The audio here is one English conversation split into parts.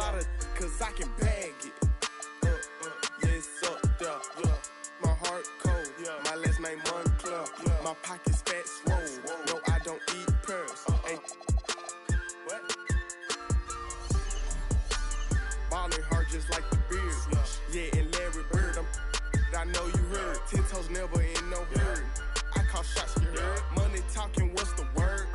lot of, cause I can bag it. Yes, up there, my heart cold, my last name Montclair, my pockets fat swole, no I don't eat pearls, what? Ballin' hard just like the beard, yeah, and Larry Bird, I know you heard, 10 toes never in no hurry, I call shots, you heard, money talking, what's the word,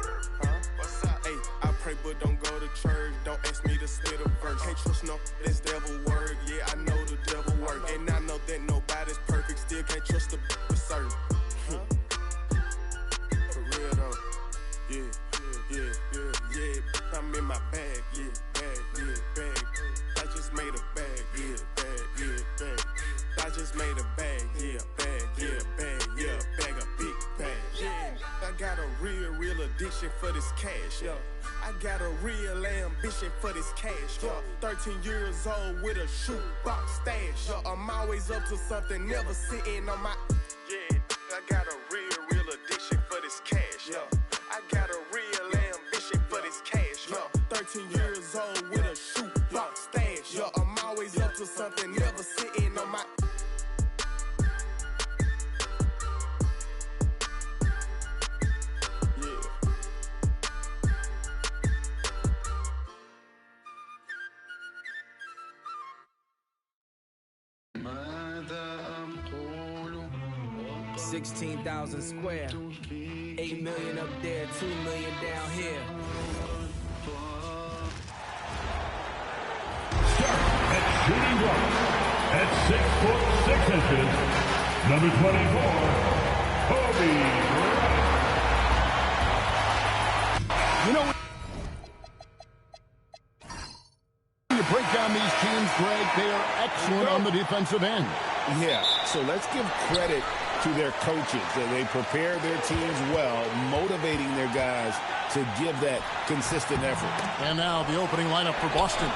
what's up, hey, I pray but don't go to church, don't ask me to spit a verse, can't trust no, that's devil word, yeah, I know the devil work, and I know that nobody's perfect, still can't trust the certain, for real though, yeah, I'm in my bag, bag, I just made a bag, bag, I just made a bag, bag, a big bag, I got a real addiction for this cash, I got a real ambition for this cash, 13 years old with a shoebox stash, I'm always up to something, never sitting on my, I got a real addiction for this cash, I got a real ambition for this cash, 13 years old with a shoebox stash, I'm always up to something, never sitting on my, $16,000 square, 8 million up there, 2 million down here. At shooting guard, at 6'6", number 24, Kobe Bryant. You know, when you break down these teams, Greg, they are excellent on the defensive end. Yeah, so let's give credit to their coaches. They prepare their teams well, motivating their guys to give that consistent effort. And now the opening lineup for Boston.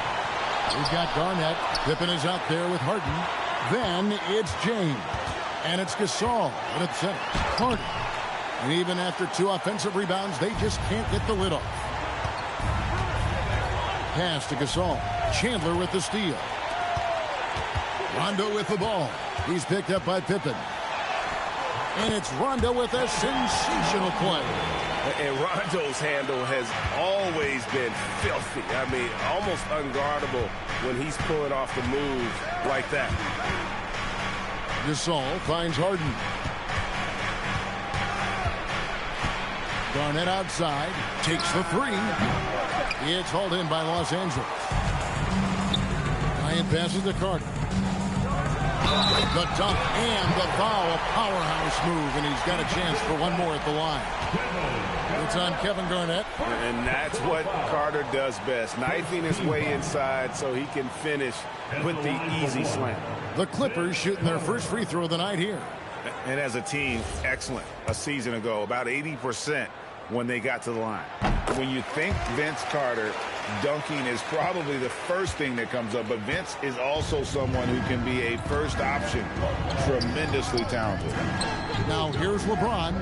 We've got Garnett. Pippen is out there with Harden. Then it's James. And it's Gasol at the center. Harden. And even after 2 offensive rebounds, they just can't get the lid off. Pass to Gasol. Chandler with the steal. Rondo with the ball. He's picked up by Pippen. And it's Rondo with a sensational play. And Rondo's handle has always been filthy. I mean, almost unguardable when he's pulling off the move like that. Gasol finds Harden. Garnett outside. Takes the 3. It's hauled in by Los Angeles. Bryant passes to Carter. The dunk and the foul, a powerhouse move, and he's got a chance for one more at the line. It's on Kevin Garnett. And that's what Carter does best, knifing his way inside so he can finish with the easy slam. The Clippers shooting their first free throw of the night here. And as a team, excellent. A season ago, about 80% when they got to the line. When you think Vince Carter, dunking is probably the first thing that comes up, but Vince is also someone who can be a first option. Tremendously talented. Now here's LeBron.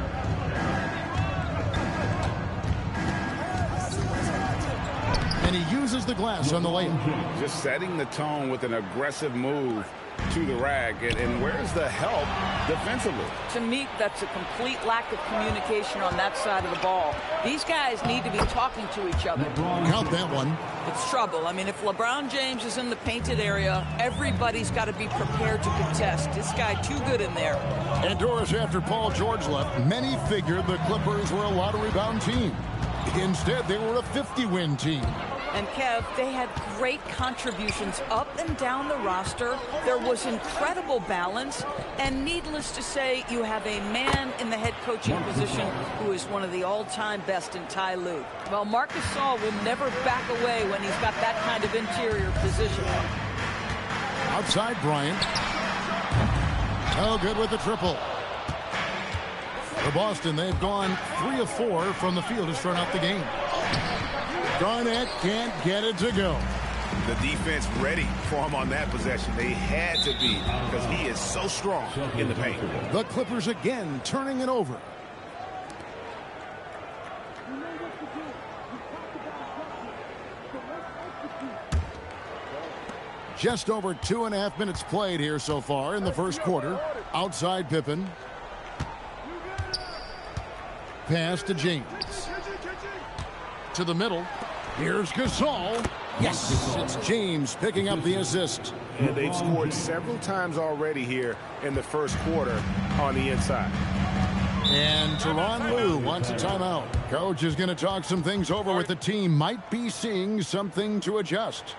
And he uses the glass on the layup. Just setting the tone with an aggressive move to the rack. And where's the help defensively? To me, that's a complete lack of communication on that side of the ball. These guys need to be talking to each other. Count that one. It's trouble. I mean, if LeBron James is in the painted area, everybody's got to be prepared to contest. This guy too good in there. And Doris, after Paul George left, many figured the Clippers were a lottery-bound team. Instead, they were a 50-win team. And Kev, they had great contributions up and down the roster. There was incredible balance. And needless to say, you have a man in the head coaching position who is one of the all-time best in Ty Lue. Well, Marc Gasol will never back away when he's got that kind of interior position. Outside Bryant. Oh, good with the triple. For Boston, they've gone 3 of 4 from the field to start out the game. Garnett can't get it to go. The defense ready for him on that possession. They had to be because he is so strong in the paint. The Clippers again turning it over. Just over 2.5 minutes played here so far in the first quarter. Outside Pippen. Pass to James. To the middle. Here's Gasol. Yes, it's James picking up the assist. And they've scored several times already here in the first quarter on the inside. And Tyronn Lue wants a timeout. Coach is going to talk some things over with the team. Might be seeing something to adjust.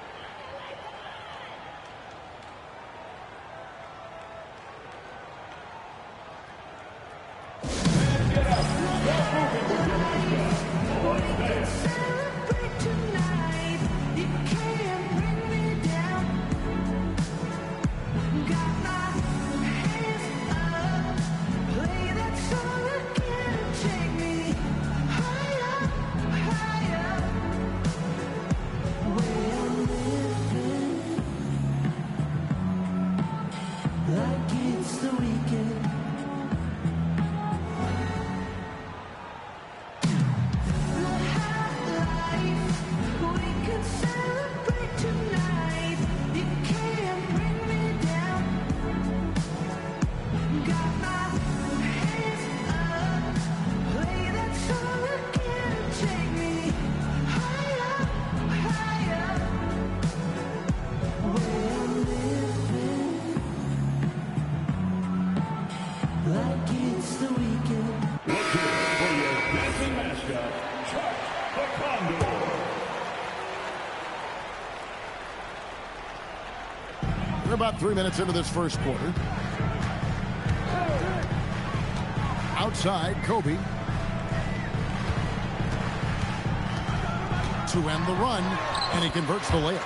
We're about 3 minutes into this first quarter. Outside, Kobe. To end the run, and he converts the layup.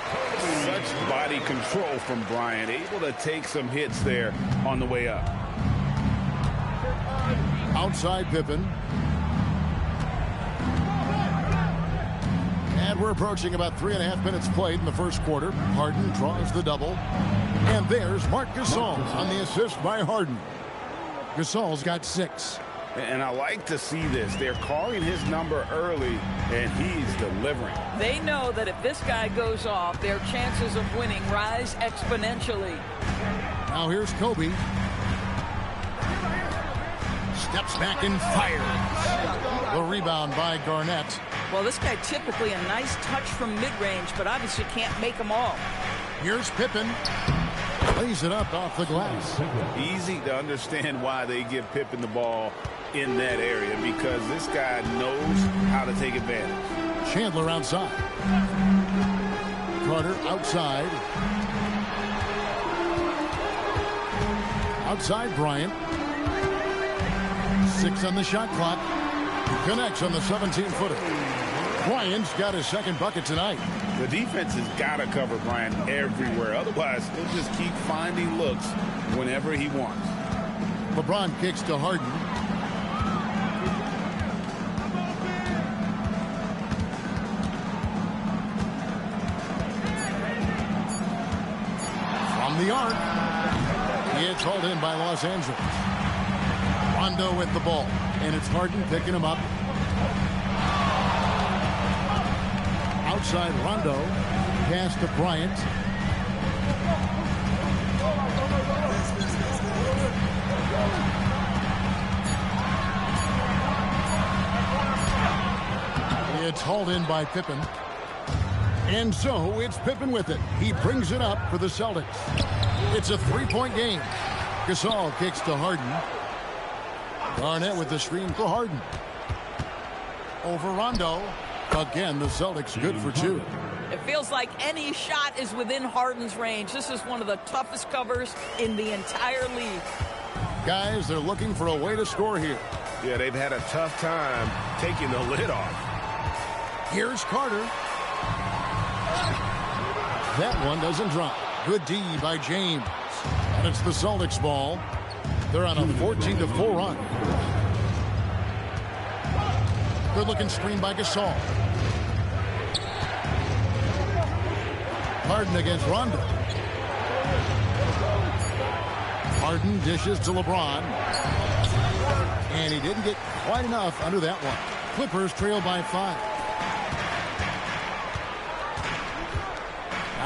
Such body control from Bryant, able to take some hits there on the way up. Outside Pippen. And we're approaching about 3.5 minutes played in the first quarter. Harden draws the double. And there's Marc Gasol on the assist by Harden. Gasol's got 6. And I like to see this. They're calling his number early, and he's delivering. They know that if this guy goes off, their chances of winning rise exponentially. Now here's Kobe. Steps back and fires. The rebound by Garnett. Well, this guy typically a nice touch from mid-range, but obviously can't make them all. Here's Pippen. Lays it up off the glass. Easy to understand why they give Pippen the ball in that area, because this guy knows how to take advantage. Chandler outside. Carter outside. Outside Bryant. 6 on the shot clock. Connects on the 17-footer. Bryant's got his second bucket tonight. The defense has got to cover Bryant everywhere. Otherwise, he'll just keep finding looks whenever he wants. LeBron kicks to Harden. From the arc. It's hauled in by Los Angeles. Rondo with the ball. And it's Harden picking him up. Outside Rondo. Pass to Bryant. It's hauled in by Pippen. And so it's Pippen with it. He brings it up for the Celtics. It's a 3-point game. Gasol kicks to Harden. Garnett with the screen to Harden. Over Rondo. Again, the Celtics good for 2. It feels like any shot is within Harden's range. This is one of the toughest covers in the entire league. Guys, they're looking for a way to score here. Yeah, they've had a tough time taking the lid off. Here's Carter. That one doesn't drop. Good D by James. And it's the Celtics ball. They're on a 14-4 run. Good-looking screen by Gasol. Harden against Rondo. Harden dishes to LeBron. And he didn't get quite enough under that one. Clippers trail by 5.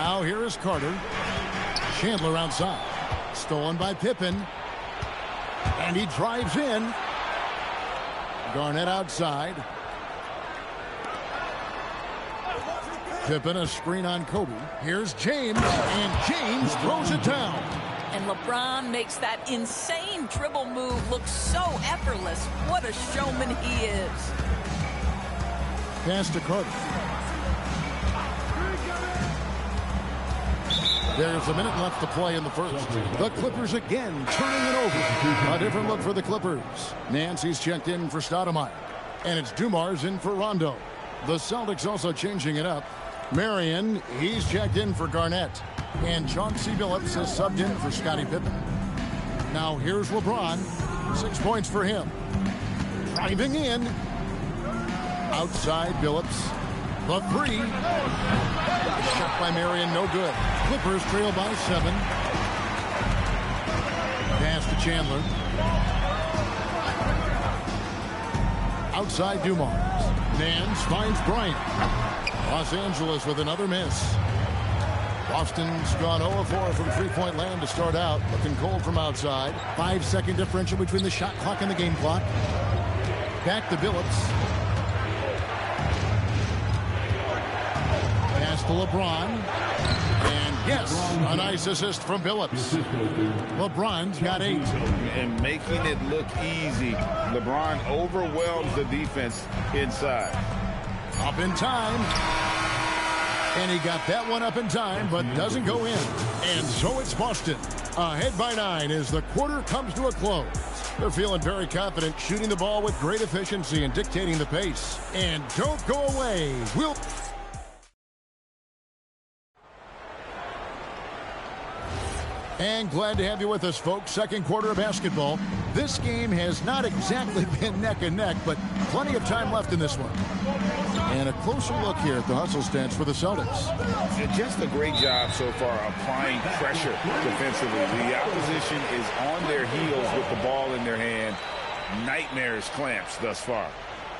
Now here is Carter. Chandler outside. Stolen by Pippen. And he drives in. Garnett outside. Pippen a screen on Kobe. Here's James. And James throws it down. And LeBron makes that insane dribble move look so effortless. What a showman he is. Pass to Carter. There's a minute left to play in the first. The Clippers again turning it over. A different look for the Clippers. Nancy's checked in for Stoudemire. And it's Dumars in for Rondo. The Celtics also changing it up. Marion, he's checked in for Garnett. And Chauncey Billups has subbed in for Scottie Pippen. Now here's LeBron. 6 points for him. Driving in. Outside Billups. The three. Shot by Marion, no good. Clippers trail by 7. Pass to Chandler. Outside Dumars. Nance finds Bryant. Los Angeles with another miss. Boston's gone 0-4 from three-point land to start out. Looking cold from outside. 5-second differential between the shot clock and the game clock. Back to Billups. Pass to LeBron. And yes, a nice assist from Billups. LeBron's got 8. And making it look easy. LeBron overwhelms the defense inside. Up in time. And he got that one up in time, but doesn't go in. And so it's Boston. Ahead by 9 as the quarter comes to a close. They're feeling very confident, shooting the ball with great efficiency and dictating the pace. And don't go away. And glad to have you with us, folks. Second quarter of basketball. This game has not exactly been neck and neck, but plenty of time left in this one. And a closer look here at the hustle stance for the Celtics. Just a great job so far applying pressure defensively. The opposition is on their heels with the ball in their hand. Nightmares clamps thus far.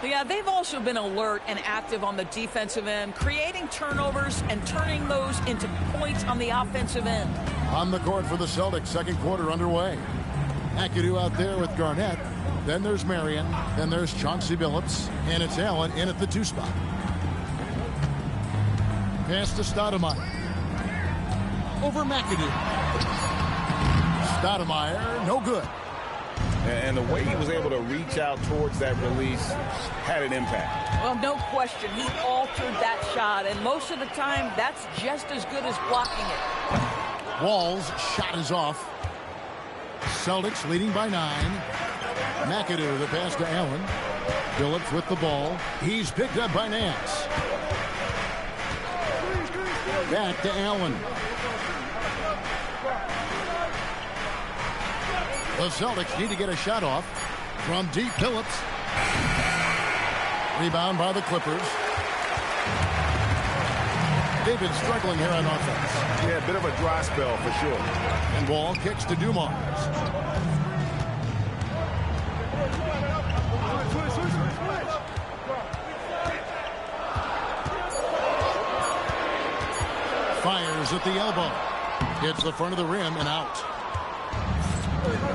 Yeah, they've also been alert and active on the defensive end, creating turnovers and turning those into points on the offensive end. On the court for the Celtics, second quarter underway. McAdoo out there with Garnett. Then there's Marion. Then there's Chauncey Billups. And it's Allen in at the 2 spot. Pass to Stoudemire. Over McAdoo. Stoudemire, no good. And the way he was able to reach out towards that release had an impact. Well, no question. He altered that shot, and most of the time, that's just as good as blocking it. Wall's shot is off. Celtics leading by 9. McAdoo, the pass to Allen. Billups with the ball. He's picked up by Nance. Back to Allen. The Celtics need to get a shot off from deep. Billups. Rebound by the Clippers. They've been struggling here on offense. Yeah, a bit of a dry spell for sure. And Wall kicks to Dumars. Fires at the elbow. Hits the front of the rim and out.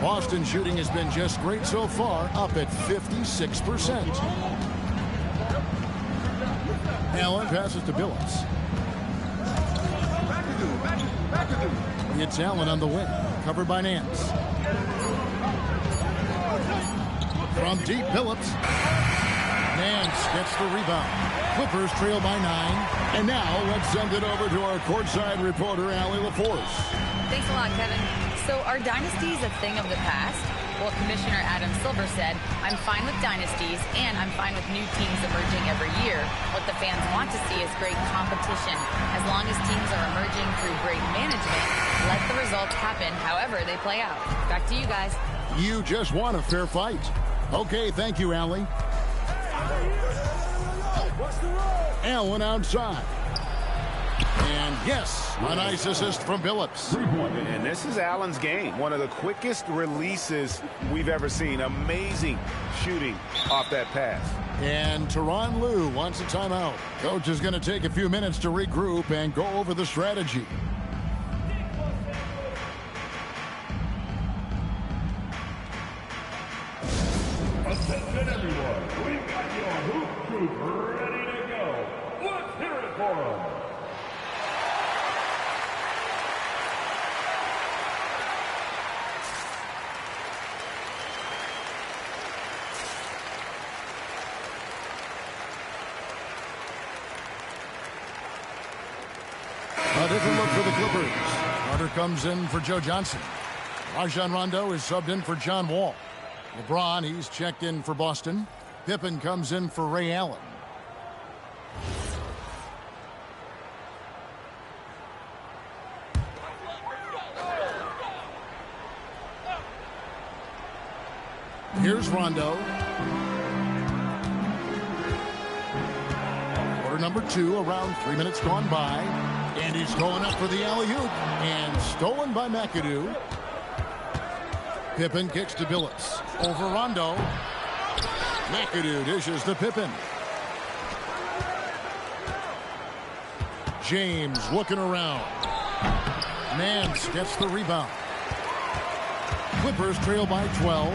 Boston shooting has been just great so far, up at 56%. Allen passes to Billups. It's Allen on the wing, covered by Nance. From deep, Billups. Nance gets the rebound. Clippers trail by 9. And now let's send it over to our courtside reporter, Allie LaForce. Thanks a lot, Kevin. So are dynasties a thing of the past? Well, Commissioner Adam Silver said, I'm fine with dynasties, and I'm fine with new teams emerging every year. What the fans want to see is great competition. As long as teams are emerging through great management, let the results happen however they play out. Back to you guys. You just want a fair fight. Okay, thank you, Allie. Allen outside. And yes, a nice assist from Billups. And this is Allen's game. One of the quickest releases we've ever seen. Amazing shooting off that pass. And Tyronn Lue wants a timeout. Coach is going to take a few minutes to regroup and go over the strategy. Attention everyone, we've got your hoop troop ready to go. Let's hear it for them. A different look for the Clippers. Carter comes in for Joe Johnson. Rajon Rondo is subbed in for John Wall. LeBron, he's checked in for Boston. Pippen comes in for Ray Allen. Here's Rondo. Quarter number 2, around 3 minutes gone by. And he's going up for the alley-oop. And stolen by McAdoo. Pippen kicks to Billups. Over Rondo. McAdoo dishes to Pippen. James looking around. Nance gets the rebound. Clippers trail by 12.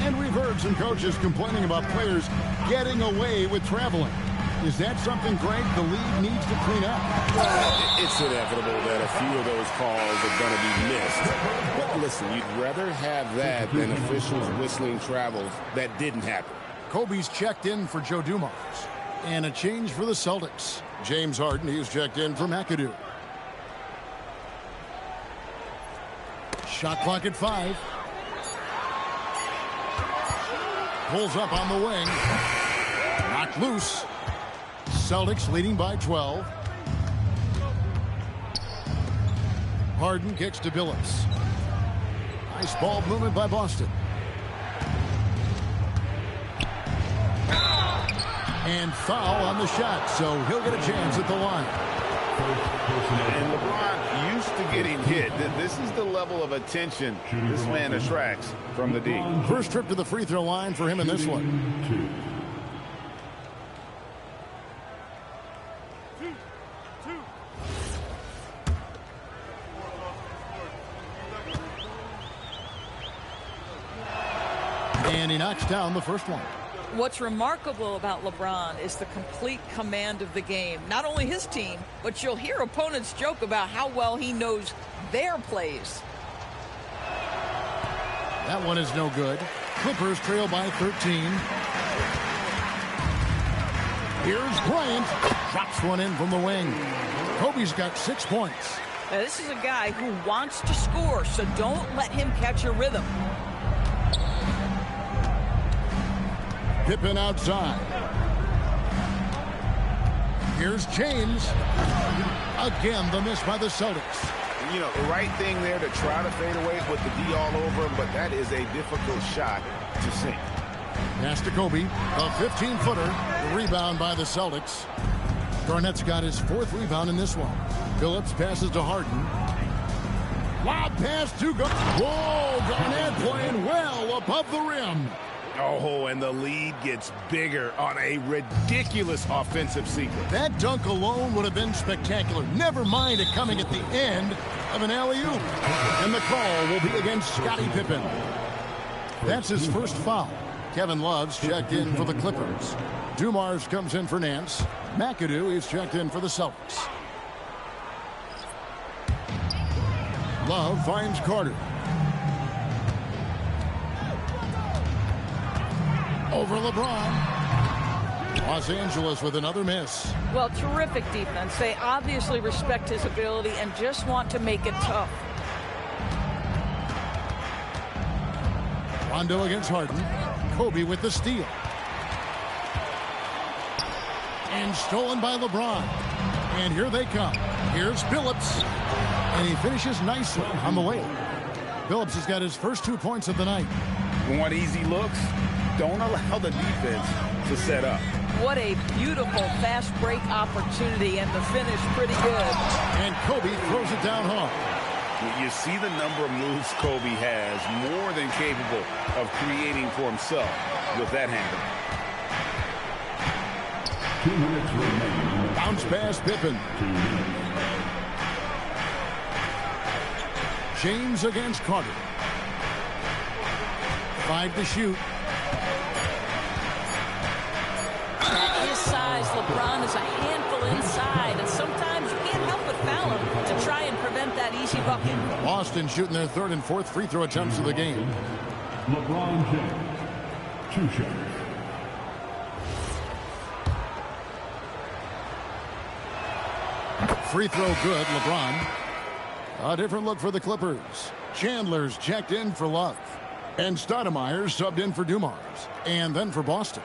And we've heard some coaches complaining about players getting away with traveling. Is that something, Greg, the league needs to clean up? Well, it's inevitable that a few of those calls are going to be missed. But listen, you'd rather have that than officials whistling travels that didn't happen. Kobe's checked in for Joe Dumars. And a change for the Celtics. James Harden, he's checked in for McAdoo. Shot clock at 5. Pulls up on the wing. Knocked loose. Celtics leading by 12. Harden kicks to Billups. Nice ball movement by Boston. And foul on the shot, so he'll get a chance at the line. And LeBron used to getting hit. This is the level of attention this man attracts from the D. First trip to the free throw line for him in this one. And he knocks down the first one. What's remarkable about LeBron is the complete command of the game. Not only his team, but you'll hear opponents joke about how well he knows their plays. That one is no good. Clippers trail by 13. Here's Bryant. Drops one in from the wing. Kobe's got 6 points. Now, this is a guy who wants to score, so don't let him catch a rhythm. Pippen outside. Here's James. Again, the miss by the Celtics. You know, the right thing there to try to fade away with the D all over him, but that is a difficult shot to sink. Pass to Kobe. A 15-footer. The rebound by the Celtics. Garnett's got his 4th rebound in this one. Billups passes to Harden. Lob pass to Garnett. Whoa, Garnett playing well above the rim. Oh, and the lead gets bigger on a ridiculous offensive sequence. That dunk alone would have been spectacular. Never mind it coming at the end of an alley-oop. And the call will be against Scottie Pippen. That's his first foul. Kevin Love's checked in for the Clippers. Dumars comes in for Nance. McAdoo is checked in for the Celtics. Love finds Carter. Over LeBron. Los Angeles with another miss. Well, terrific defense. They obviously respect his ability and just want to make it tough. Rondo against Harden. Kobe with the steal. And stolen by LeBron. And here they come. Here's Billups. And he finishes nicely on the way. Billups has got his first 2 points of the night. Want easy looks? Don't allow the defense to set up. What a beautiful fast break opportunity, and the finish pretty good. And Kobe throws it down hard. You see the number of moves Kobe has, more than capable of creating for himself with that handle. 2 minutes remaining. Bounce pass Pippen. James against Carter. 5 to shoot. At his size, LeBron is a handful inside, and sometimes you can't help but foul him to try and prevent that easy bucket. Boston shooting their 3rd and 4th free throw attempts of the game. LeBron James, 2 shots. Free throw good, LeBron. A different look for the Clippers. Chandler's checked in for Love. And Stoudemire subbed in for Dumars. And then for Boston.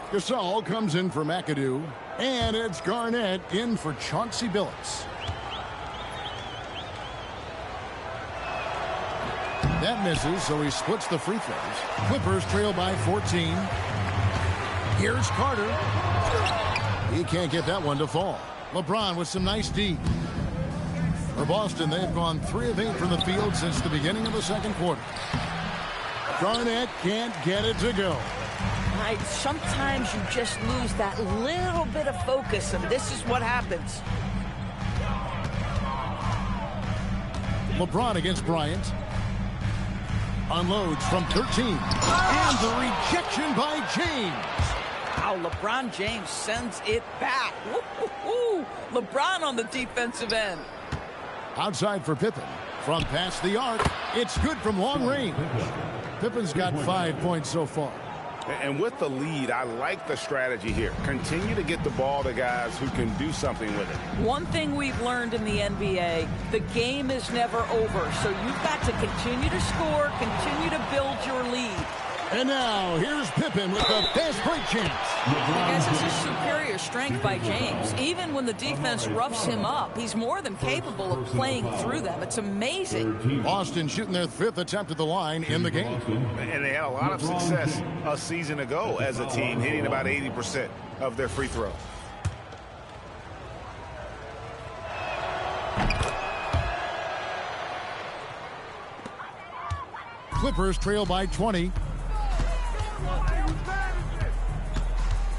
Gasol comes in for McAdoo. And it's Garnett in for Chauncey Billups. That misses, so he splits the free throws. Clippers trail by 14. Here's Carter. He can't get that one to fall. LeBron with some nice D. For Boston, they've gone 3 of 8 from the field since the beginning of the 2nd quarter. Garnett can't get it to go. Right, sometimes you just lose that little bit of focus, and this is what happens. LeBron against Bryant. Unloads from 13. And the rejection by James. Wow, LeBron James sends it back. Woo-hoo-hoo. LeBron on the defensive end. Outside for Pippen. From past the arc, it's good from long range. Pippen's got 5 points so far. And with the lead, I like the strategy here. Continue to get the ball to guys who can do something with it. One thing we've learned in the NBA, the game is never over. So you've got to continue to score, continue to build your lead. And now, here's Pippen with the fast break chance. I guess it's a superior strength by James. Even when the defense roughs him up, he's more than capable of playing through them. It's amazing. Boston shooting their 5th attempt at the line in the game. And they had a lot of success a season ago as a team, hitting about 80% of their free throws. Clippers trail by 20.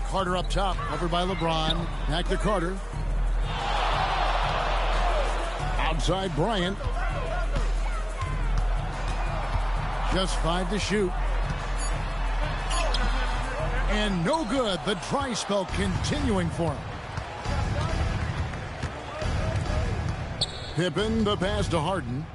Carter up top, covered by LeBron. Back to Carter. Outside Bryant. Just 5 to shoot. And no good. The dry spell continuing for him. Pippen, the pass to Harden.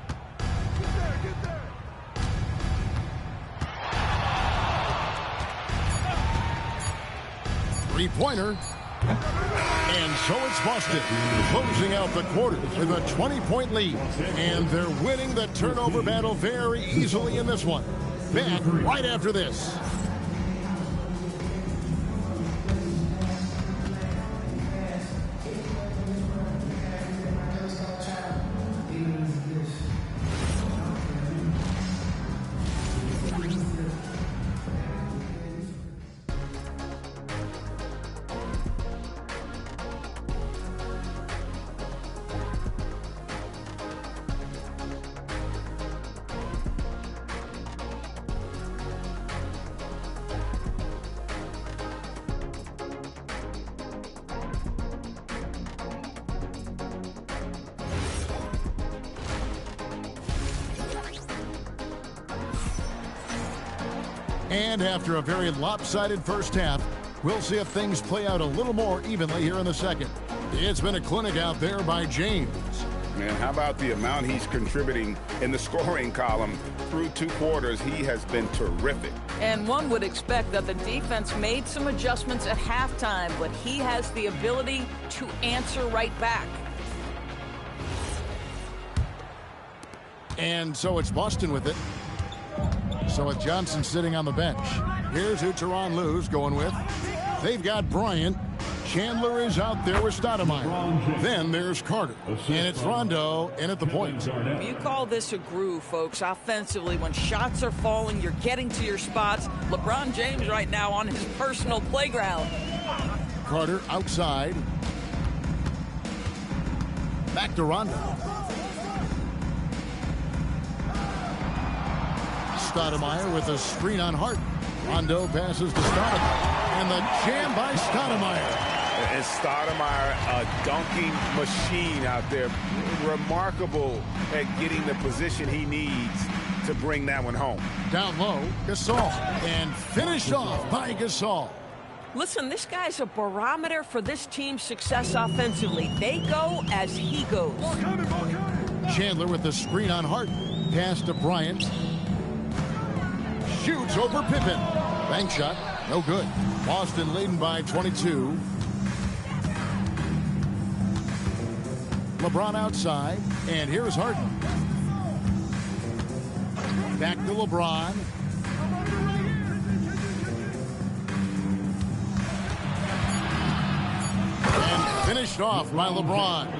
Three-pointer. And so it's Boston closing out the quarter with a 20-point lead. And they're winning the turnover battle very easily in this one. Back right after this. And after a very lopsided first half, we'll see if things play out a little more evenly here in the second. It's been a clinic out there by James. Man, how about the amount he's contributing in the scoring column through 2 quarters? He has been terrific. And one would expect that the defense made some adjustments at halftime, but he has the ability to answer right back. And so it's Boston with it. So with Johnson sitting on the bench, here's who Tyronn Lue's going with. They've got Bryant. Chandler is out there with Stoudemire. Then there's Carter. And it's Rondo in at the point. You call this a groove, folks. Offensively, when shots are falling, you're getting to your spots. LeBron James right now on his personal playground. Carter outside. Back to Rondo. Stoudemire with a screen on Harden. Rondo passes to Stoudemire. And the jam by Stoudemire. And Stoudemire, a dunking machine out there. Remarkable at getting the position he needs to bring that one home. Down low, Gasol. And finished off by Gasol. Listen, this guy's a barometer for this team's success offensively. They go as he goes. Chandler with the screen on Harden. Pass to Bryant. Shoots over Pippen. Bank shot, no good. Boston leading by 22. LeBron outside, and here's Harden. Back to LeBron. And finished off by LeBron.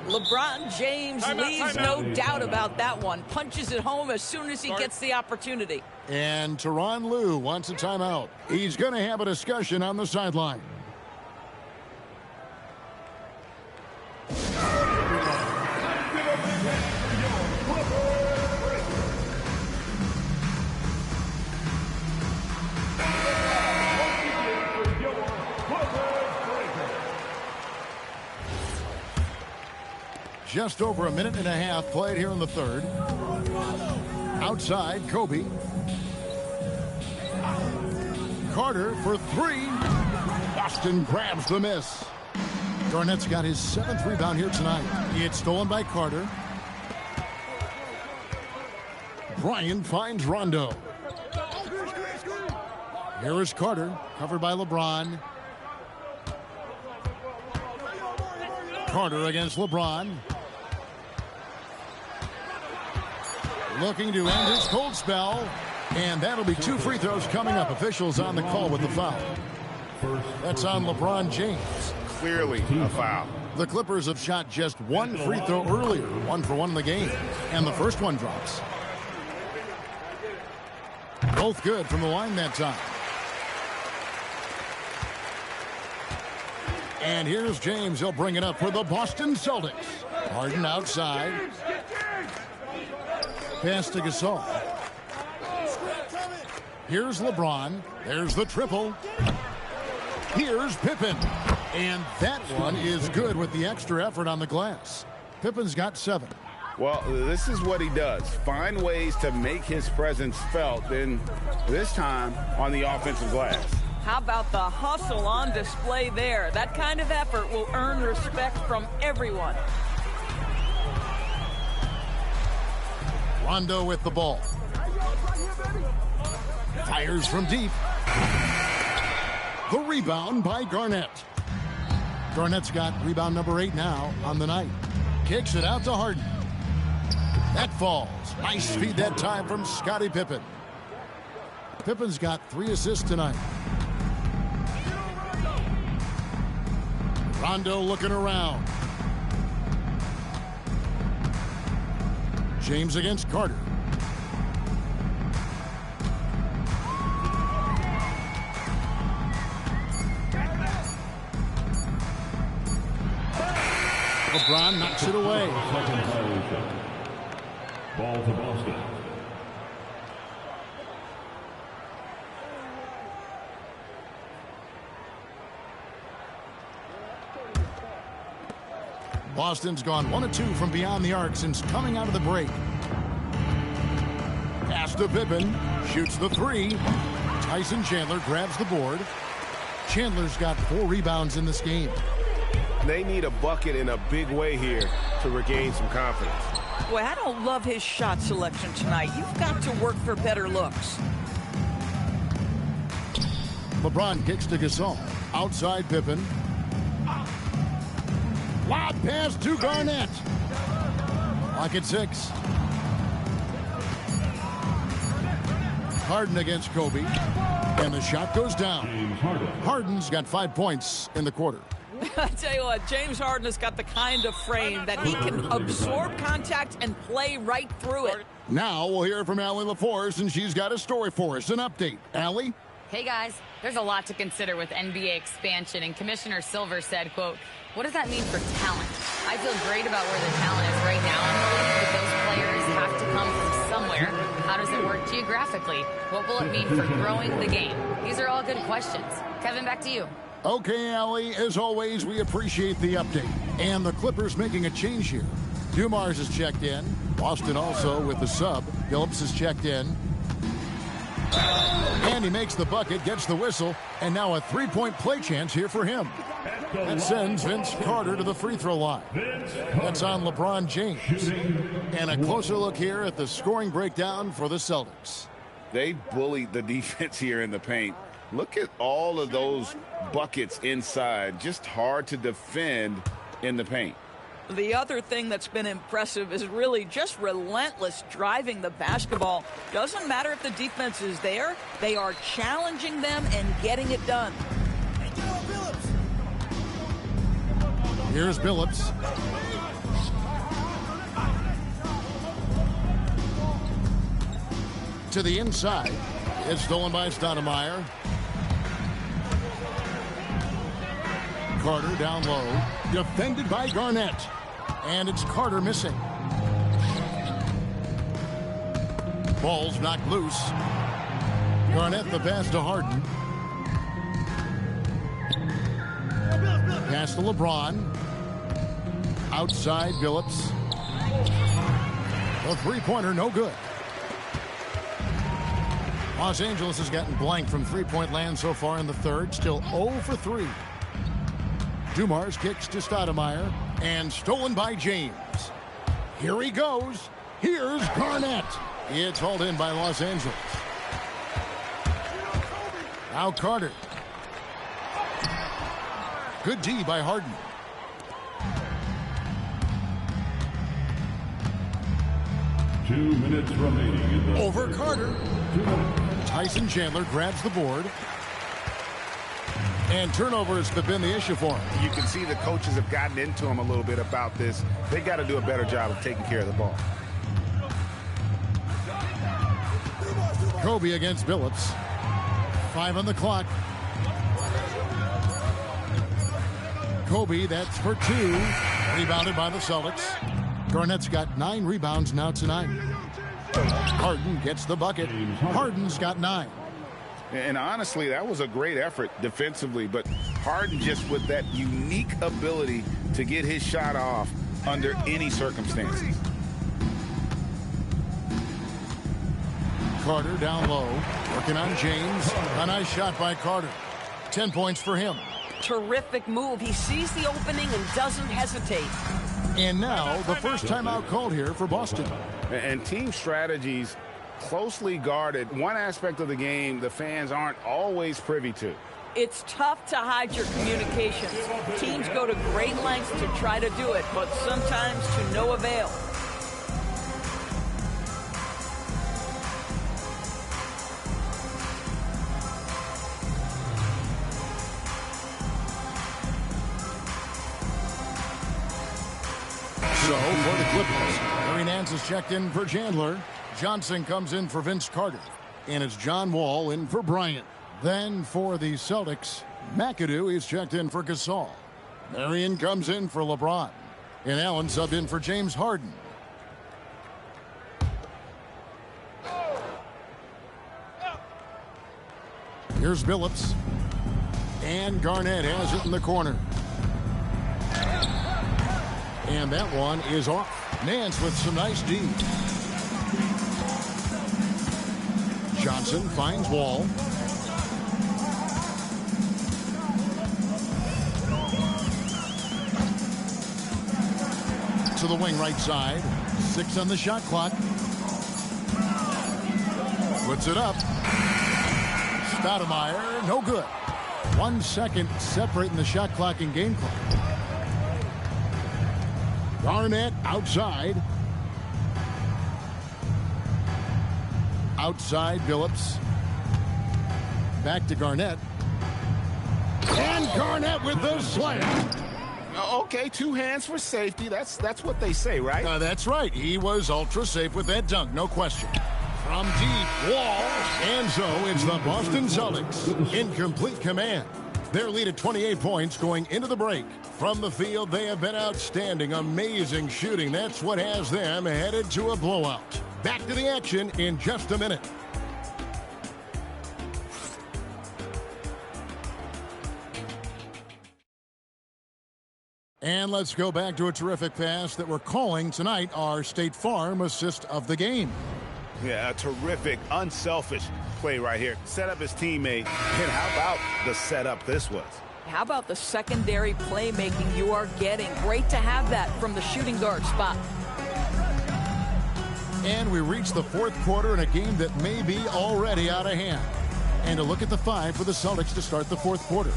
LeBron James leaves no doubt about that one. Punches it home as soon as he gets the opportunity. And Tyronn Lue wants a timeout. He's going to have a discussion on the sideline. Just over a minute and a half played here in the third. Outside, Kobe. Carter for three. Boston grabs the miss. Garnett's got his 7th rebound here tonight. It's stolen by Carter. Bryant finds Rondo. Here is Carter, covered by LeBron. Carter against LeBron. Looking to end his cold spell. And that'll be 2 free throws coming up. Officials on the call with the foul. That's on LeBron James. Clearly a foul. The Clippers have shot just 1 free throw earlier. 1 for 1 in the game. And the first one drops. Both good from the line that time. And here's James. He'll bring it up for the Boston Celtics. Harden outside. Pass to Gasol. Here's LeBron. There's the triple. Here's Pippen. And that one is good with the extra effort on the glass. Pippen's got 7. Well, this is what he does. Find ways to make his presence felt, and this time on the offensive glass. How about the hustle on display there? That kind of effort will earn respect from everyone. Rondo with the ball. Fires from deep. The rebound by Garnett. Garnett's got rebound number 8 now on the night. Kicks it out to Harden. That falls. Nice feed that time from Scottie Pippen. Pippen's got 3 assists tonight. Rondo looking around. James against Carter. LeBron knocks it away. Ball to Boston. Boston's gone 1 of 2 from beyond the arc since coming out of the break. Pass to Pippen. Shoots the 3. Tyson Chandler grabs the board. Chandler's got 4 rebounds in this game. They need a bucket in a big way here to regain some confidence. Boy, I don't love his shot selection tonight. You've got to work for better looks. LeBron kicks to Gasol. Outside Pippen. Lob pass to Garnett. Lock at 6. Harden against Kobe. And the shot goes down. Harden's got 5 points in the quarter. I tell you what, James Harden has got the kind of frame that he can absorb contact and play right through it. Now we'll hear from Allie LaForce, and she's got a story for us. An update. Allie? Hey guys, there's a lot to consider with NBA expansion, and Commissioner Silver said, quote, what does that mean for talent? I feel great about where the talent is right now in the league, but those players have to come from somewhere. How does it work geographically? What will it mean for growing the game? These are all good questions. Kevin, back to you. Okay, Allie, as always, we appreciate the update. And the Clippers making a change here. Dumars has checked in. Boston also with the sub. Phillips is checked in. And he makes the bucket, gets the whistle, and now a three-point play chance here for him. That sends Vince Carter to the free throw line. That's on LeBron James. And a closer look here at the scoring breakdown for the Celtics. They bullied the defense here in the paint. Look at all of those buckets inside. Just hard to defend in the paint. The other thing that's been impressive is really just relentless driving the basketball. Doesn't matter if the defense is there. They are challenging them and getting it done. Here's Billups. To the inside. It's stolen by Stoudemire. Carter down low. Defended by Garnett. And it's Carter missing. Ball's knocked loose. Garnett the pass to Harden. Pass to LeBron. Outside Billups. A three-pointer, no good. Los Angeles has gotten blank from three-point land so far in the third. Still 0 for 3. Dumars kicks to Stoudemire. And stolen by James. Here he goes. Here's Garnett. It's hauled in by Los Angeles. Now Carter. Good D by Harden. Two minutes remaining in the Over Carter. Tyson Chandler grabs the board. And turnovers have been the issue for him. You can see the coaches have gotten into him a little bit about this. They got to do a better job of taking care of the ball. Kobe against Billups. 5 on the clock. Kobe, that's for 2. Rebounded by the Celtics. Garnett's got 9 rebounds now tonight. Harden gets the bucket. Harden's got 9. And honestly, that was a great effort defensively, but Harden just with that unique ability to get his shot off under any circumstances. Carter down low, working on James. A nice shot by Carter. 10 points for him. Terrific move. He sees the opening and doesn't hesitate. And now the first timeout called here for Boston. And team strategies closely guarded. One aspect of the game the fans aren't always privy to. It's tough to hide your communications. Teams go to great lengths to try to do it, but sometimes to no avail. So for the Clippers, Larry Nance is checked in for Chandler. Johnson comes in for Vince Carter. And it's John Wall in for Bryant. Then for the Celtics, McAdoo is checked in for Gasol. Marion comes in for LeBron. And Allen subbed in for James Harden. Here's Billups. And Garnett has it in the corner. And that one is off. Nance with some nice D. Johnson finds Wall. To the wing right side. 6 on the shot clock. Puts it up. Stoudemire, no good. 1 second separating the shot clock and game clock. Garnett outside. Outside Billups. Back to Garnett. And Garnett with the slam. Okay, 2 hands for safety. That's what they say, right? That's right. He was ultra safe with that dunk, no question. From deep, Wall. And so it's the Boston Celtics in complete command. Their lead at 28 points going into the break. From the field, they have been outstanding. Amazing shooting. That's what has them headed to a blowout. Back to the action in just a minute. And let's go back to a terrific pass that we're calling tonight our State Farm assist of the game. Yeah, a terrific, unselfish play right here. Set up his teammate. And how about the setup this was? How about the secondary playmaking you are getting? Great to have that from the shooting guard spot. And we reach the fourth quarter in a game that may be already out of hand. And a look at the five for the Celtics to start the fourth quarter.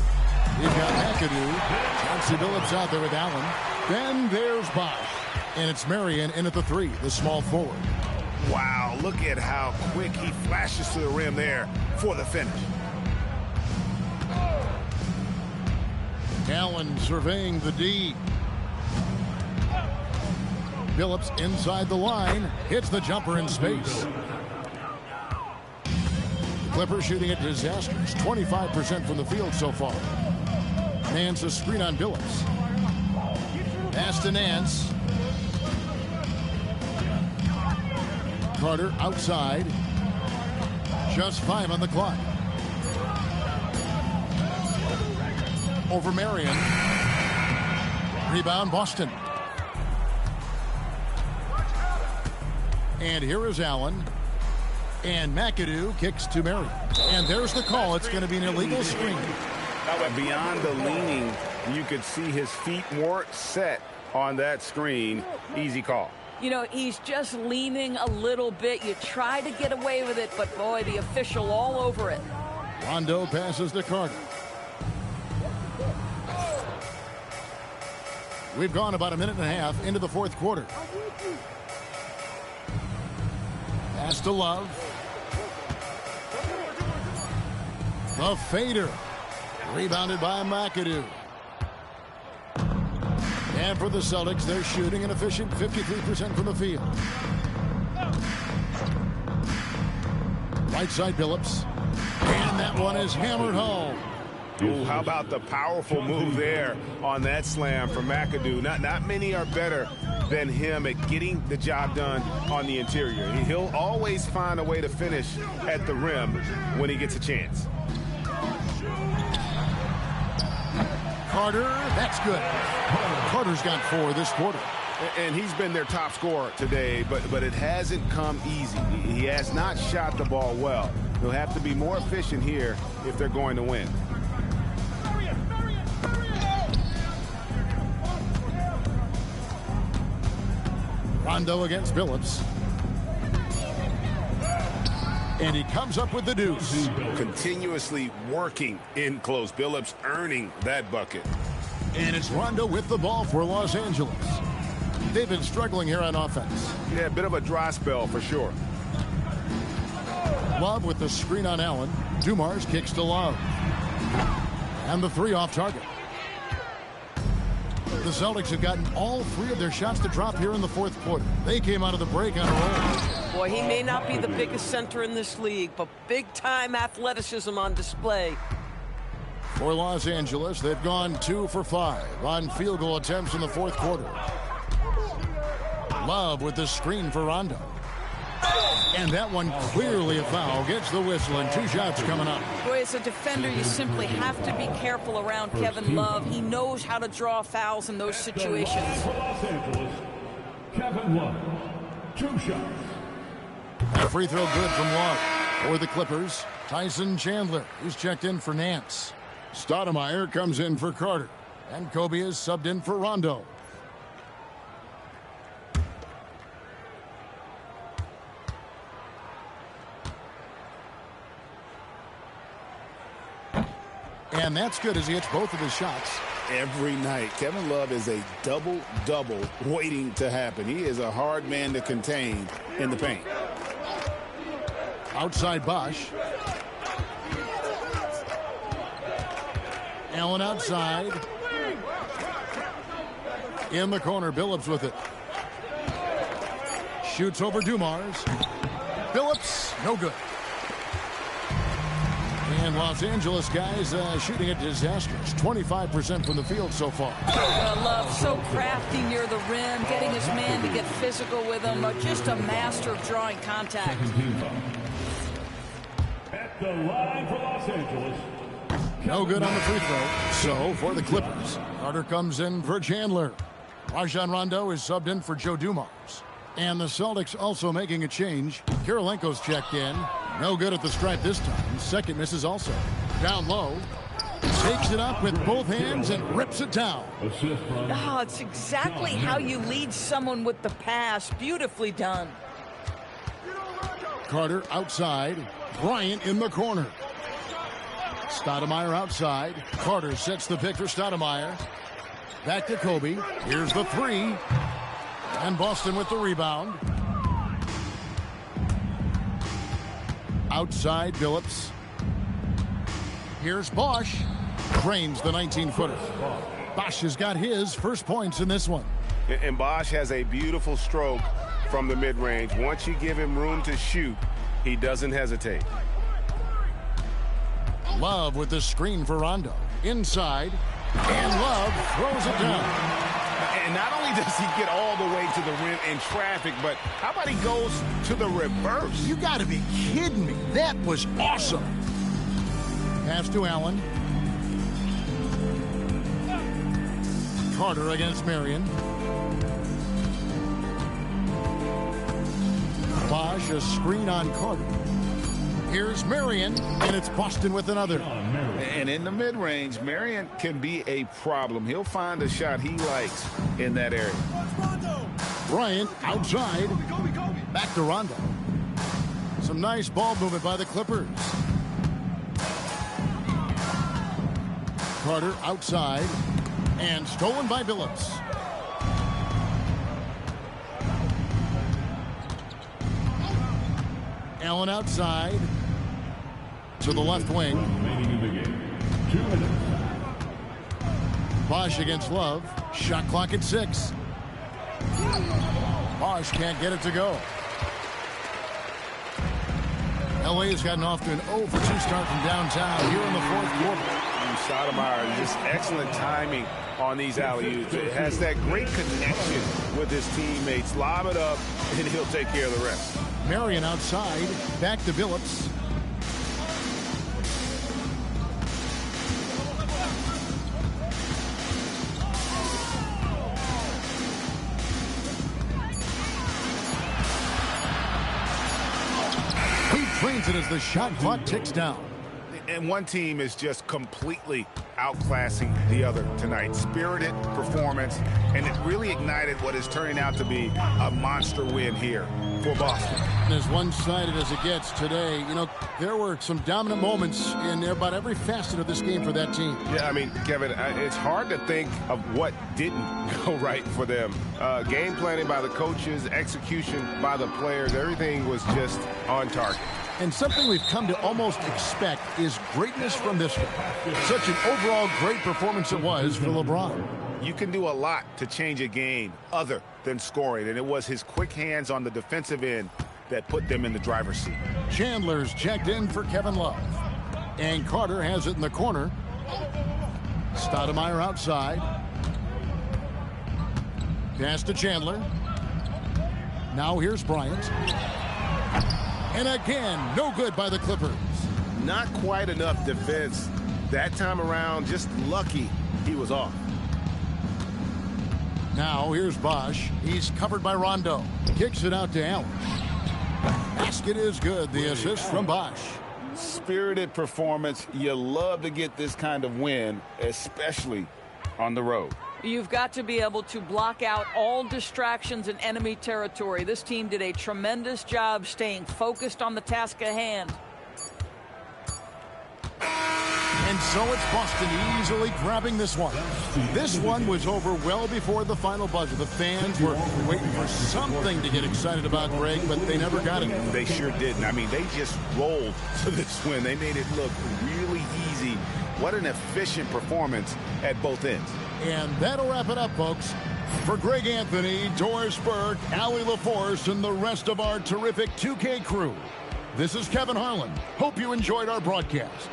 We've got McAdoo. Chauncey Billups out there with Allen. Then there's Bosch. And it's Marion in at the three, the small forward. Wow, look at how quick he flashes to the rim there for the finish. Allen surveying the D. Billups inside the line. Hits the jumper in space. Clippers shooting at disastrous. 25% from the field so far. Nance a screen on Billups. Pass to Nance. Carter outside. Just 5 on the clock. Over Marion. Rebound Boston. And here is Allen. And McAdoo kicks to Marion. And there's the call. It's going to be an illegal screen. Beyond the leaning, you could see his feet more set on that screen. Easy call. You know, he's just leaning a little bit. You try to get away with it, but boy, the official all over it. Rondo passes to Carter. We've gone about a minute and a half into the fourth quarter. Pass to Love. The fader. Rebounded by McAdoo. And for the Celtics, they're shooting an efficient 53% from the field. Right side Billups. And that one is hammered home. Ooh, how about the powerful move there on that slam from McAdoo? Not many are better than him at getting the job done on the interior. He'll always find a way to finish at the rim when he gets a chance. Carter, that's good. Carter's got 4 this quarter. And he's been their top scorer today, but it hasn't come easy. He has not shot the ball well. He'll have to be more efficient here if they're going to win. Rondo against Billups. And he comes up with the deuce. Continuously working in close. Billups earning that bucket. And it's Rondo with the ball for Los Angeles. They've been struggling here on offense. Yeah, a bit of a dry spell for sure. Love with the screen on Allen. Dumars kicks to Love. And the 3 off target. The Celtics have gotten all 3 of their shots to drop here in the fourth quarter. They came out of the break on a roll. Boy, he may not be the biggest center in this league, but big-time athleticism on display. For Los Angeles, they've gone 2 for 5 on field goal attempts in the fourth quarter. Love with the screen for Rondo. And that one clearly a foul. Gets the whistle and 2 shots coming up. Boy, as a defender, you simply have to be careful around Kevin Love. He knows how to draw fouls in those situations. Los Angeles, Kevin Love, 2 shots. A free throw good from Love. For the Clippers, Tyson Chandler, who's checked in for Nance. Stoudemire comes in for Carter. And Kobe is subbed in for Rondo. And that's good as he hits both of his shots. Every night, Kevin Love is a double-double waiting to happen. He is a hard man to contain in the paint. Outside Bosch. Allen outside. In the corner, Billups with it. Shoots over Dumars. Billups, no good. And Los Angeles guys shooting at disastrous. 25% from the field so far. Love so crafty near the rim, getting his man to get physical with him. Just a master of drawing contact. At the line for Los Angeles. No good on the free throw. So for the Clippers, Carter comes in for Chandler. Rajon Rondo is subbed in for Joe Dumars. And the Celtics also making a change. Kirilenko's checked in. No good at the stripe this time. Second misses also. Down low. Takes it up with both hands and rips it down. Oh, it's exactly how you lead someone with the pass. Beautifully done. Carter outside. Bryant in the corner. Stoudemire outside. Carter sets the pick for Stoudemire. Back to Kobe. Here's the three. And Boston with the rebound. Outside Billups. Here's Bosch. Drains the 19-footer. Bosch has got his first points in this one. And Bosch has a beautiful stroke from the mid-range. Once you give him room to shoot, he doesn't hesitate. Love with the screen for Rondo. Inside. And Love throws it down. And not only does he get all the way to the rim in traffic, but how about he goes to the reverse? You got to be kidding me. That was awesome. Pass to Allen. Carter against Marion. Bosch, a screen on Carter. Here's Marion, and it's Boston with another. And in the mid-range, Marion can be a problem. He'll find a shot he likes in that area. Bryant outside. Back to Rondo. Some nice ball movement by the Clippers. Carter outside. And stolen by Billups. Allen outside. To the left wing. Bosch against Love. Shot clock at 6. Bosch can't get it to go. LA has gotten off to an 0 for 2 start from downtown here in the fourth quarter. Stoudemire, just excellent timing on these alley-oops. It has that great connection with his teammates. Lob it up, and he'll take care of the rest. Marion outside. Back to Billups. Drains it as the shot clock ticks down. And one team is just completely outclassing the other tonight. Spirited performance, and it really ignited what is turning out to be a monster win here for Boston. And as one-sided as it gets today, you know, there were some dominant moments in about every facet of this game for that team. Yeah, I mean, Kevin, it's hard to think of what didn't go right for them. Game planning by the coaches, execution by the players, everything was just on target. And something we've come to almost expect is greatness from this one. Such an overall great performance it was for LeBron. You can do a lot to change a game other than scoring, and it was his quick hands on the defensive end that put them in the driver's seat. Chandler's checked in for Kevin Love. And Carter has it in the corner. Stoudemire outside. Pass to Chandler. Now here's Bryant. And again, no good by the Clippers. Not quite enough defense. That time around, just lucky he was off. Now here's Bosch. He's covered by Rondo. Kicks it out to Allen. Basket is good. The assist from Bosch. Spirited performance. You love to get this kind of win, especially on the road. You've got to be able to block out all distractions in enemy territory. This team did a tremendous job staying focused on the task at hand. And so it's Boston easily grabbing this one. This one was over well before the final buzzer. The fans were waiting for something to get excited about, Greg, but they never got it. They sure didn't. I mean, they just rolled to this win. They made it look really easy. What an efficient performance at both ends. And that'll wrap it up, folks. For Greg Anthony, Doris Burke, Allie LaForce, and the rest of our terrific 2K crew, this is Kevin Harlan. Hope you enjoyed our broadcast.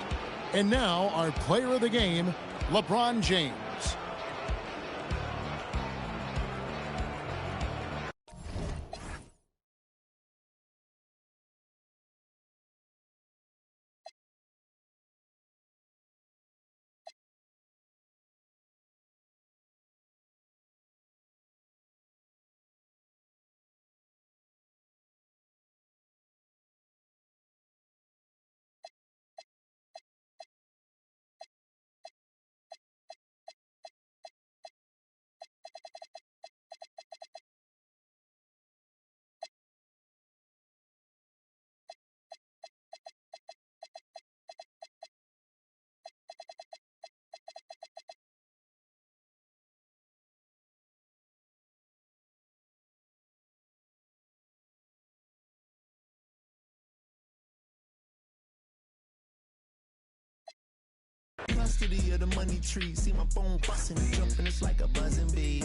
And now, our player of the game, LeBron James. Custody of the money tree. See my phone busting and jumping, it's like a buzzing bee.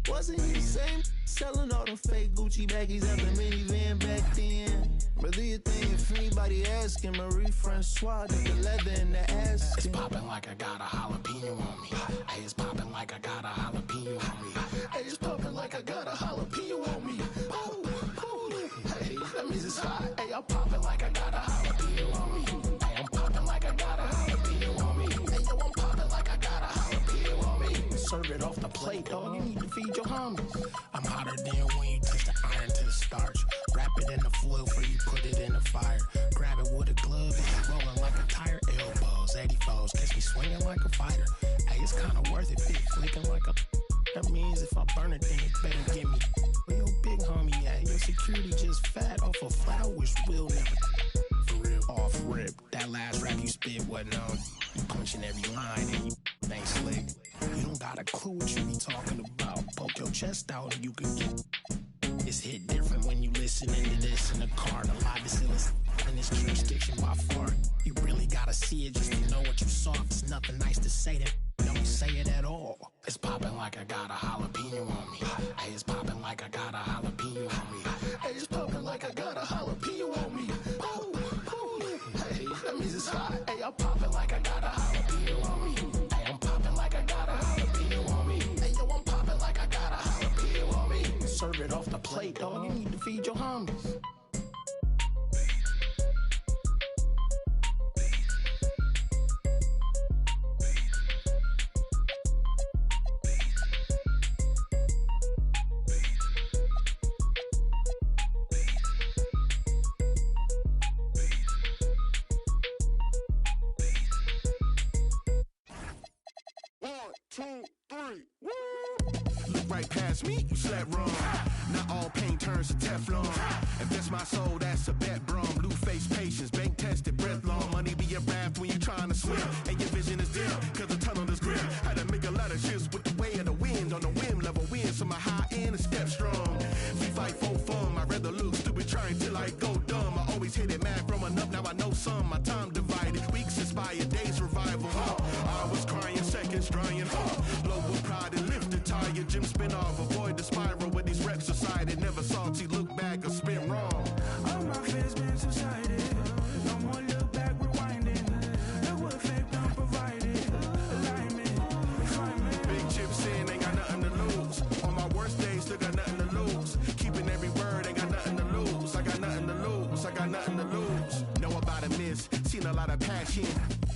Wasn't he the same selling all them fake Gucci baggies out the minivan back then? But do you think if anybody asking, Marie Francois did the leather in the ass? It's popping like I got a jalapeno on me. Hey, it's popping like I got a jalapeno on me. Hey, it's popping like I got a jalapeno on me. Ooh, ooh. Hey, that means it's hot. Hey, I'm popping like I got a jalapeno on me. Hey, I'm popping like I got a jalapeno on me. Hey, yo, I'm popping like I got a jalapeno on me. Serve it off the plate, dog. You need to feed your homies. I'm hotter than when you touch the iron to the starch. Wrap it in the foil before you put it in the fire. Grab it with a glove, it's rolling like a tire. Elbows, 84s, catch me swinging like a fighter. Hey, it's kinda worth it, big flicking like a. That means if I burn it, then it better get me. Where your big homie at? Your security just fat off a flat. I wish we'll never. For real, off rip. That last rap you spit wasn't on. You punching every line and you ain't slick. You don't got a clue what you be talking about. Poke your chest out and you can get. It's hit different when you listening to this in the car. The live is still in this jurisdiction by far. You really gotta see it just to know what you saw. It's nothing nice to say that don't say it at all. It's popping like I got a jalapeno on me. Hey, it's popping like I got a jalapeno on me. Hey, it's popping like I got a jalapeno on me. Ooh, ooh. Hey, that means it's hot. Hey, I'm popping like I got a jalapeno on me. Hey, I'm popping like I got a jalapeno on me. Hey, yo, I'm popping like I got a jalapeno on me. Serve it off the plate, dog. You need to feed your homies. Right past me, you slept wrong. Not all pain turns to Teflon. If that's my soul, that's a bet, brum. Blue face patience, bank tested, breath long. Money be a raft when you're trying to swim. And your vision is dim, cause the tunnel is grim. Had to make a lot of shifts with the way of the wind. On the whim, level win, so my high end is step strong. We fight for fun, I'd rather look stupid trying till I go dumb. I always hit it mad growing up, now I know some. My time divided, weeks inspired, days revival. I was crying, seconds drying. Low with pride and lifted tire, Jim spin off, avoid the spiral with these reps decided. Never salty, look back or spin wrong. All my fears been subsided. No more look back, rewinding. Look what fate done provided. Alignment, refinement. Big chips in, ain't got nothing to lose. On my worst days, still got nothing to lose. Keeping every word, ain't got nothing to lose. I got nothing to lose, I got nothing to lose. Know about a miss, seen a lot of passion.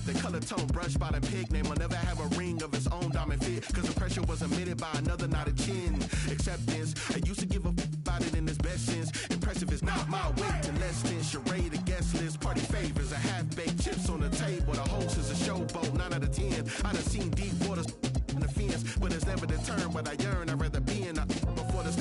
The color tone brushed by the pig name will never have a ring of its own diamond fit. Cause the pressure was emitted by another, not a chin. Acceptance, I used to give a about it in its best sense. Impressive is not my weight to less than charade, a guest list, party favors, a half-baked chips on the table. The host is a showboat, 9 out of 10. I done seen deep waters in the fence, but it's never determined what I yearn. I'd rather be in a before the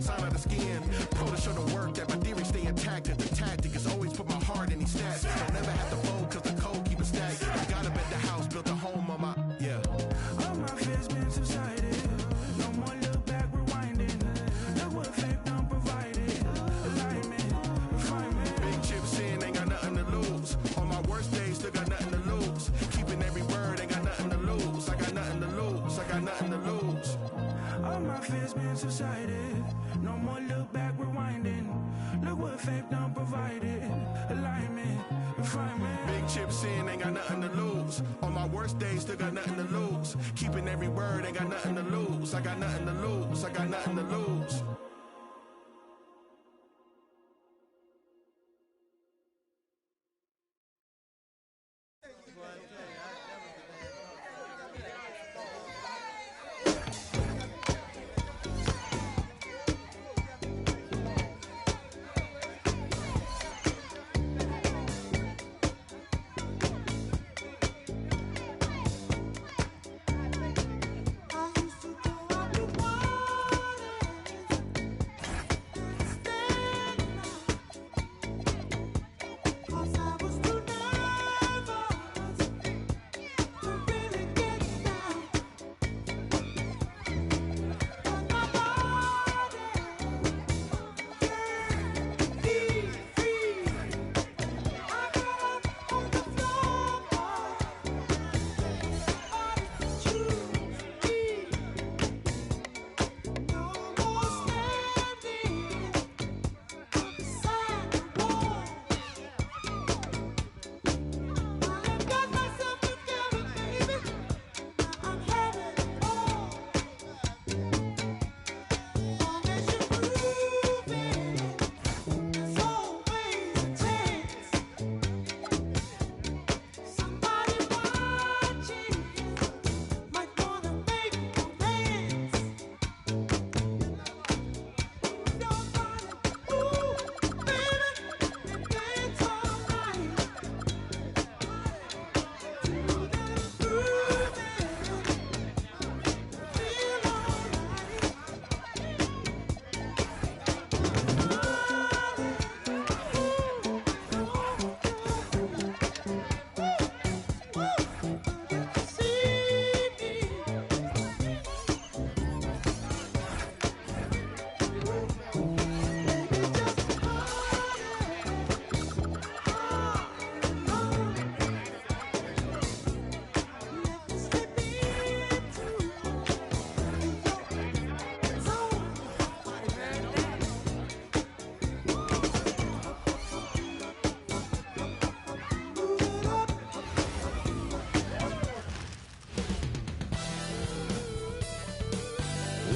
sign of the skin. Pro to show the work that my theory stay intact. That the tactic is always put my heart in these stats. Don't never have to fold cause the code keep it stacked. I got up at the house, built a home on my, yeah. All my fears been subsided. No more look back, rewinding. Look what fate done provided. Alignment, refinement. Big chips in, ain't got nothing to lose. On my worst days, still got nothing to lose. Keeping every word, ain't got nothing to lose. I got nothing to lose, I got nothing to lose. All my fears been subsided. No more look back, rewinding. Look what fate done provided. Alignment, refinement. Big chips in, ain't got nothing to lose. On my worst days, still got nothing to lose. Keeping every word, ain't got nothing to lose. I got nothing to lose, I got nothing to lose.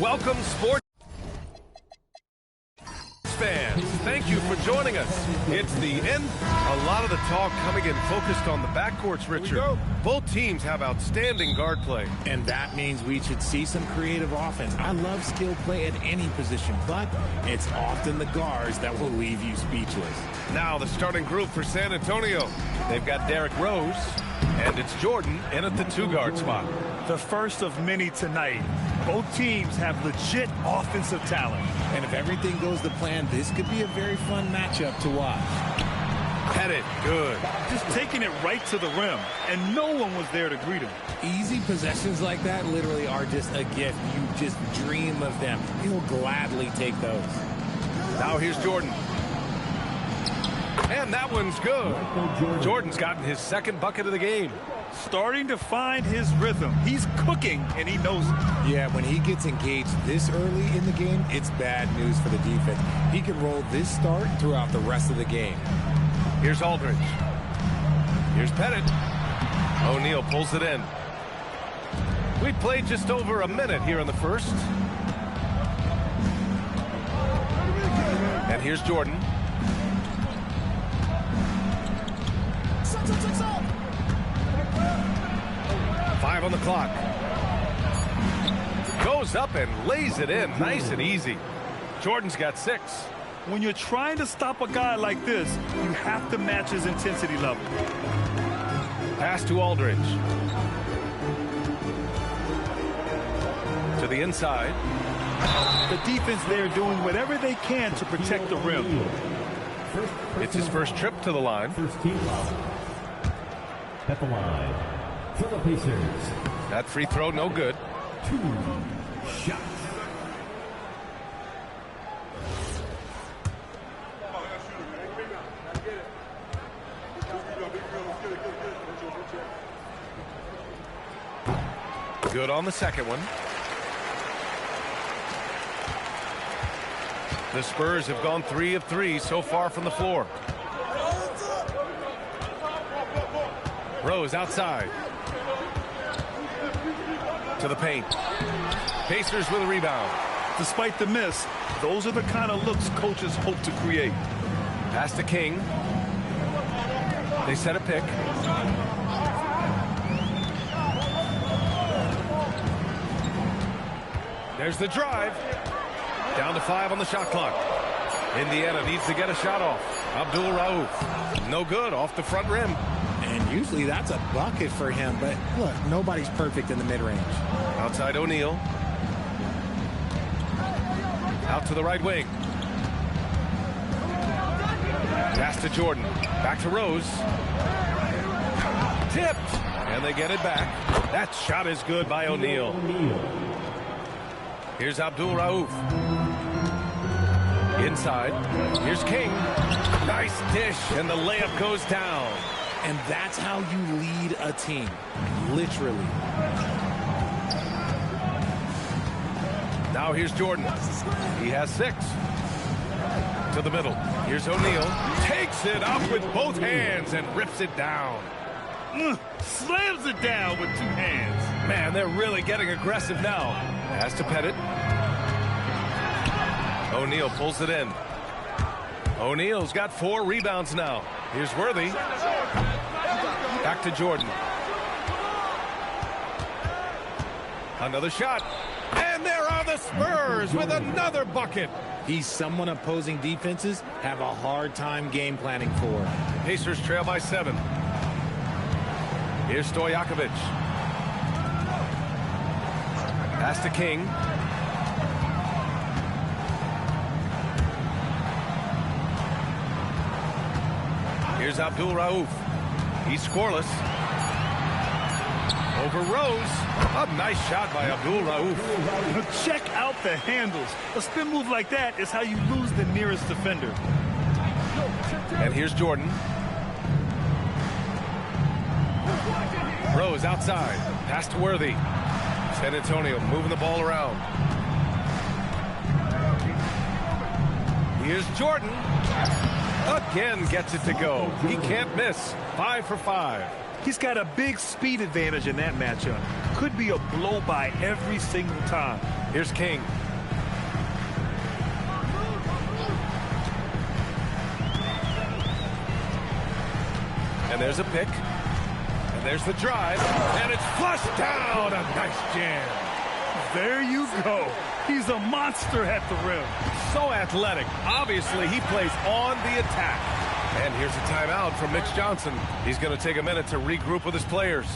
welcome sports fans. Thank you for joining us. It's the end. A lot of the talk coming in focused on the backcourts, Richard. Both teams have outstanding guard play. And that means we should see some creative offense. I love skill play at any position, but it's often the guards that will leave you speechless. Now the starting group for San Antonio. They've got Derrick Rose, and it's Jordan in at the 2-guard spot. The first of many tonight. Both teams have legit offensive talent. And if everything goes to plan, this could be a very fun matchup to watch. Pettit, good. Just taking it right to the rim, and no one was there to greet him. Easy possessions like that literally are just a gift. You just dream of them. He'll gladly take those. Now here's Jordan. And that one's good. Jordan's gotten his second bucket of the game. Starting to find his rhythm. He's cooking, and he knows it. Yeah, when he gets engaged this early in the game, it's bad news for the defense. He can roll this start throughout the rest of the game. Here's Aldridge. Here's Pettit. O'Neal pulls it in. We played just over a minute here in the first. And here's Jordan. Five on the clock. Goes up and lays it in nice and easy. Jordan's got 6. When you're trying to stop a guy like this, you have to match his intensity level. Pass to Aldridge. To the inside. The defense there doing whatever they can to protect the rim. It's his first trip to the line. First team foul. At the line for the Pacers. That free throw no good. 2 shots. Good on the second one. The Spurs have gone 3 of 3 so far from the floor. Rose outside. To the paint. Pacers with a rebound. Despite the miss, those are the kind of looks coaches hope to create. Pass to King. They set a pick. There's the drive. Down to 5 on the shot clock. Indiana needs to get a shot off. Abdul Rauf. No good, off the front rim. And usually that's a bucket for him, but look, nobody's perfect in the mid-range. Outside O'Neal. Out to the right wing. Pass to Jordan. Back to Rose. Tipped. And they get it back. That shot is good by O'Neal. Here's Abdul Rauf. Inside. Here's King. Nice dish, and the layup goes down. And that's how you lead a team. Literally. Now here's Jordan. He has 6. To the middle. Here's O'Neal. Takes it up with both hands and rips it down. Slams it down with 2 hands. Man, they're really getting aggressive now. Pass to Pettit. O'Neal pulls it in. O'Neal's got 4 rebounds now. Here's Worthy. Back to Jordan. Another shot. And there are the Spurs with another bucket. He's someone opposing defenses have a hard time game planning for. Pacers trail by 7. Here's Stojakovic. Pass to King. Here's Abdul Rauf. He's scoreless. Over Rose. A nice shot by Abdul Rauf. Check out the handles. A spin move like that is how you lose the nearest defender. And here's Jordan. Rose outside. Pass to Worthy. San Antonio moving the ball around. Here's Jordan. Again gets it to go. He can't miss. 5 for 5. He's got a big speed advantage in that matchup. could be a blow-by every single time. Here's King. And there's a pick. And there's the drive. And it's flushed down. A nice jam. There you go. He's a monster at the rim. So athletic. Obviously, he plays on the attack. And here's a timeout from Mitch Johnson. He's going to take a minute to regroup with his players.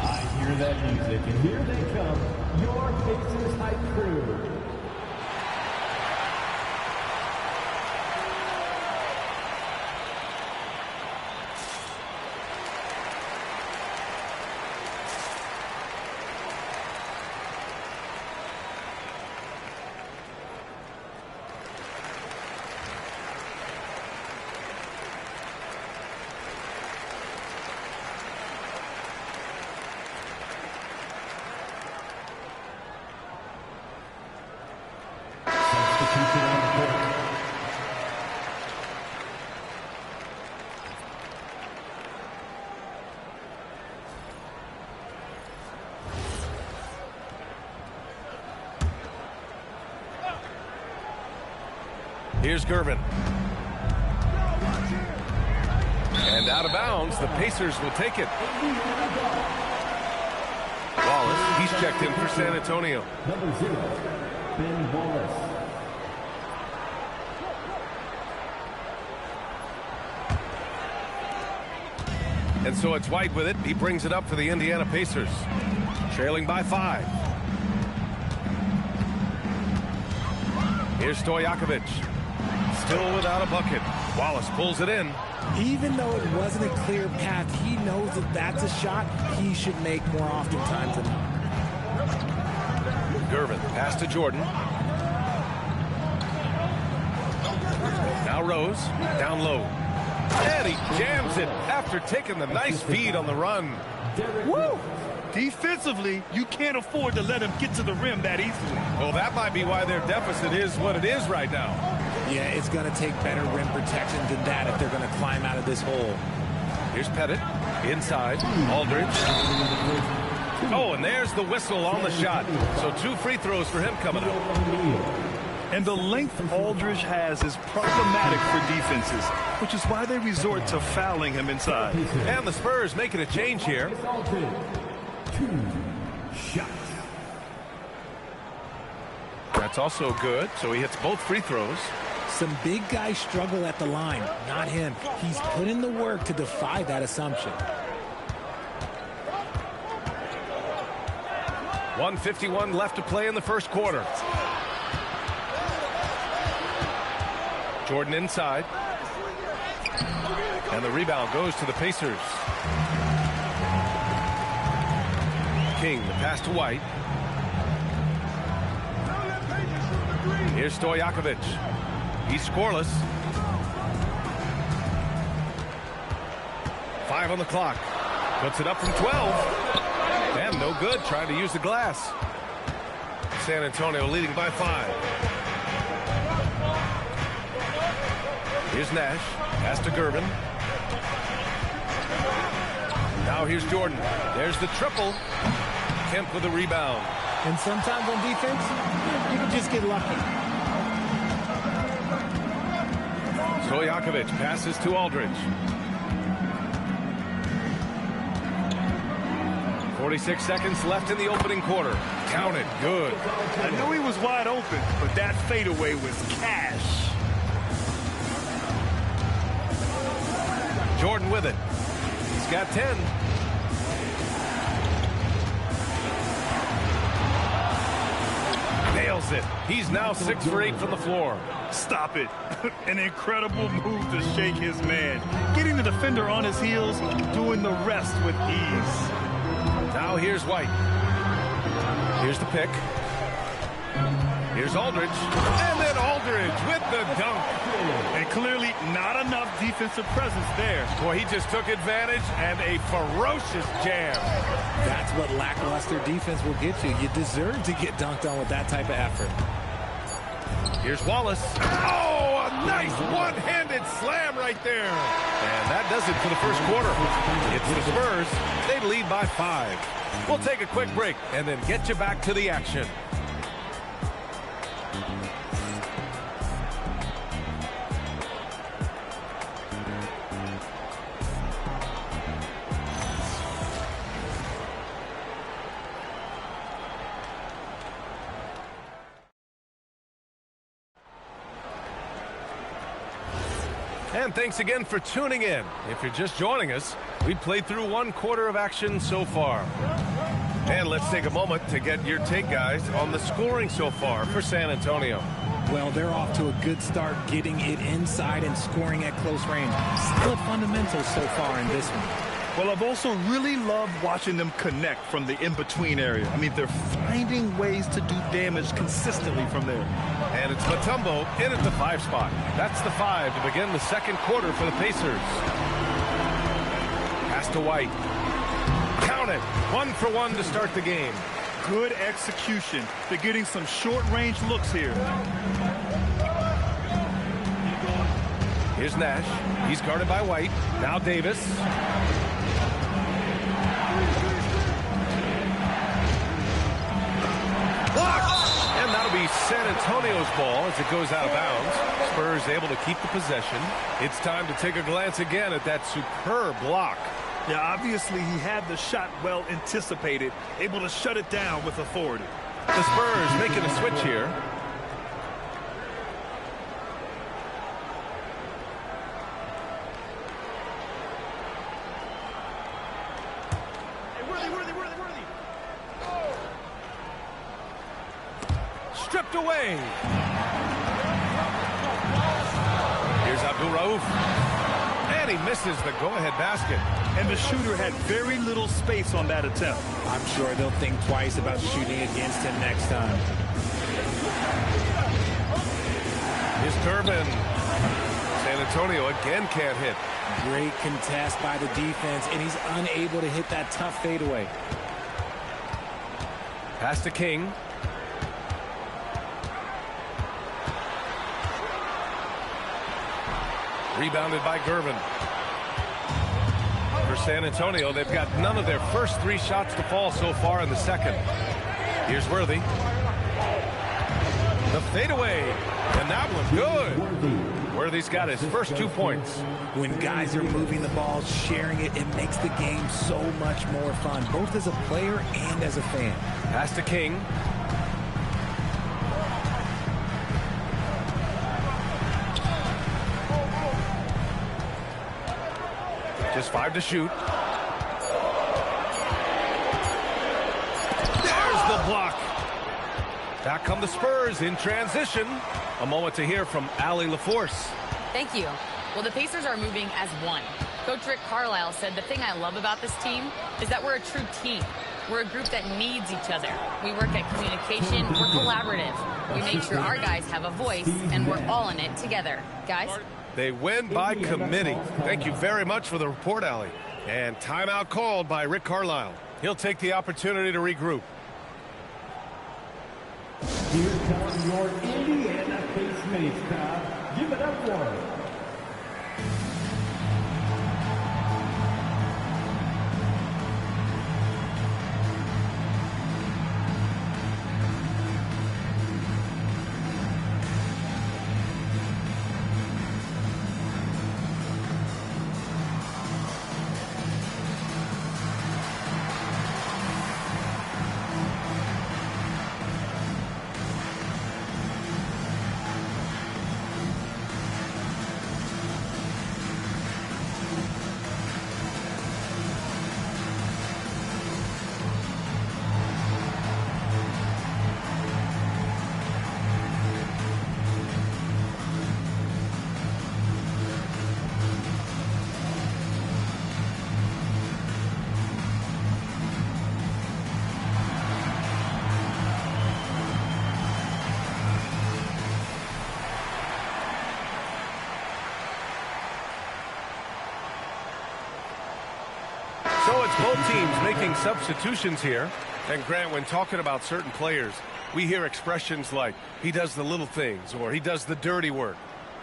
I hear that music, and here they come, your Pacers hype crew. Here's Gervin. And out of bounds, the Pacers will take it. Wallace, he's checked in for San Antonio. Number 0, Ben Wallace. And so it's White with it. He brings it up for the Indiana Pacers. Trailing by 5. Here's Stojakovic. Still without a bucket. Wallace pulls it in. Even though it wasn't a clear path, he knows that that's a shot he should make more often times than not. Gervin, pass to Jordan. Now Rose, down low. And he jams it after taking the nice feed on the run. Woo! Defensively, you can't afford to let him get to the rim that easily. Well, that might be why their deficit is what it is right now. Yeah, it's going to take better rim protection than that if they're going to climb out of this hole. Here's Pettit. Inside. Aldridge. Oh, and there's the whistle on the shot. So 2 free throws for him coming up. And the length Aldridge has is problematic for defenses, which is why they resort to fouling him inside. And the Spurs making a change here. 2 shots. That's also good, so he hits both free throws. Some big guys struggle at the line, not him. He's put in the work to defy that assumption. 1:51 left to play in the first quarter. Jordan inside. And the rebound goes to the Pacers. King, the pass to White. Here's Stojakovic. He's scoreless. 5 on the clock. Puts it up from 12. And no good, trying to use the glass. San Antonio leading by 5. Here's Nash. Pass to Gervin. Now here's Jordan. There's the triple. Kemp with the rebound. And sometimes on defense, you can just get lucky. Stojakovic passes to Aldridge. 46 seconds left in the opening quarter. Counted. Good. I knew he was wide open, but that fadeaway was cash. Jordan with it. He's got 10. Nails it. He's now 6 for 8 from the floor. Stop it. An incredible move to shake his man. Getting the defender on his heels, doing the rest with ease. Now here's White. Here's the pick. Here's Aldridge. And then Aldridge with the dunk. And clearly not enough defensive presence there. Boy, he just took advantage and a ferocious jam. That's what lackluster defense will get you. You deserve to get dunked on with that type of effort. Here's Wallace. Oh, a nice one-handed slam right there. And that does it for the first quarter. It's the Spurs. They lead by 5. We'll take a quick break and then get you back to the action. And thanks again for tuning in. If you're just joining us, we played through 1 quarter of action so far. And let's take a moment to get your take, guys, on the scoring so far for San Antonio. Well, they're off to a good start getting it inside and scoring at close range. Split fundamentals so far in this one. Well, I've also really loved watching them connect from the in-between area. I mean, they're finding ways to do damage consistently from there. And it's Mutombo in at the 5 spot. That's the 5 to begin the second quarter for the Pacers. Pass to White. Count it. 1 for 1 to start the game. Good execution. They're getting some short-range looks here. Here's Nash. He's guarded by White. Now Davis. And that'll be San Antonio's ball as it goes out of bounds. Spurs able to keep the possession. It's time to take a glance again at that superb block. Yeah, obviously he had the shot well anticipated, able to shut it down with authority. The Spurs making a switch here. Stripped away. Here's Abdul-Rauf. And he misses the go-ahead basket. And the shooter had very little space on that attempt. I'm sure they'll think twice about shooting against him next time. Here's Durbin. San Antonio again can't hit. Great contest by the defense, and he's unable to hit that tough fadeaway. Pass to King. Rebounded by Gervin. For San Antonio, they've got none of their first 3 shots to fall so far in the second. Here's Worthy. The fadeaway. And that one good. Worthy's got his first 2 points. When guys are moving the ball, sharing it, it makes the game so much more fun, both as a player and as a fan. Pass to King. Just 5 to shoot. There's the block. Back come the Spurs in transition. A moment to hear from Allie LaForce. Thank you. Well, the Pacers are moving as one. Coach Rick Carlisle said the thing I love about this team is that we're a true team. We're a group that needs each other. We work at communication. We're collaborative. We make sure our guys have a voice, and we're all in it together. Guys? They win by committee. Thank you very much for the report, Allie. And timeout called by Rick Carlisle. He'll take the opportunity to regroup. Here comes your Indiana Pacemates crowd. Give it up for him. So it's both teams making substitutions here. And Grant, when talking about certain players, We hear expressions like, he does the little things, or he does the dirty work.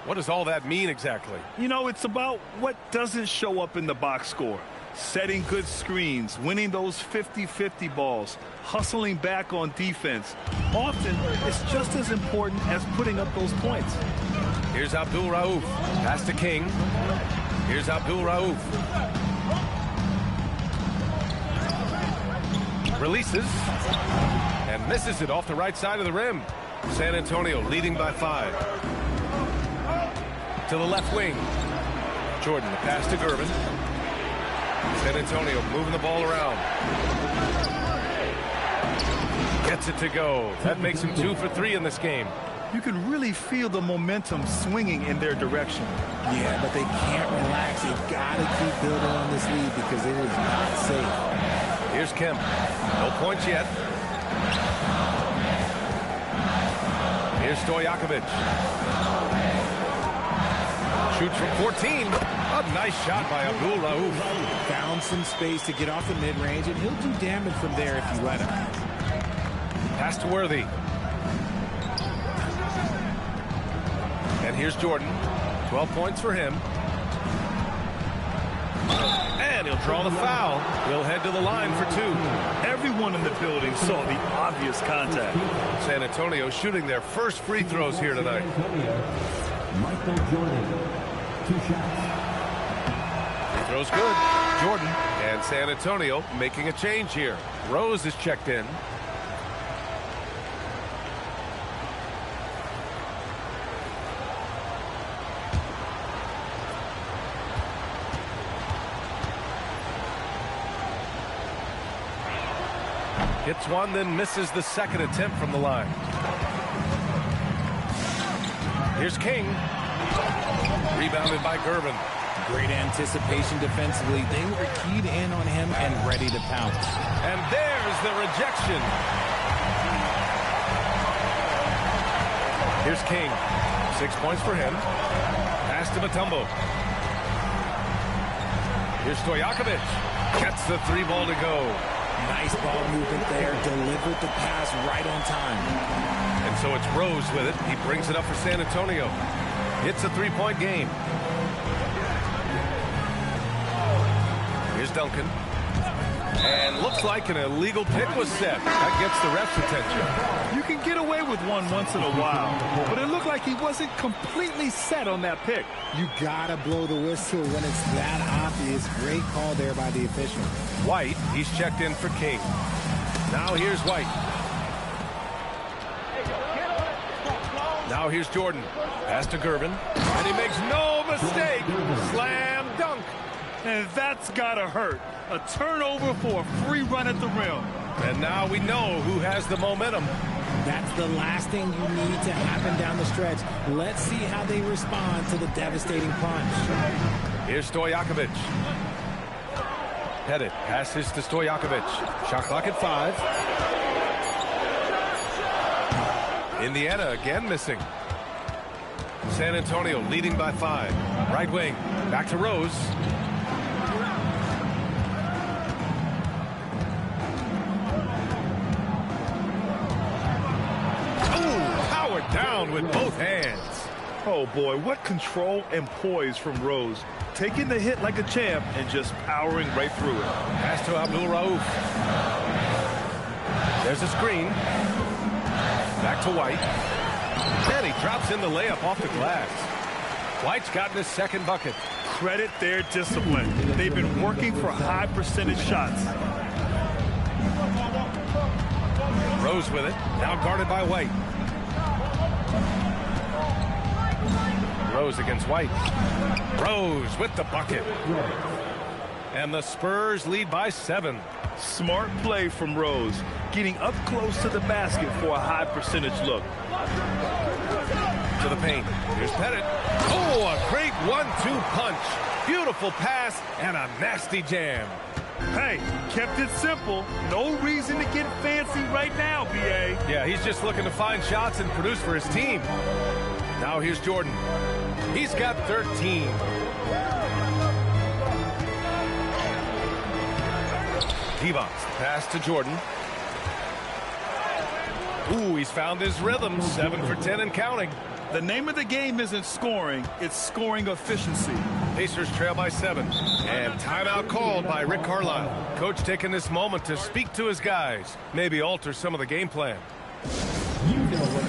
What does all that mean exactly? You know, it's about what doesn't show up in the box score. Setting good screens, winning those 50-50 balls, hustling back on defense. Often, it's just as important as putting up those points. Here's Abdul Rauf. Pass to King. Here's Abdul Rauf. Releases. And misses it off the right side of the rim. San Antonio leading by 5. To the left wing. Jordan, the pass to Gervin. San Antonio moving the ball around. Gets it to go. That makes him 2 for 3 in this game. You can really feel the momentum swinging in their direction. Yeah, but they can't relax. They've got to keep building on this lead because it is not safe. Here's Kemp. No points yet. Here's Stojakovic. Shoots from 14. A nice shot by Abdul Rauf. Found some space to get off the mid-range, and he'll do damage from there if you let him. Pass to Worthy. And here's Jordan. 12 points for him. And he'll draw the foul. He'll head to the line for 2. Everyone in the building saw the obvious contact. San Antonio shooting their first free throws here tonight. Michael Jordan, 2 shots. Free throw's good. Jordan and San Antonio making a change here. Rose is checked in. Hits one, then misses the second attempt from the line. Here's King. Rebounded by Gervin. Great anticipation defensively. They were keyed in on him and ready to pounce. And there's the rejection. Here's King. 6 points for him. Pass to Mutombo. Here's Stojakovic. Gets the 3 ball to go. Nice ball movement there. Delivered the pass right on time. And so it's Rose with it. He brings it up for San Antonio. It's a 3-point game. Here's Duncan. And looks like an illegal pick was set. That gets the ref's attention. You can get away with one once in a while, but it looked like he wasn't completely set on that pick. You gotta blow the whistle when it's that obvious. Great call there by the official. White, he's checked in for King. Now here's White. Now here's Jordan. Pass to Gervin. And he makes no mistake. Slam dunk. And that's gotta hurt. A turnover for a free run at the rim. And now we know who has the momentum. That's the last thing you need to happen down the stretch. Let's see how they respond to the devastating punch. Here's Stojakovic. Pettit passes to Stojakovic. Shot clock at 5. Indiana again missing. San Antonio leading by 5. Right wing. Back to Rose. Down with both hands. Oh boy, what control and poise from Rose. Taking the hit like a champ and just powering right through it. Pass to Abdul Rauf. There's a screen. Back to White. And he drops in the layup off the glass. White's gotten his second bucket. Credit their discipline. They've been working for high percentage shots. Rose with it. Now guarded by White. Rose against White. Rose with the bucket. And the Spurs lead by 7. Smart play from Rose, getting up close to the basket for a high percentage look. To the paint. Here's Pettit. Oh, a great 1-2 punch. Beautiful pass and a nasty jam. Hey, kept it simple. No reason to get fancy right now, B.A. Yeah, he's just looking to find shots and produce for his team. Now here's Jordan. He's got 13. Divac pass to Jordan. Ooh, he's found his rhythm. 7 for 10 and counting. The name of the game isn't scoring, it's scoring efficiency. Pacers trail by 7. And timeout called by Rick Carlisle. Coach taking this moment to speak to his guys. Maybe alter some of the game plan. You know what.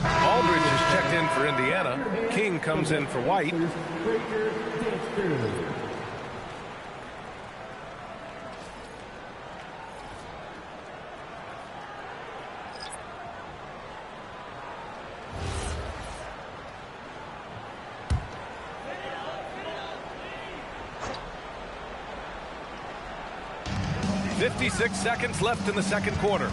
Aldridge is checked in for Indiana. King comes in for White. .56 seconds left in the second quarter.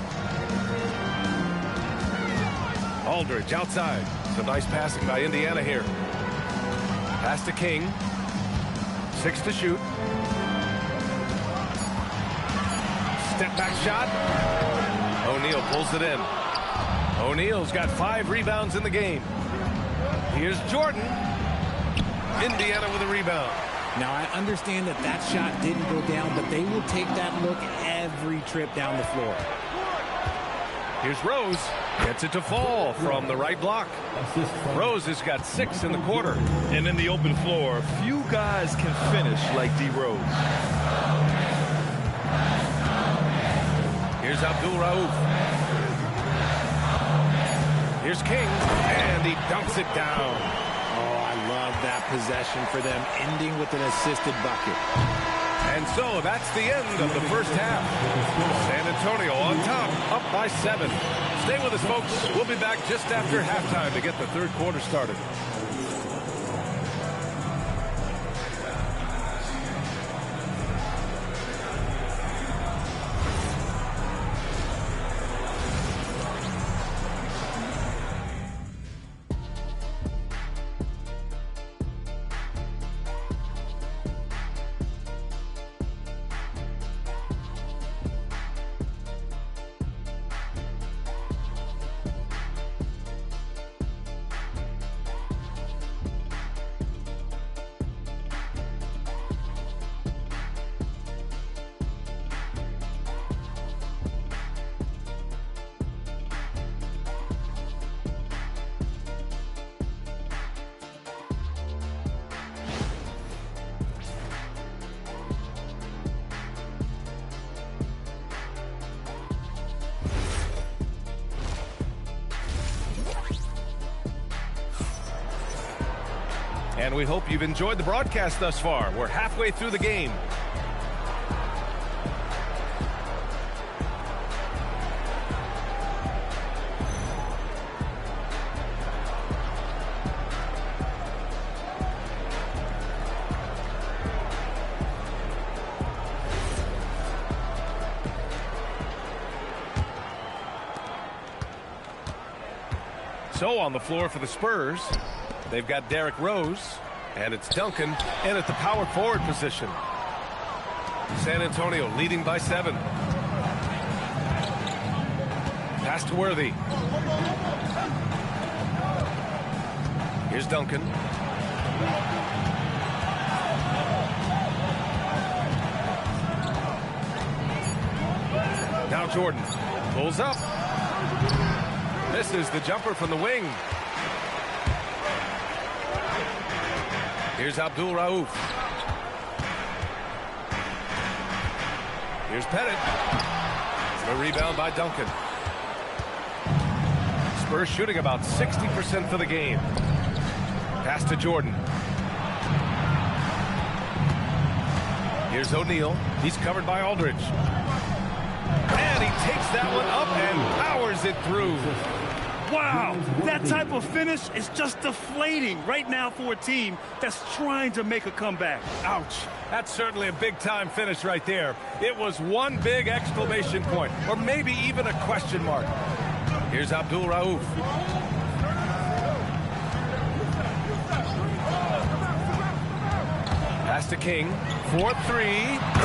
Aldridge outside. Some nice passing by Indiana here. Pass to King. 6 to shoot. Step back shot. O'Neal pulls it in. O'Neal's got 5 rebounds in the game. Here's Jordan. Indiana with a rebound. Now, I understand that that shot didn't go down, but they will take that look every trip down the floor. Here's Rose. Gets it to fall from the right block. Rose has got 6 in the quarter. And in the open floor, few guys can finish like D. Rose. Here's Abdul Rauf. Here's King. And he dunks it down. Oh, I love that possession for them, ending with an assisted bucket. And so that's the end of the first half. San Antonio on top, up by 7. Stay with us, folks. We'll be back just after halftime to get the third quarter started. And we hope you've enjoyed the broadcast thus far. We're halfway through the game. So on the floor for the Spurs, they've got Derrick Rose, and it's Duncan in at the power forward position. San Antonio leading by 7. Pass to Worthy. Here's Duncan. Now Jordan pulls up. Misses the jumper from the wing. Here's Abdul Rauf. Here's Pettit. A rebound by Duncan. Spurs shooting about 60% for the game. Pass to Jordan. Here's O'Neal. He's covered by Aldridge. And he takes that one up and powers it through. Wow, that type of finish is just deflating right now for a team that's trying to make a comeback. Ouch. That's certainly a big-time finish right there. It was one big exclamation point, or maybe even a question mark. Here's Abdul Rauf. Pass to King. 4-3.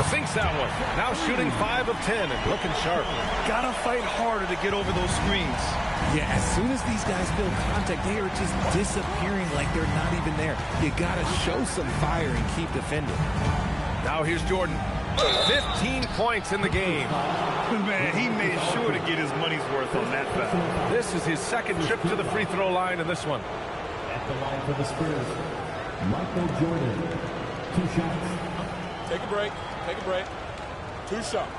Sinks that one. Now shooting 5 of 10 and looking sharp. Gotta fight harder to get over those screens. Yeah, as soon as these guys build contact, they are just disappearing like they're not even there. You gotta show some fire and keep defending. Now here's Jordan. 15 points in the game. Man, he made sure to get his money's worth on that foul. This is his second trip to the free throw line in this one. At the line for the Spurs, Michael Jordan. 2 shots. Take a break. Take a break. 2 shots.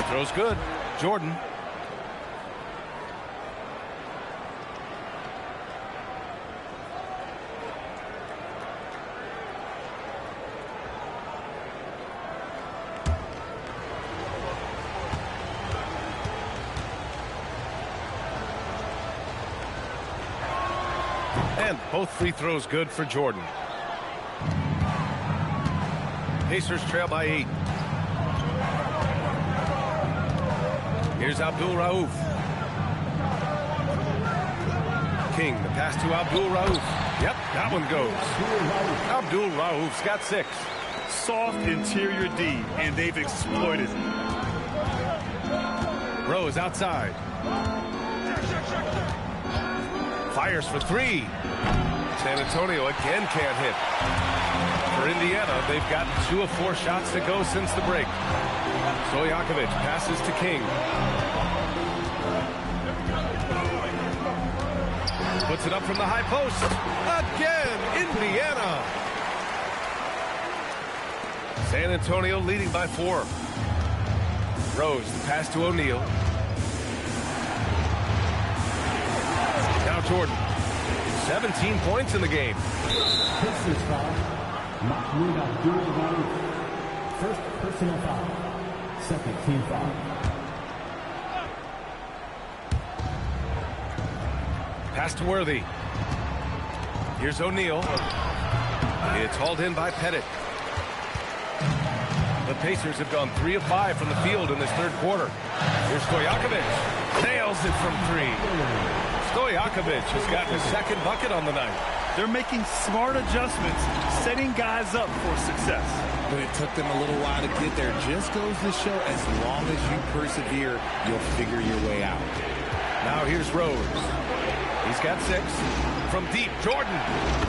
Throw's good. Jordan. And both free throws good for Jordan. Pacers trail by 8. Here's Abdul Rauf. King, the pass to Abdul Rauf. Yep, that one goes. Abdul Rauf's got 6. Soft interior D, and they've exploited it. Rose outside. Fires for 3. San Antonio again can't hit. For Indiana, they've gotten 2 of 4 shots to go since the break. Stojakovic passes to King. Puts it up from the high post. Again, Indiana. San Antonio leading by 4. Rose, the pass to O'Neal. Now Jordan. 17 points in the game. Pacers foul. Mahmoud Abdul-Rauf. First personal foul. Second team foul. Pass to Worthy. Here's O'Neal. It's hauled in by Pettit. The Pacers have gone 3 of 5 from the field in this third quarter. Here's Stojakovic. Nails it from 3. Stojakovic has gotten his second bucket on the night. They're making smart adjustments, setting guys up for success. But it took them a little while to get there. Just goes to show, as long as you persevere, you'll figure your way out. Now here's Rose. He's got 6. From deep, Jordan.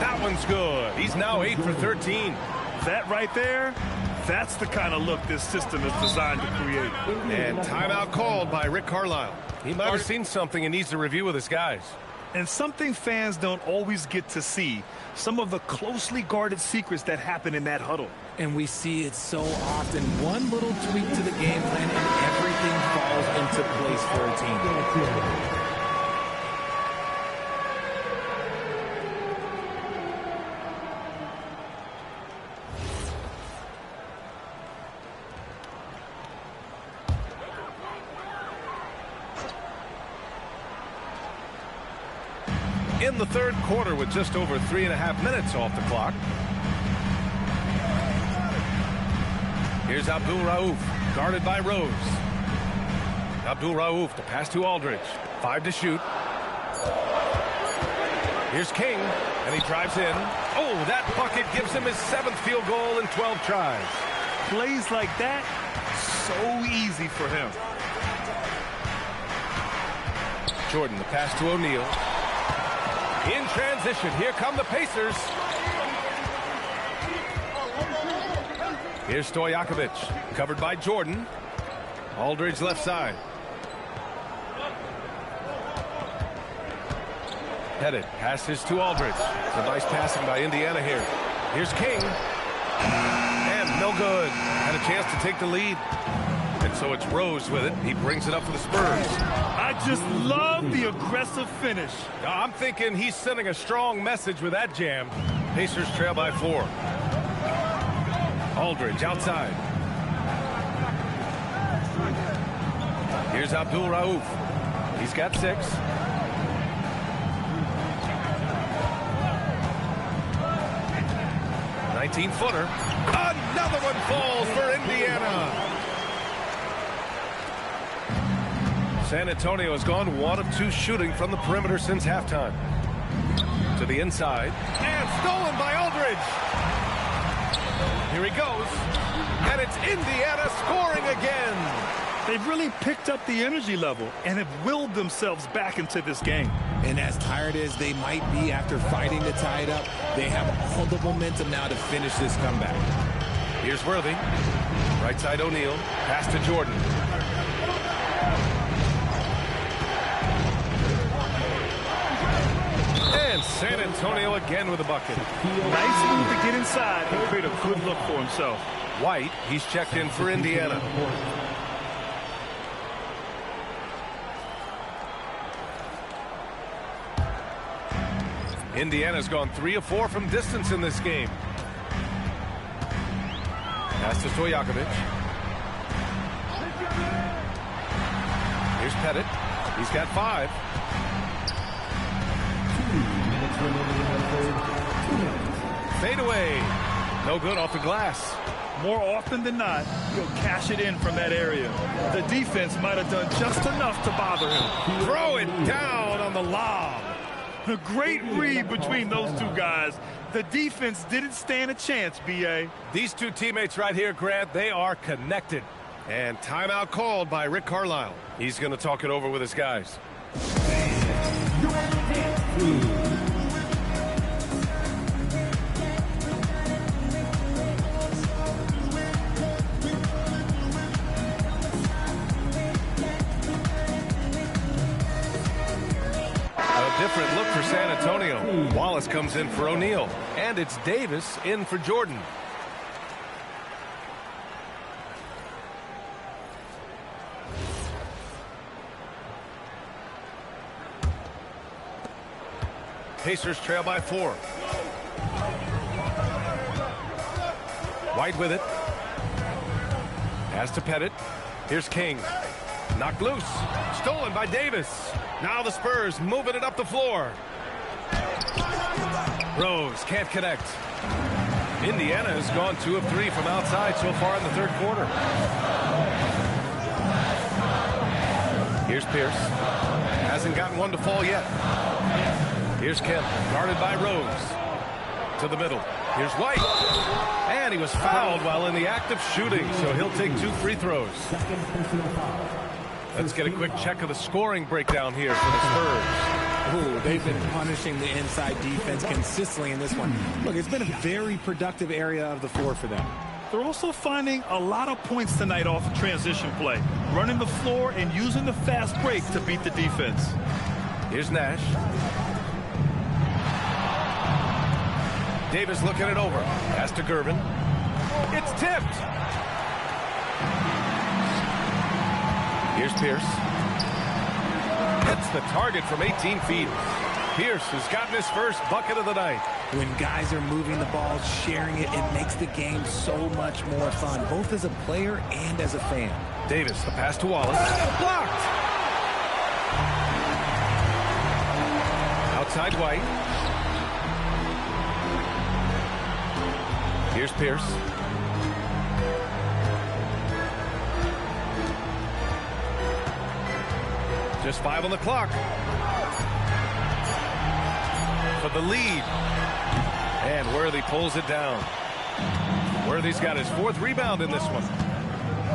That one's good. He's now 8 for 13. That right there, that's the kind of look this system is designed to create. And timeout called by Rick Carlisle. He might have seen something and needs to review with his guys. And something fans don't always get to see, some of the closely guarded secrets that happen in that huddle. And we see it so often. One little tweak to the game plan and everything falls into place for a team. In the third quarter with just over 3.5 minutes off the clock. Here's Abdul Rauf, guarded by Rose. Abdul Rauf, the pass to Aldridge. 5 to shoot. Here's King, and he drives in. Oh, that bucket gives him his 7th field goal in 12 tries. Plays like that, so easy for him. Jordan, the pass to O'Neal. In transition, here come the Pacers. Here's Stojakovic, covered by Jordan. Aldridge left side. Pettit passes to Aldridge. It's a nice passing by Indiana here. Here's King. And no good. Had a chance to take the lead. And so it's Rose with it. He brings it up for the Spurs. I just love the aggressive finish. I'm thinking he's sending a strong message with that jam. Pacers trail by 4. Aldridge outside. Here's Abdul Rauf. He's got 6. Footer. Another one falls for Indiana. San Antonio has gone 1 of 2 shooting from the perimeter since halftime. To the inside. And stolen by Aldridge. Here he goes. And it's Indiana scoring again. They've really picked up the energy level and have willed themselves back into this game. And as tired as they might be after fighting to tie it up, they have all the momentum now to finish this comeback. Here's Worthy. Right side O'Neal. Pass to Jordan. And San Antonio again with a bucket. Nice move to get inside and create a good look for himself. White, he's checked in for Indiana. Indiana's gone 3 of 4 from distance in this game. Pass to Stojakovic. Here's Pettit. He's got 5. Fade away. No good off the glass. More often than not, he'll cash it in from that area. The defense might have done just enough to bother him. Throw it down on the lob. A great read between those two guys. The defense didn't stand a chance, B.A. These two teammates right here, Grant, they are connected. And timeout called by Rick Carlisle. He's going to talk it over with his guys. Different look for San Antonio. Wallace comes in for O'Neal. And it's Davis in for Jordan. Pacers trail by 4. White with it. Pass to Pettit. Here's King. Knocked loose. Stolen by Davis. Now the Spurs moving it up the floor. Rose can't connect. Indiana has gone 2 of 3 from outside so far in the third quarter. Here's Pierce. Hasn't gotten one to fall yet. Here's Kemp, guarded by Rose. To the middle. Here's White. And he was fouled while in the act of shooting, so he'll take 2 free throws. Let's get a quick check of the scoring breakdown here for the Spurs. Ooh, they've been punishing the inside defense consistently in this one. Look, it's been a very productive area of the floor for them. They're also finding a lot of points tonight off of transition play, running the floor and using the fast break to beat the defense. Here's Nash. Davis looking it over. Pass to Gervin. It's tipped. Here's Pierce. Hits the target from 18 feet. Pierce has gotten his first bucket of the night. When guys are moving the ball, sharing it, it makes the game so much more fun, both as a player and as a fan. Davis, the pass to Wallace. Blocked! Outside White. Here's Pierce. Just 5 on the clock. For the lead. And Worthy pulls it down. Worthy's got his 4th rebound in this one.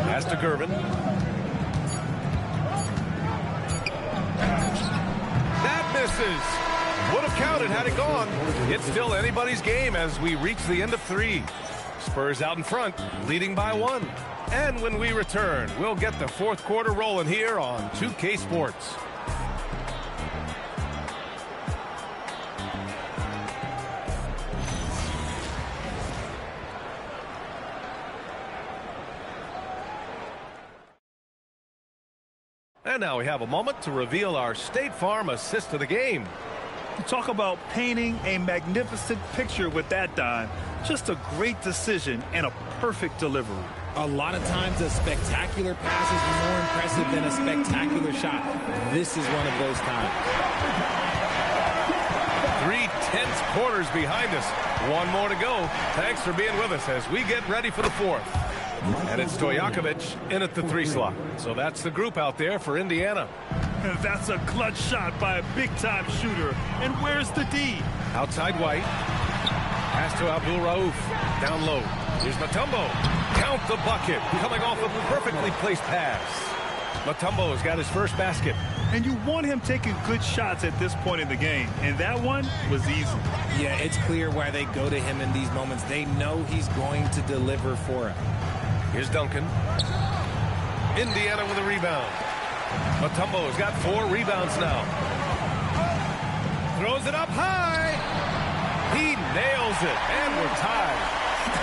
Pass to Gervin. That misses. Would have counted had it gone. It's still anybody's game as we reach the end of 3. Spurs out in front, leading by 1. And when we return, we'll get the 4th quarter rolling here on 2K Sports. And now we have a moment to reveal our State Farm assist of the game. Talk about painting a magnificent picture with that dime. Just a great decision and a perfect delivery. A lot of times a spectacular pass is more impressive than a spectacular shot. This is one of those times. 3 tense quarters behind us. 1 more to go. Thanks for being with us as we get ready for the 4th. And it's Stojakovic in at the 3 slot. So that's the group out there for Indiana. That's a clutch shot by a big-time shooter. And where's the D? Outside White. Pass to Abdul Rauf. Down low. Here's Mutombo. Count the bucket. Coming off a perfectly placed pass. Mutombo's got his first basket. And you want him taking good shots at this point in the game. And that one was easy. Yeah, it's clear why they go to him in these moments. They know he's going to deliver for him. Here's Duncan. Indiana with a rebound. Mutombo's got 4 rebounds now. Throws it up high. He nails it. And we're tied.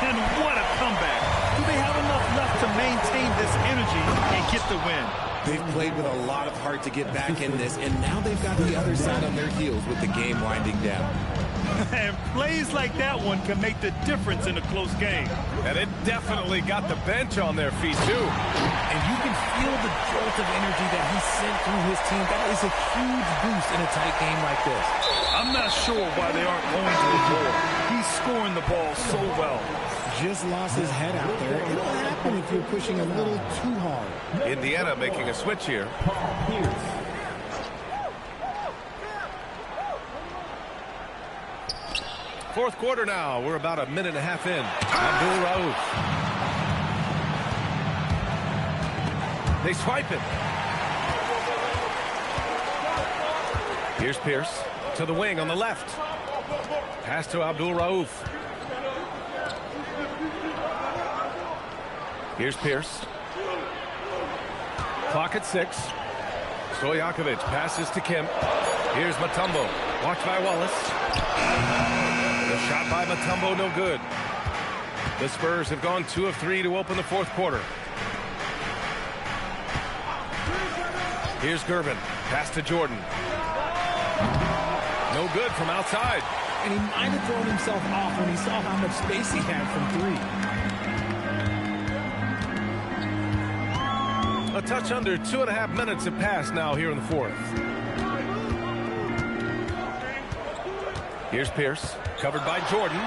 And what a comeback. Do they have enough left to maintain this energy and get the win? They've played with a lot of heart to get back in this, and now they've got the other side on their heels with the game winding down. And plays like that one can make the difference in a close game. And it definitely got the bench on their feet, too. And you can feel the jolt of energy that he sent through his team. That is a huge boost in a tight game like this. I'm not sure why they aren't going to the floor. He's scoring the ball so well. Just lost his head out there. It'll happen if you're pushing a little too hard. Indiana making a switch here. Fourth quarter now. We're about a minute and a half in. Abdul Rauf. They swipe it. Here's Pierce to the wing on the left. Pass to Abdul Rauf. Here's Pierce. Clock at 6. Stojakovic passes to Kemp. Here's Mutombo. Watched by Wallace. The shot by Mutombo, no good. The Spurs have gone 2 of 3 to open the fourth quarter. Here's Gervin. Pass to Jordan. No good from outside. And he might have thrown himself off when he saw how much space he had from 3. A touch under 2.5 minutes have passed now here in the fourth. Here's Pierce, covered by Jordan.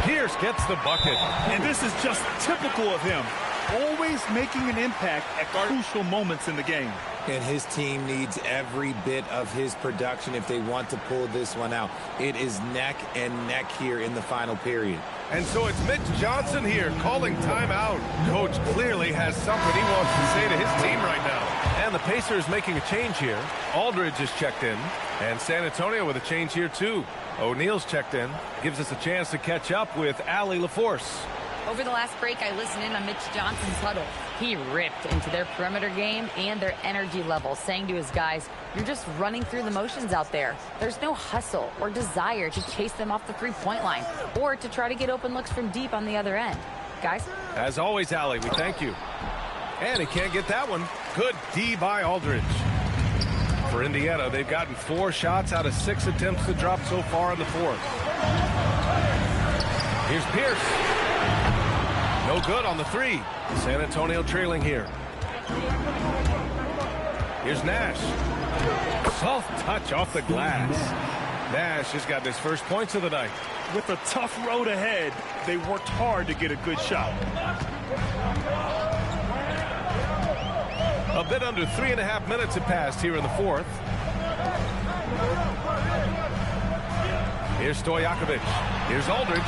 Pierce gets the bucket. And this is just typical of him. Always making an impact at crucial moments in the game. And his team needs every bit of his production if they want to pull this one out. It is neck and neck here in the final period. And so it's Mitch Johnson here calling timeout. Coach clearly has something he wants to say to his team right now. And the Pacers making a change here. Aldridge is checked in. And San Antonio with a change here too. O'Neal's checked in. Gives us a chance to catch up with Allie LaForce. Over the last break, I listened in on Mitch Johnson's huddle. He ripped into their perimeter game and their energy level, saying to his guys, you're just running through the motions out there. There's no hustle or desire to chase them off the three-point line or to try to get open looks from deep on the other end. Guys? As always, Allie, we thank you. And he can't get that one. Good D by Aldridge. For Indiana, they've gotten 4 shots out of 6 attempts to drop so far in the fourth. Here's Pierce. No good on the 3. San Antonio trailing here. Here's Nash. Soft touch off the glass. Nash has got his first points of the night. With a tough road ahead, they worked hard to get a good shot. A bit under 3.5 minutes have passed here in the fourth. Here's Stojakovic. Here's Aldridge.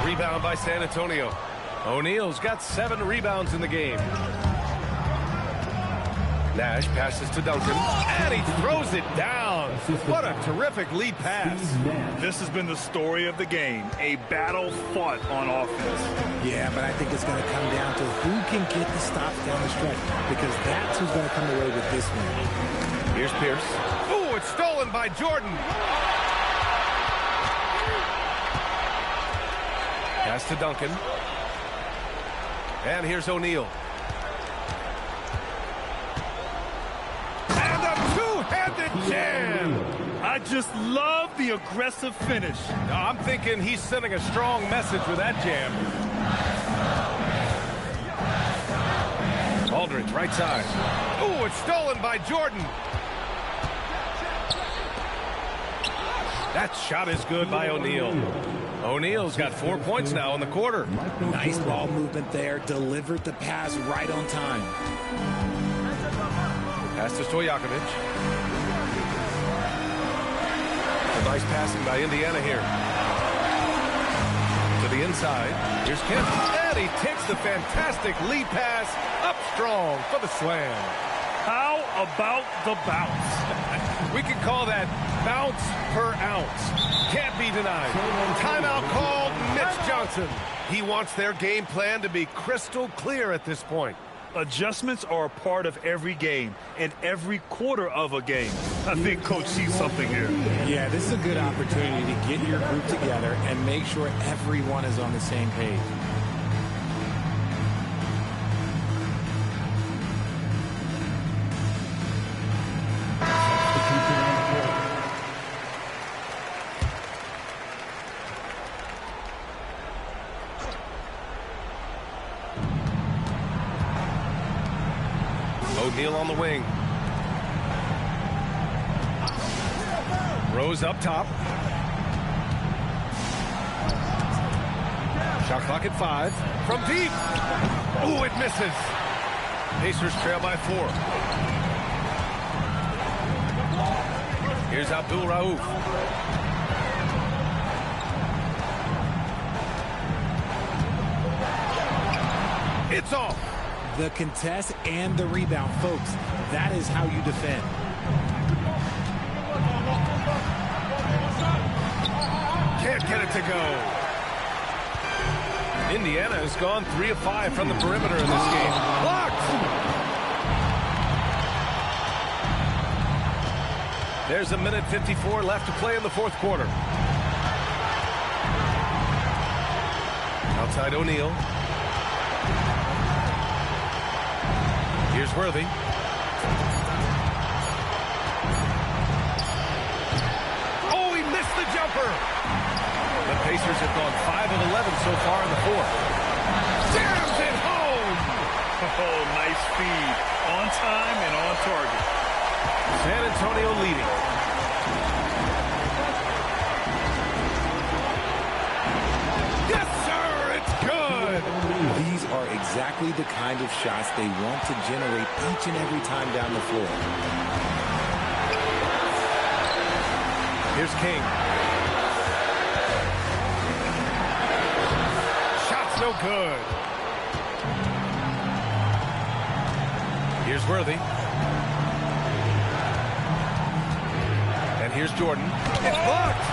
Rebound by San Antonio. O'Neal's got 7 rebounds in the game. Nash passes to Duncan, and he throws it down. What a terrific lead pass. This has been the story of the game, a battle fought on offense. Yeah, but I think it's going to come down to who can get the stops down the stretch, because that's who's going to come away with this one. Here's Pierce. Ooh, it's stolen by Jordan. Pass to Duncan. And here's O'Neal. And a two-handed jam. I just love the aggressive finish. I'm thinking he's sending a strong message with that jam. Aldridge, right side. Ooh, it's stolen by Jordan. That shot is good by O'Neal. O'Neal's got 4 points now in the quarter. Nice ball movement there. Delivered the pass right on time. Pass to Stojakovic. Nice passing by Indiana here. To the inside. Here's Kemp. And he takes the fantastic lead pass up strong for the slam. How about the bounce? We can call that bounce per ounce. Can't be denied. Timeout called. Mitch Johnson. He wants their game plan to be crystal clear at this point. Adjustments are a part of every game and every quarter of a game. I think Coach sees something here. Yeah, this is a good opportunity to get your group together and make sure everyone is on the same page. O'Neal on the wing. Rose up top. Shot clock at 5. From deep. Oh, it misses. Pacers trail by 4. Here's Abdul Rauf. It's off. The contest and the rebound, folks. That is how you defend. Can't get it to go. Indiana has gone 3 of 5 from the perimeter in this game. Blocked! There's a minute 54 left to play in the fourth quarter. Outside O'Neal. Here's Worthy. Oh, he missed the jumper. The Pacers have gone 5 of 11 so far in the fourth. Jams it home. Oh, nice feed. On time and on target. San Antonio leading. Yes, sir. It's good. These are exactly the kind of shots they want to generate each and every time down the floor. Here's King. Shot's no good. Here's Worthy. And here's Jordan. It's blocked.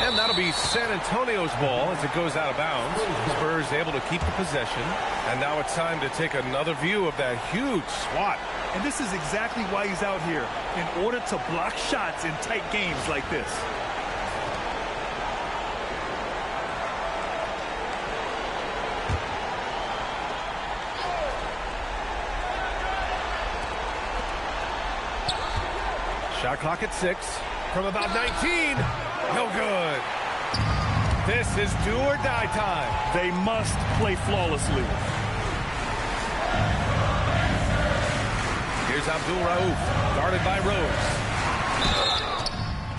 And that'll be San Antonio's ball as it goes out of bounds. Spurs able to keep the possession. And now it's time to take another view of that huge swat. And this is exactly why he's out here, in order to block shots in tight games like this. Shot clock at 6 from about 19. No good. This is do or die time. They must play flawlessly. Here's Abdul Rauf, guarded by Rose.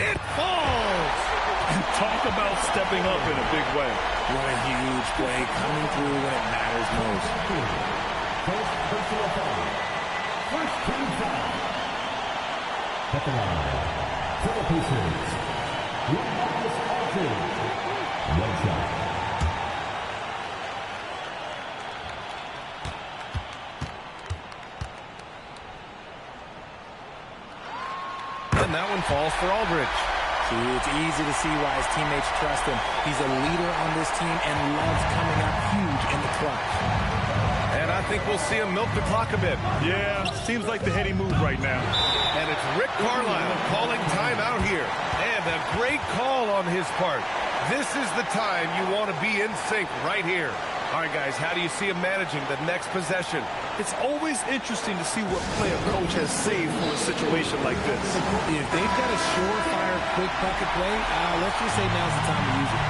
It falls. And talk about stepping up in a big way. What a huge play coming through when it matters most. First personal foul. First team foul. At the line, for the Pacers, Marcus Aldridge. One shot. And that one falls for Aldridge. See, it's easy to see why his teammates trust him. He's a leader on this team and loves coming up huge in the clutch. And I think we'll see him milk the clock a bit. Yeah, seems like the heady move right now. And it's Rick Carlisle calling timeout here. And a great call on his part. This is the time you want to be in sync right here. All right, guys, how do you see him managing the next possession? It's always interesting to see what play a coach has saved for a situation like this. If they've got a surefire, quick bucket play, let's just say now's the time to use it.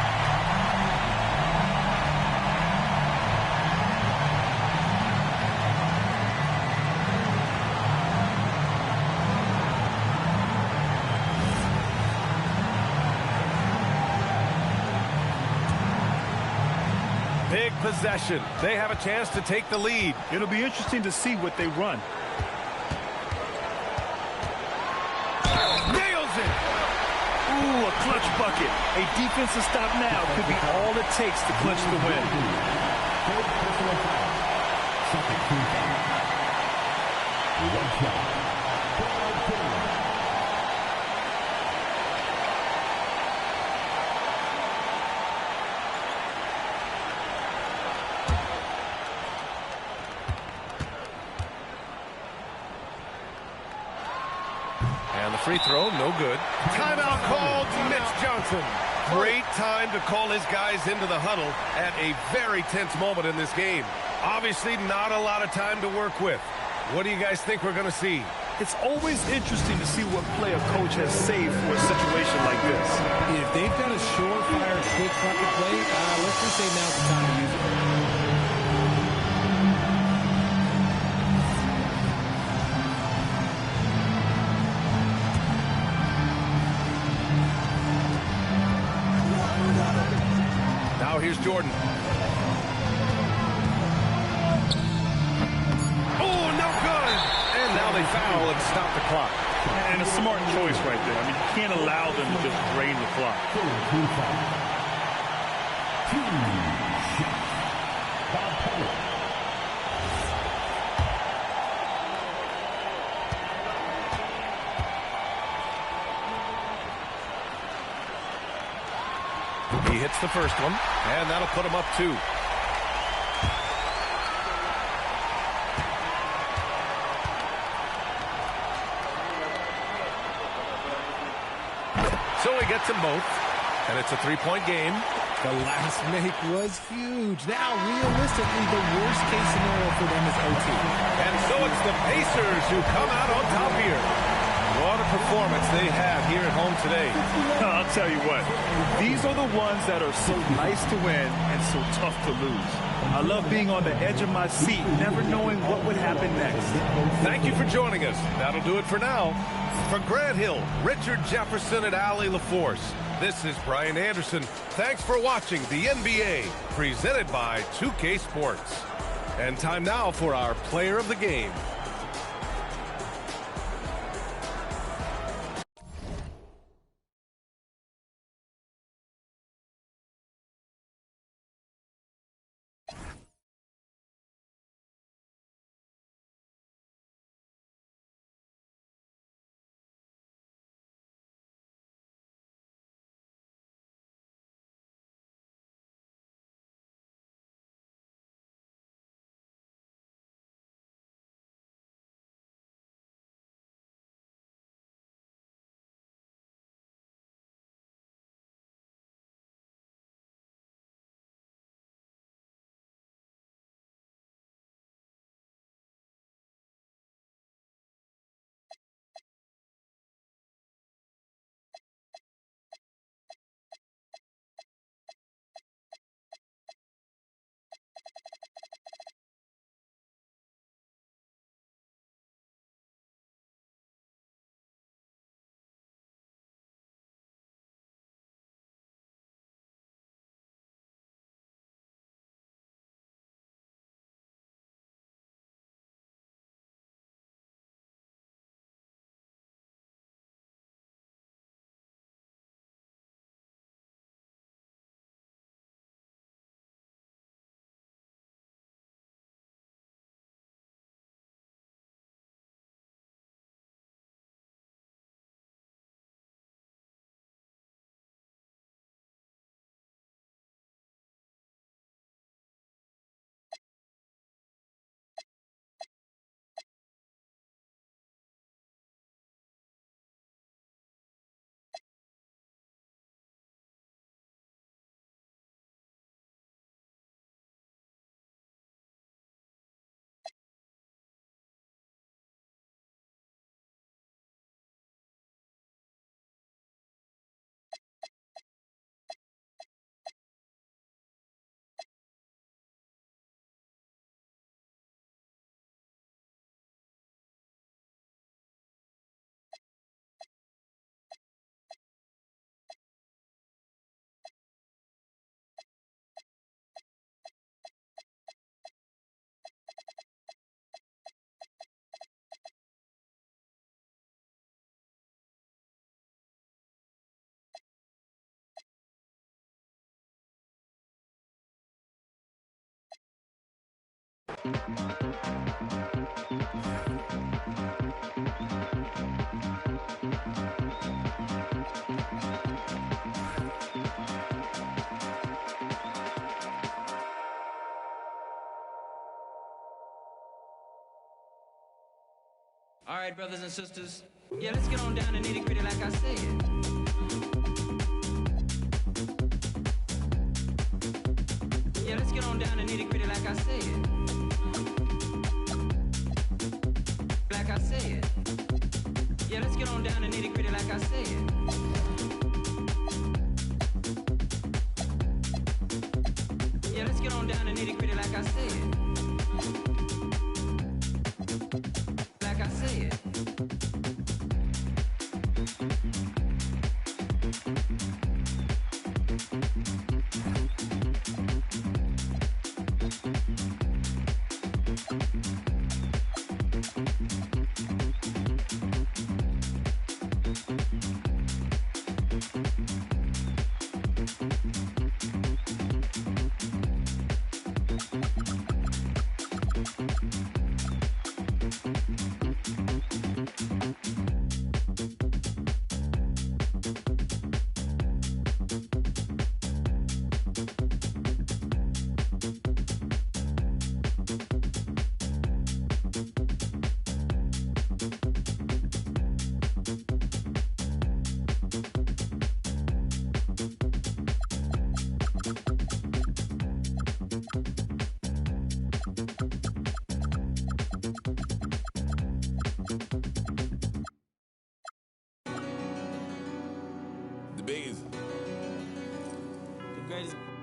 Big possession. They have a chance to take the lead. It'll be interesting to see what they run. Nails it! Ooh, a clutch bucket. A defensive stop now could be all it takes to clinch the win. And the free throw, no good. Timeout called to Mitch Johnson. Great time to call his guys into the huddle at a very tense moment in this game. Obviously not a lot of time to work with. What do you guys think we're going to see? It's always interesting to see what play a coach has saved for a situation like this. If they've got a surefire, quick bucket play, let's just say now's the time to use it. Now here's Jordan. Oh, no good! And now they foul and stop the clock. And a smart choice right there. I mean, you can't allow them to just drain the clock. He hits the first one, and that'll put him up 2. So he gets them both, and it's a 3-point game. The last make was huge. Now, realistically, the worst-case scenario for them is OT. And so it's the Pacers who come out on top here. What a performance they have here at home today. I'll tell you what, these are the ones that are so nice to win and so tough to lose. I love being on the edge of my seat, never knowing what would happen next. Thank you for joining us. That'll do it for now. For Grant Hill, Richard Jefferson, and Allie LaForce, this is Brian Anderson. Thanks for watching the NBA, presented by 2K Sports. And time now for our player of the game. All right, brothers and sisters. Yeah, let's get on down to nitty-gritty like I said. Yeah, let's get on down to nitty-gritty like I said. Like I said. Yeah, let's get on down to nitty-gritty like I said. Yeah, let's get on down to nitty-gritty like I said. Like I said.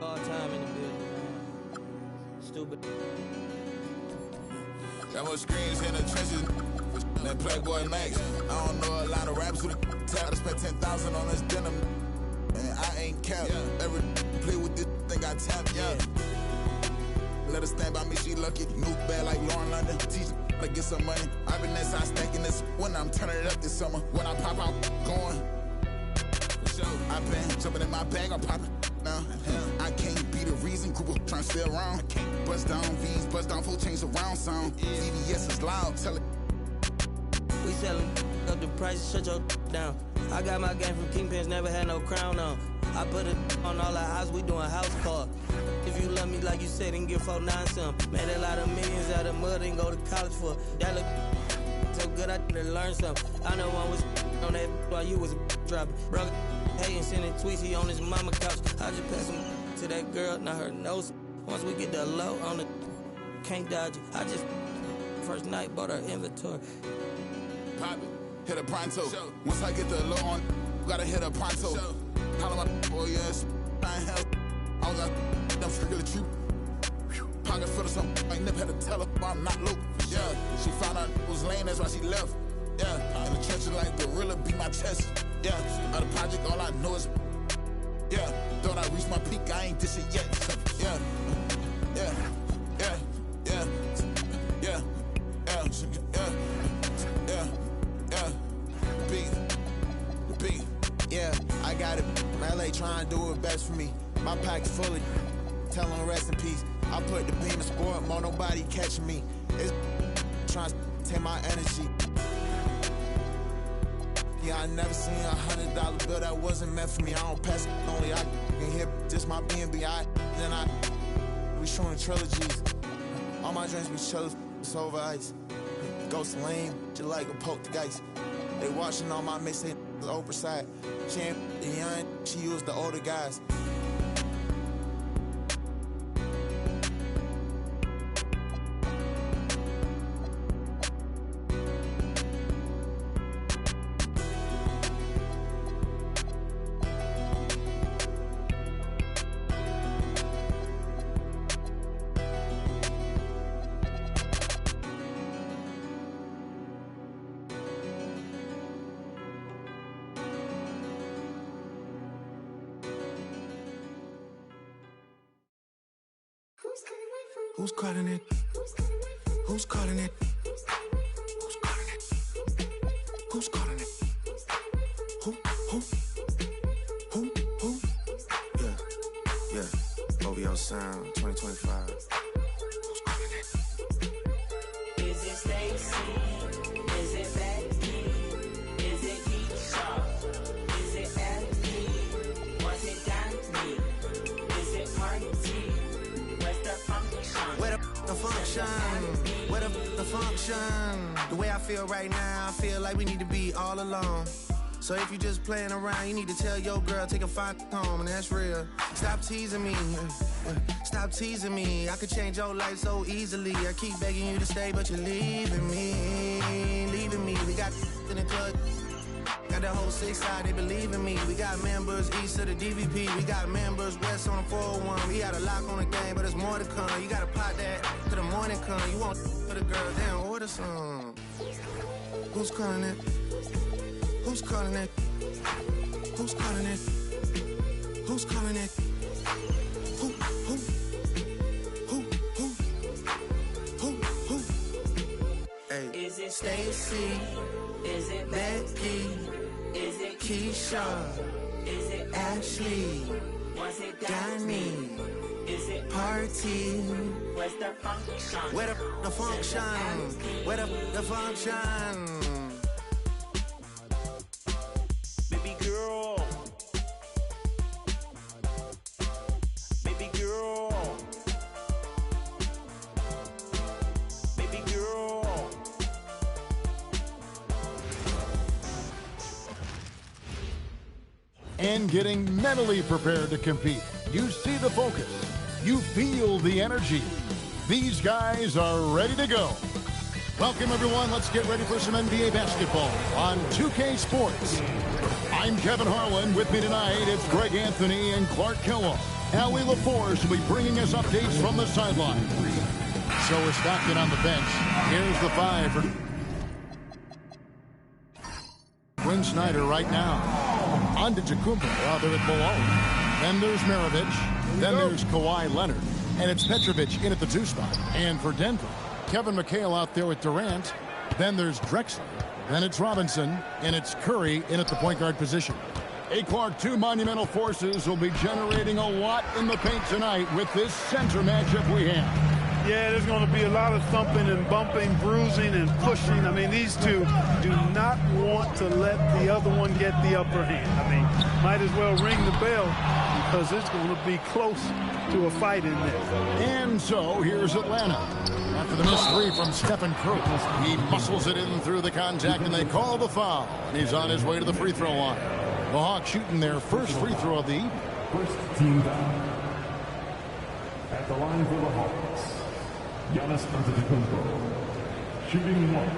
All time in the building, man. Stupid. Got more screens in the trenches than Playboy Max. I don't know a lot of raps who tap to spend 10,000 on this denim. And I ain't capped. Every play with this thing I tap, Let her stand by me, she lucky. New bad like Lauren London. Teach her to get some money. I've been inside stacking this when I'm turning it up this summer. When I pop out, going. I've been jumping in my bag, I'm popping now. I can't be the reason group trying to stay around. I can't bust down V's, bust down full change around sound. CVS is loud, tell it. We sellin' up the price, shut your down. I got my game from Kingpins, never had no crown on. I put it on all our house, we doing house call. If you love me like you said, then give 4-9 some. Made a lot of millions out of mud and go to college for. That look so good, I didn't learn something. I know one was on that while you was dropping. Brother hating, sending tweets, he on his mama couch. I just passed him to that girl, now her nose. Once we get the low on the, can't dodge it. I just, first night, bought her inventory. Pop it, hit a pronto. Once I get the low on, gotta hit a pronto. Holla my boy, yes, I ain't hell. I was out, I'm strictly true. Pocket full of something, I never had to tell her, I'm not low. Yeah, she found out it was lame, that's why she left. Yeah, in the trenches like gorilla beat my chest. Yeah, out of the project, all I know is, yeah, thought I reached my peak, I ain't dish it yet. Yeah, yeah, yeah, yeah, yeah, yeah, yeah, yeah, big. Yeah, I got it. LA trying to do it best for me. My pack's fully. Tell them rest in peace. I put the beam in sport, more nobody catching me. It's trying to take my energy. Yeah, I never seen $100 bill that wasn't meant for me. I don't pass it only. I can hear just my B&B. We showing trilogies. All my drinks we chose, it's over ice. Ghost lame, just like a poltergeist. They watching all my mixtape oversight. She ain't the young, she used the older guys. Who's calling it? Who's calling it? Who's calling it? Who's calling it? Who? Yeah. OVO Sound 2025. Who's calling it? Is it Becky? Is it Keisha? Is it Ellie? Was it Danny? Is it Party? Where's the function? Where the function? Where the function? The way I feel right now, I feel like we need to be all alone. So if you just playing around, you need to tell your girl, take a fine home, and that's real. Stop teasing me. Stop teasing me. I could change your life so easily. I keep begging you to stay, but you're leaving me. Leaving me. We got in the club. Got the whole 6 side, they believe in me. We got members east of the DVP. We got members west on the 401. We got a lock on the game, but there's more to come. You gotta pot that to the morning come. You want for the girl, damn, order some. Who's calling it? Who's calling it? Who's calling it? Who's calling it? Who? Hey. Is it Stacy? Is it Becky? Is it Keisha? Is it Ashley? Was it Danny? Is it Party? Where's the function? Where the function? Where the function? Baby girl. Baby girl. Baby girl. And getting mentally prepared to compete. You see the focus. You feel the energy. These guys are ready to go. Welcome, everyone. Let's get ready for some NBA basketball on 2K Sports. I'm Kevin Harlan. With me tonight, it's Greg Anthony and Clark Kellogg. Allie LaForce will be bringing us updates from the sideline. So is Stockton on the bench. Here's the 5 for Quinn Snyder right now. On to Jakumba out there at Malone. Then there's Maravich. Then there's Kawhi Leonard. And it's Petrovic in at the 2 spot. And for Denver, Kevin McHale out there with Durant. Then there's Drexler. Then it's Robinson. And it's Curry in at the point guard position. Hey, Clark, 2 monumental forces will be generating a lot in the paint tonight with this center matchup we have. Yeah, there's going to be a lot of thumping and bumping, bruising and pushing. I mean, these two do not want to let the other one get the upper hand. I mean, might as well ring the bell because it's going to be close to a fight in there. And so here's Atlanta. After the missed 3 from Stephen Curry, he muscles it in through the contact, and they call the foul. And he's on his way to the free throw line. The Hawks shooting their first free throw of the evening. First team foul at the line for the Hawks. Giannis Antetokounmpo, shooting 1.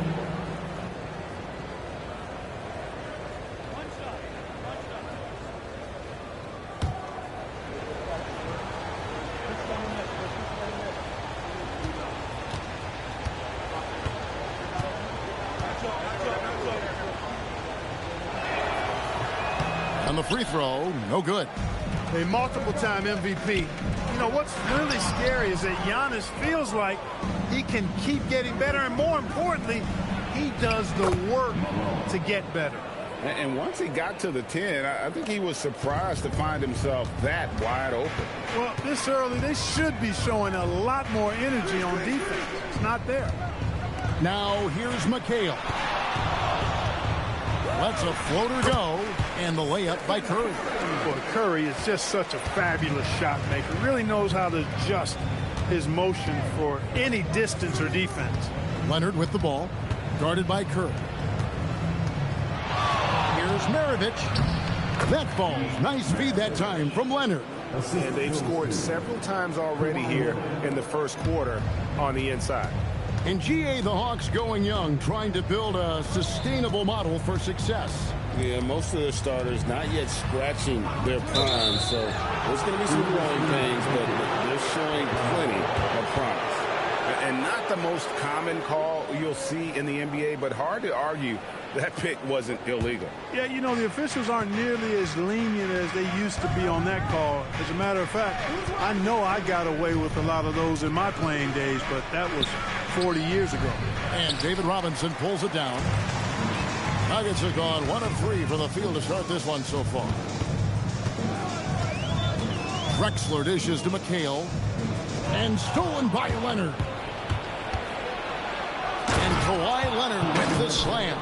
On the free throw, no good. A multiple-time MVP. You know, what's really scary is that Giannis feels like he can keep getting better, and more importantly, he does the work to get better. And once he got to the 10, I think he was surprised to find himself that wide open. Well, this early, they should be showing a lot more energy on defense. It's not there. Now here's McHale. Lets a floater go, and the layup by Curry. Boy, Curry is just such a fabulous shot maker. Really knows how to adjust his motion for any distance or defense. Leonard with the ball, guarded by Curry. Here's Maravich. That falls. Nice feed that time from Leonard. And they've scored several times already here in the first quarter on the inside. In GA, the Hawks going young, trying to build a sustainable model for success. Yeah, most of their starters not yet scratching their prime, so there's going to be some growing pains, but they're showing plenty of promise. And not the most common call you'll see in the NBA, but hard to argue that pick wasn't illegal. Yeah, you know, the officials aren't nearly as lenient as they used to be on that call. As a matter of fact, I know I got away with a lot of those in my playing days, but that was 40 years ago. And David Robinson pulls it down. Nuggets have gone 1 of 3 from the field to start this one so far. Drexler dishes to McHale. And stolen by Leonard. And Kawhi Leonard with the slam.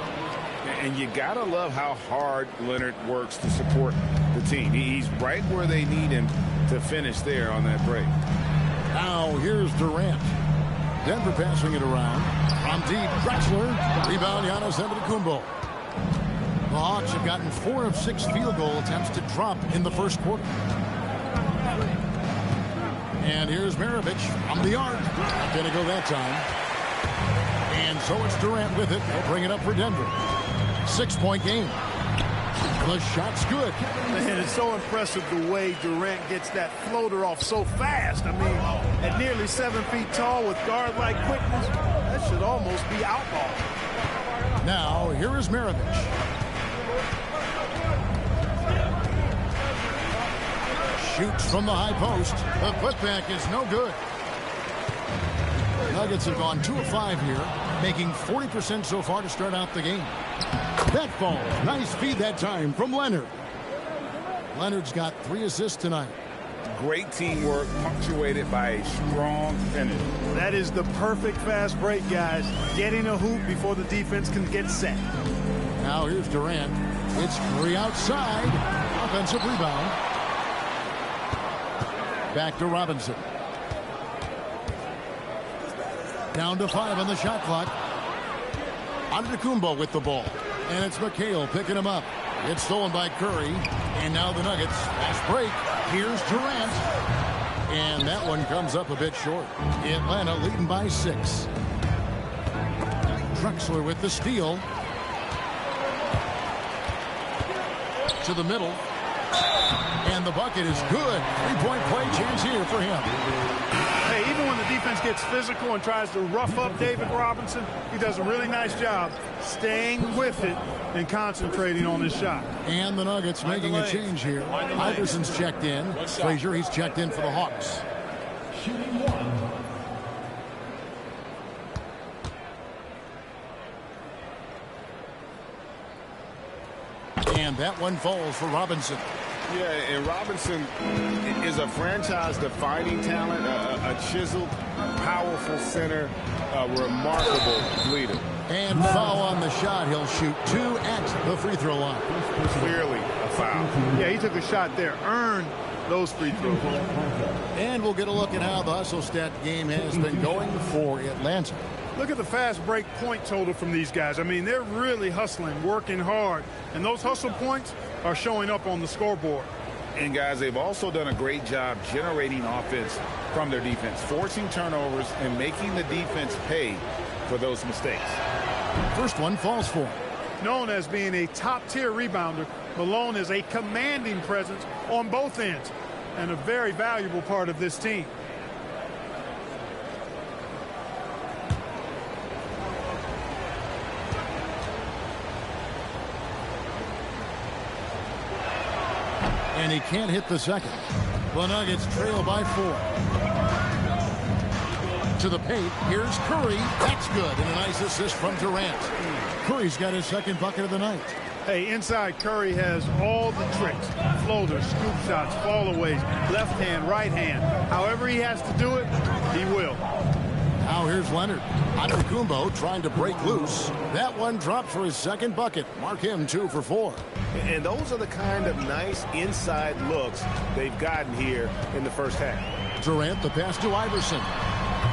And you got to love how hard Leonard works to support the team. He's right where they need him to finish there on that break. Now here's Durant. Denver passing it around. From deep, Drexler. Rebound, Giannis Antetokounmpo. The Hawks have gotten 4 of 6 field goal attempts to drop in the first quarter. And here's Maravich from the arc. Not going to go that time. And so it's Durant with it. They'll bring it up for Denver. 6-point game. The shot's good. Man, it's so impressive the way Durant gets that floater off so fast. I mean, at nearly 7 feet tall with guard-like quickness, that should almost be outlaw. Now, here is Maravich. Shoots from the high post. The putback is no good. Nuggets have gone 2 of 5 here, making 40% so far to start out the game. That falls. Nice feed that time from Leonard. Leonard's got 3 assists tonight. Great teamwork punctuated by a strong finish. That is the perfect fast break, guys. Getting a hoop before the defense can get set. Now here's Durant. It's Curry outside. Offensive rebound. Back to Robinson. Down to 5 on the shot clock. Antetokounmpo with the ball. And it's McHale picking him up. It's stolen by Curry. And now the Nuggets. Fast break. Here's Durant. And that one comes up a bit short. Atlanta leading by 6. Drexler with the steal. To the middle. And the bucket is good. 3-point play chance here for him. Hey, even when the defense gets physical and tries to rough up David Robinson, he does a really nice job staying with it and concentrating on his shot. And the Nuggets making a change here. Iverson's checked in. Frazier, he's checked in for the Hawks. Shooting 1. And that one falls for Robinson. Yeah, and Robinson is a franchise-defining talent, a chiseled, powerful center, a remarkable leader. And foul on the shot. He'll shoot 2 at the free throw line. Clearly a foul. Yeah, he took a shot there, earned those free throws. And we'll get a look at how the hustle stat game has been going for Atlanta. Look at the fast break point total from these guys. I mean, they're really hustling, working hard. And those hustle points are showing up on the scoreboard. And, guys, they've also done a great job generating offense from their defense, forcing turnovers and making the defense pay for those mistakes. First one falls for him. Known as being a top-tier rebounder, Malone is a commanding presence on both ends and a very valuable part of this team. And he can't hit the second. The Nuggets trail by 4. To the paint. Here's Curry. That's good. And a nice assist from Durant. Curry's got his second bucket of the night. Hey, inside Curry has all the tricks. Floaters, scoop shots, fallaways, left hand, right hand. However he has to do it, he will. Now here's Leonard. Antetokounmpo trying to break loose. That one dropped for his second bucket. Mark him 2 for 4. And those are the kind of nice inside looks they've gotten here in the first half. Durant, the pass to Iverson.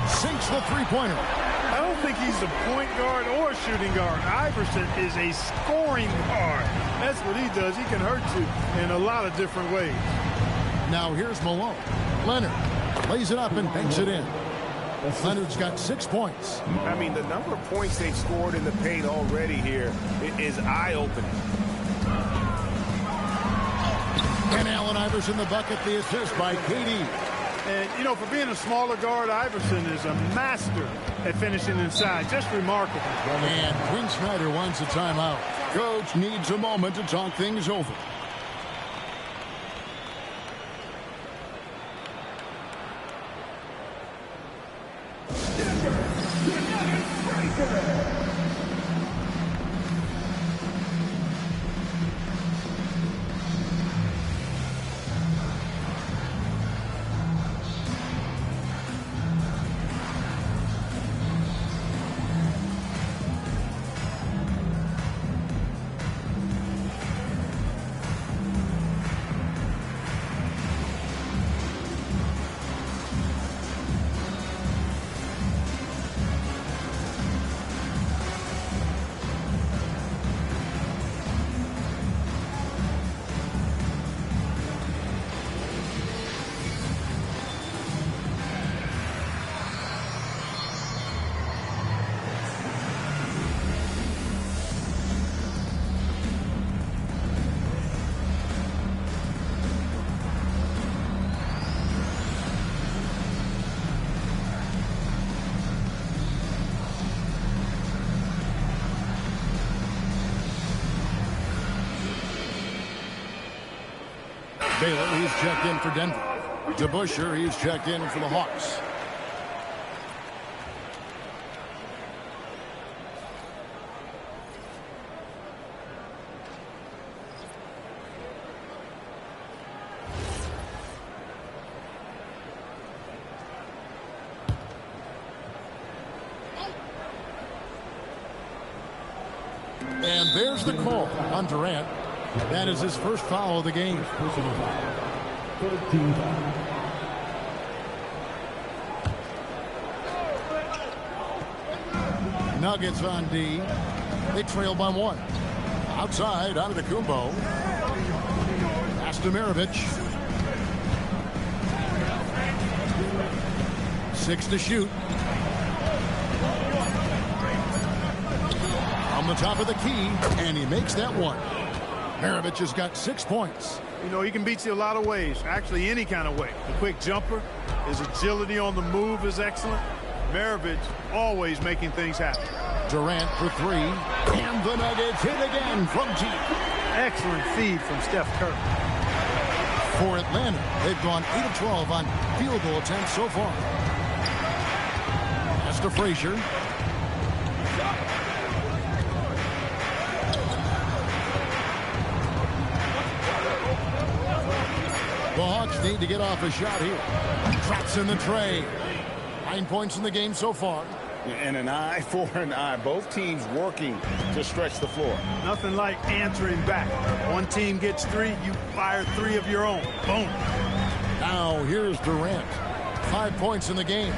Sinks the three-pointer. I don't think he's a point guard or a shooting guard. Iverson is a scoring guard. That's what he does. He can hurt you in a lot of different ways. Now here's Malone. Leonard lays it up and banks it in. Leonard's got 6 points. I mean, the number of points they've scored in the paint already here is eye-opening. And Allen Iverson the bucket, the assist by KD. And, you know, for being a smaller guard, Iverson is a master at finishing inside. Just remarkable. And Quinn Snyder wants a timeout. Coach needs a moment to talk things over. Baylor, he's checked in for Denver. DeBusschere, he's checked in for the Hawks. And there's the call on Durant. That is his first foul of the game. Nuggets on D. They trail by 1. Outside, out of the Kumbo. Pass to Maravich. 6 to shoot. On the top of the key, and he makes that one. Maravich has got 6 points. You know, he can beat you a lot of ways, actually any kind of way. The quick jumper, his agility on the move is excellent. Maravich always making things happen. Durant for 3, and the Nuggets hit again from deep. Excellent feed from Steph Curry. For Atlanta, they've gone 8 of 12 on field goal attempts so far. That's to Frazier. The Hawks need to get off a shot here. Traps in the tray. 9 points in the game so far. And an eye for an eye. Both teams working to stretch the floor. Nothing like answering back. One team gets 3, you fire 3 of your own. Boom. Now here's Durant. 5 points in the game.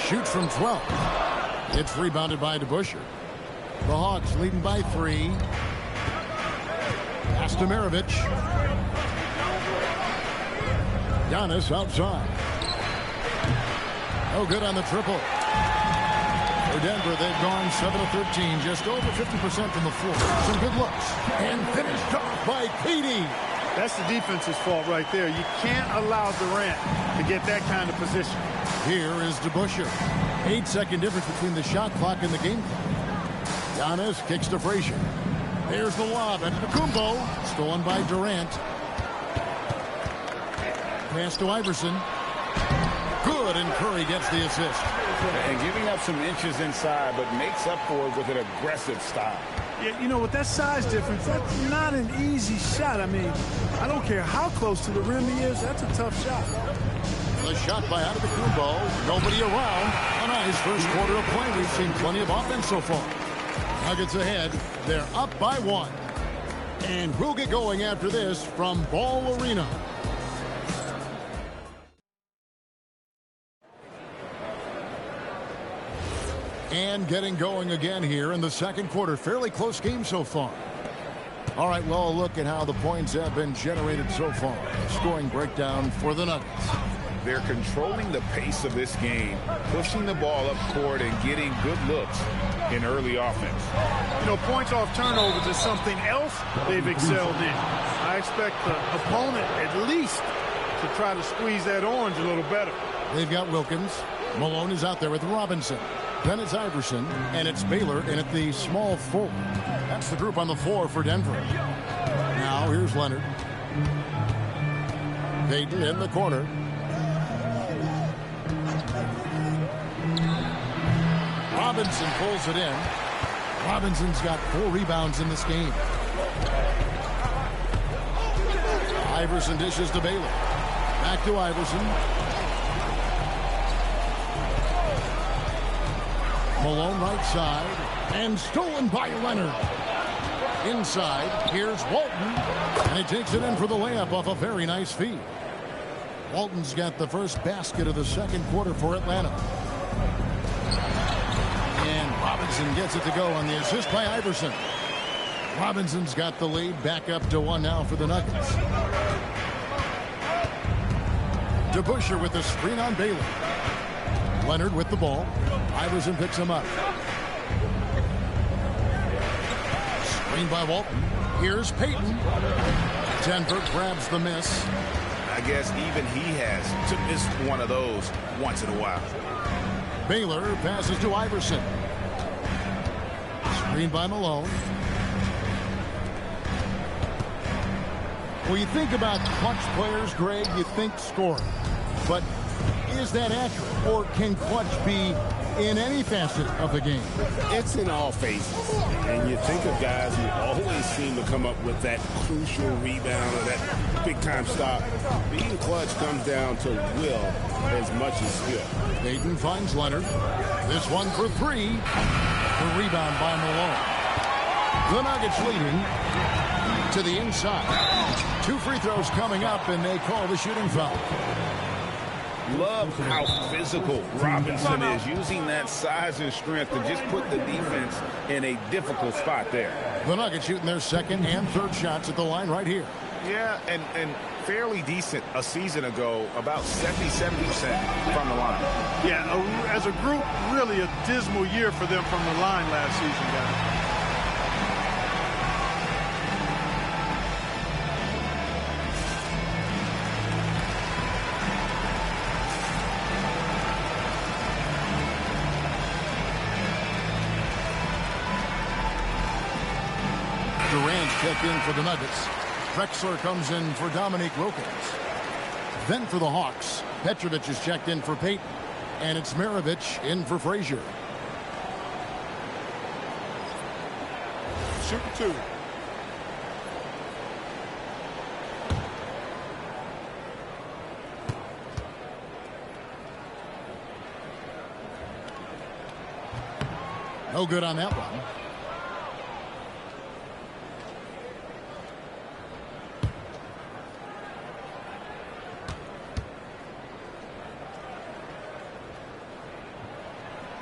Shoots from 12. It's rebounded by DeBusschere. The Hawks leading by 3. Pass to Maravich. Giannis outside. No good on the triple. For Denver, they've gone 7 of 13, just over 50% from the floor. Some good looks. And finished off by KD. That's the defense's fault right there. You can't allow Durant to get that kind of position. Here is DeBusschere. 8-second difference between the shot clock and the game clock. Giannis kicks to Frazier. There's the lob at Kumbo. Stolen by Durant. Pass to Iverson. Good, and Curry gets the assist. And giving up some inches inside, but makes up for it with an aggressive style. Yeah, you know, with that size difference, that's not an easy shot. I mean, I don't care how close to the rim he is. That's a tough shot. The shot by Kumbo. Nobody around. A nice first quarter of play. We've seen plenty of offense so far. Nuggets ahead. They're up by 1. And we'll get going after this from Ball Arena. And getting going again here in the second quarter. Fairly close game so far. All right, well, a look at how the points have been generated so far. Scoring breakdown for the Nuggets. They're controlling the pace of this game, pushing the ball up court and getting good looks in early offense. You know, points off turnovers is something else they've excelled in. I expect the opponent at least to try to squeeze that orange a little better. They've got Wilkins. Malone is out there with Robinson. Then it's Iverson, and it's Baylor in at the small 4. That's the group on the floor for Denver. Now here's Leonard. Payton in the corner. Robinson pulls it in. Robinson's got 4 rebounds in this game. Iverson dishes to Baylor. Back to Iverson. Malone right side. And stolen by Leonard. Inside, here's Walton. And he takes it in for the layup off a very nice feed. Walton's got the first basket of the second quarter for Atlanta. And Robinson gets it to go on the assist by Iverson. Robinson's got the lead, back up to 1 now for the Nuggets. DeBusschere with the screen on Baylor. Leonard with the ball. Iverson picks him up. Screen by Walton. Here's Payton. Denver grabs the miss. I guess even he has to miss one of those once in a while. Baylor passes to Iverson. Screen by Malone. When you think about clutch players, Greg, you think scoring. But is that accurate? Or can clutch be in any facet of the game? It's in all phases. And you think of guys who always seem to come up with that crucial rebound or that big-time stop. Being clutch comes down to will as much as skill. Payton finds Leonard. This one for three. The rebound by Malone. The Nuggets leading to the inside. 2 free throws coming up, and they call the shooting foul. Love how physical Robinson is, using that size and strength to just put the defense in a difficult spot there. The Nuggets shooting their second and third shots at the line right here. Yeah, and fairly decent a season ago, about 70% from the line. Yeah, as a group, really a dismal year for them from the line last season, guys. Durant checked in for the Nuggets. Drexler comes in for Dominique Wilkins. Then for the Hawks, Petrovic is checked in for Payton. And it's Maravich in for Frazier. Shoot 2. No good on that one.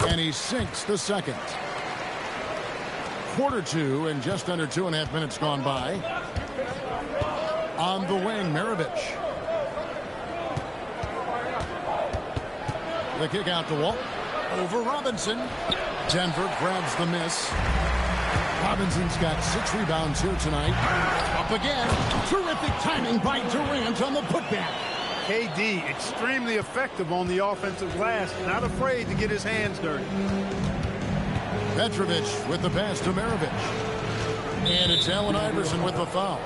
And he sinks the second. Quarter 2 and just under 2.5 minutes gone by. On the wing, Maravich. The kick out to Walt. Over Robinson. Denver grabs the miss. Robinson's got 6 rebounds here tonight. Up again. Terrific timing by Durant on the putback. KD, extremely effective on the offensive glass, not afraid to get his hands dirty. Petrovic with the pass to Maravich. And it's Allen Iverson with the foul.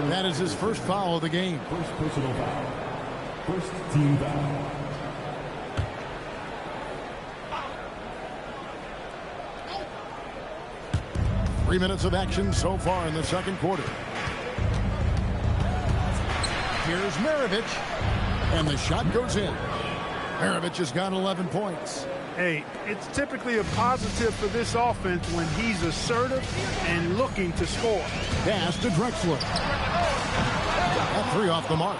That is his first foul of the game. First personal foul. First team foul. Three minutes of action so far in the second quarter. Here's Maravich, and the shot goes in. Maravich has got 11 points. Hey, it's typically a positive for this offense when he's assertive and looking to score. Pass to Drexler. That 3 off the mark.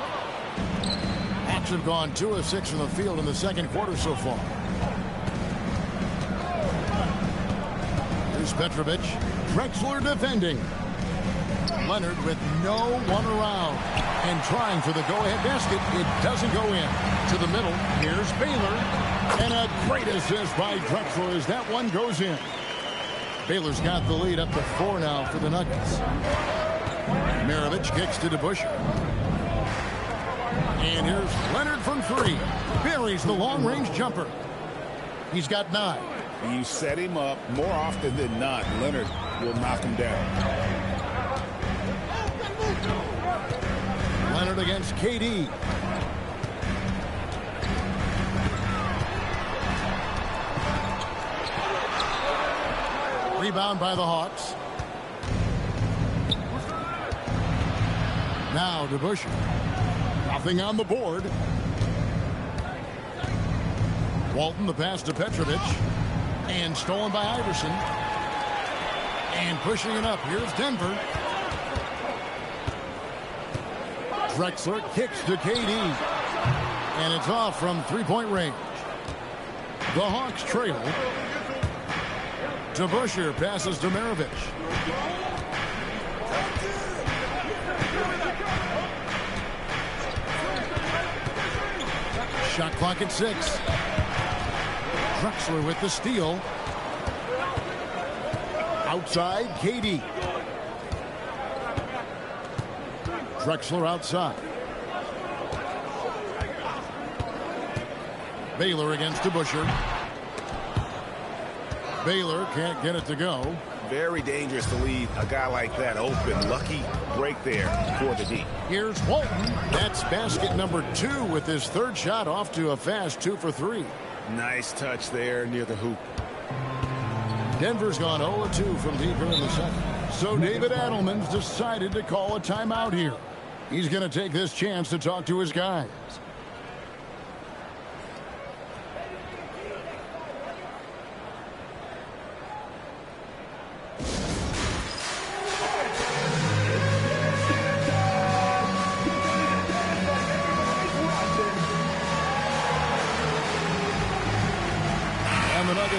Hawks have gone 2 of 6 from the field in the second quarter so far. Here's Petrovic. Drexler defending. Leonard with no one around. And trying for the go-ahead basket. It doesn't go in. To the middle. Here's Baylor. And a great assist by Drexler as that one goes in. Baylor's got the lead up to 4 now for the Nuggets. Maravich kicks to DeBusschere. And here's Leonard from 3. Buries the long-range jumper. He's got 9. You set him up more often than not. Leonard will knock him down. Leonard against KD. Rebound by the Hawks. Now DeBusschere. Nothing on the board. Walton the pass to Petrovic. And stolen by Iverson. And pushing it up. Here's Denver. Drexler kicks to KD. And it's off from three-point range. The Hawks trail. DeBusschere passes to Maravich. Shot clock at 6. Drexler with the steal. Outside, KD. Drexler outside. Baylor against DeBusschere. Baylor can't get it to go. Very dangerous to leave a guy like that open. Lucky break there for the D. Here's Walton. That's basket number 2 with his third shot off to a fast 2 for 3. Nice touch there near the hoop. Denver's gone 0-2 from deep here in the second. So David Adelman's decided to call a timeout here. He's going to take this chance to talk to his guys.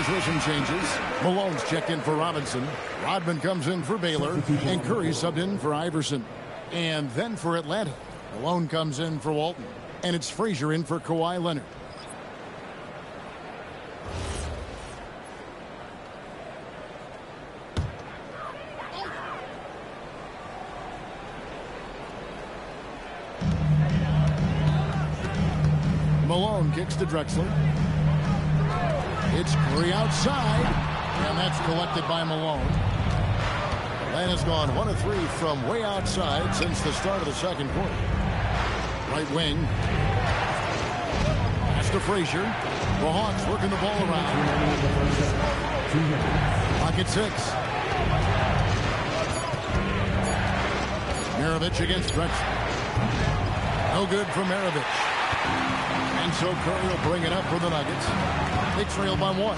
Position changes. Malone's checked in for Robinson. Rodman comes in for Baylor. And Curry subbed in for Iverson. And then for Atlanta, Malone comes in for Walton. And it's Frazier in for Kawhi Leonard. Malone kicks to Drexler. It's Curry outside, and that's collected by Malone. Atlanta's gone 1 of 3 from way outside since the start of the second quarter. Right wing. Pass to Frazier. The Hawks working the ball around. Pocket 6. Maravich against Drexler. No good for Maravich. And so Curry will bring it up for the Nuggets. They trail by 1.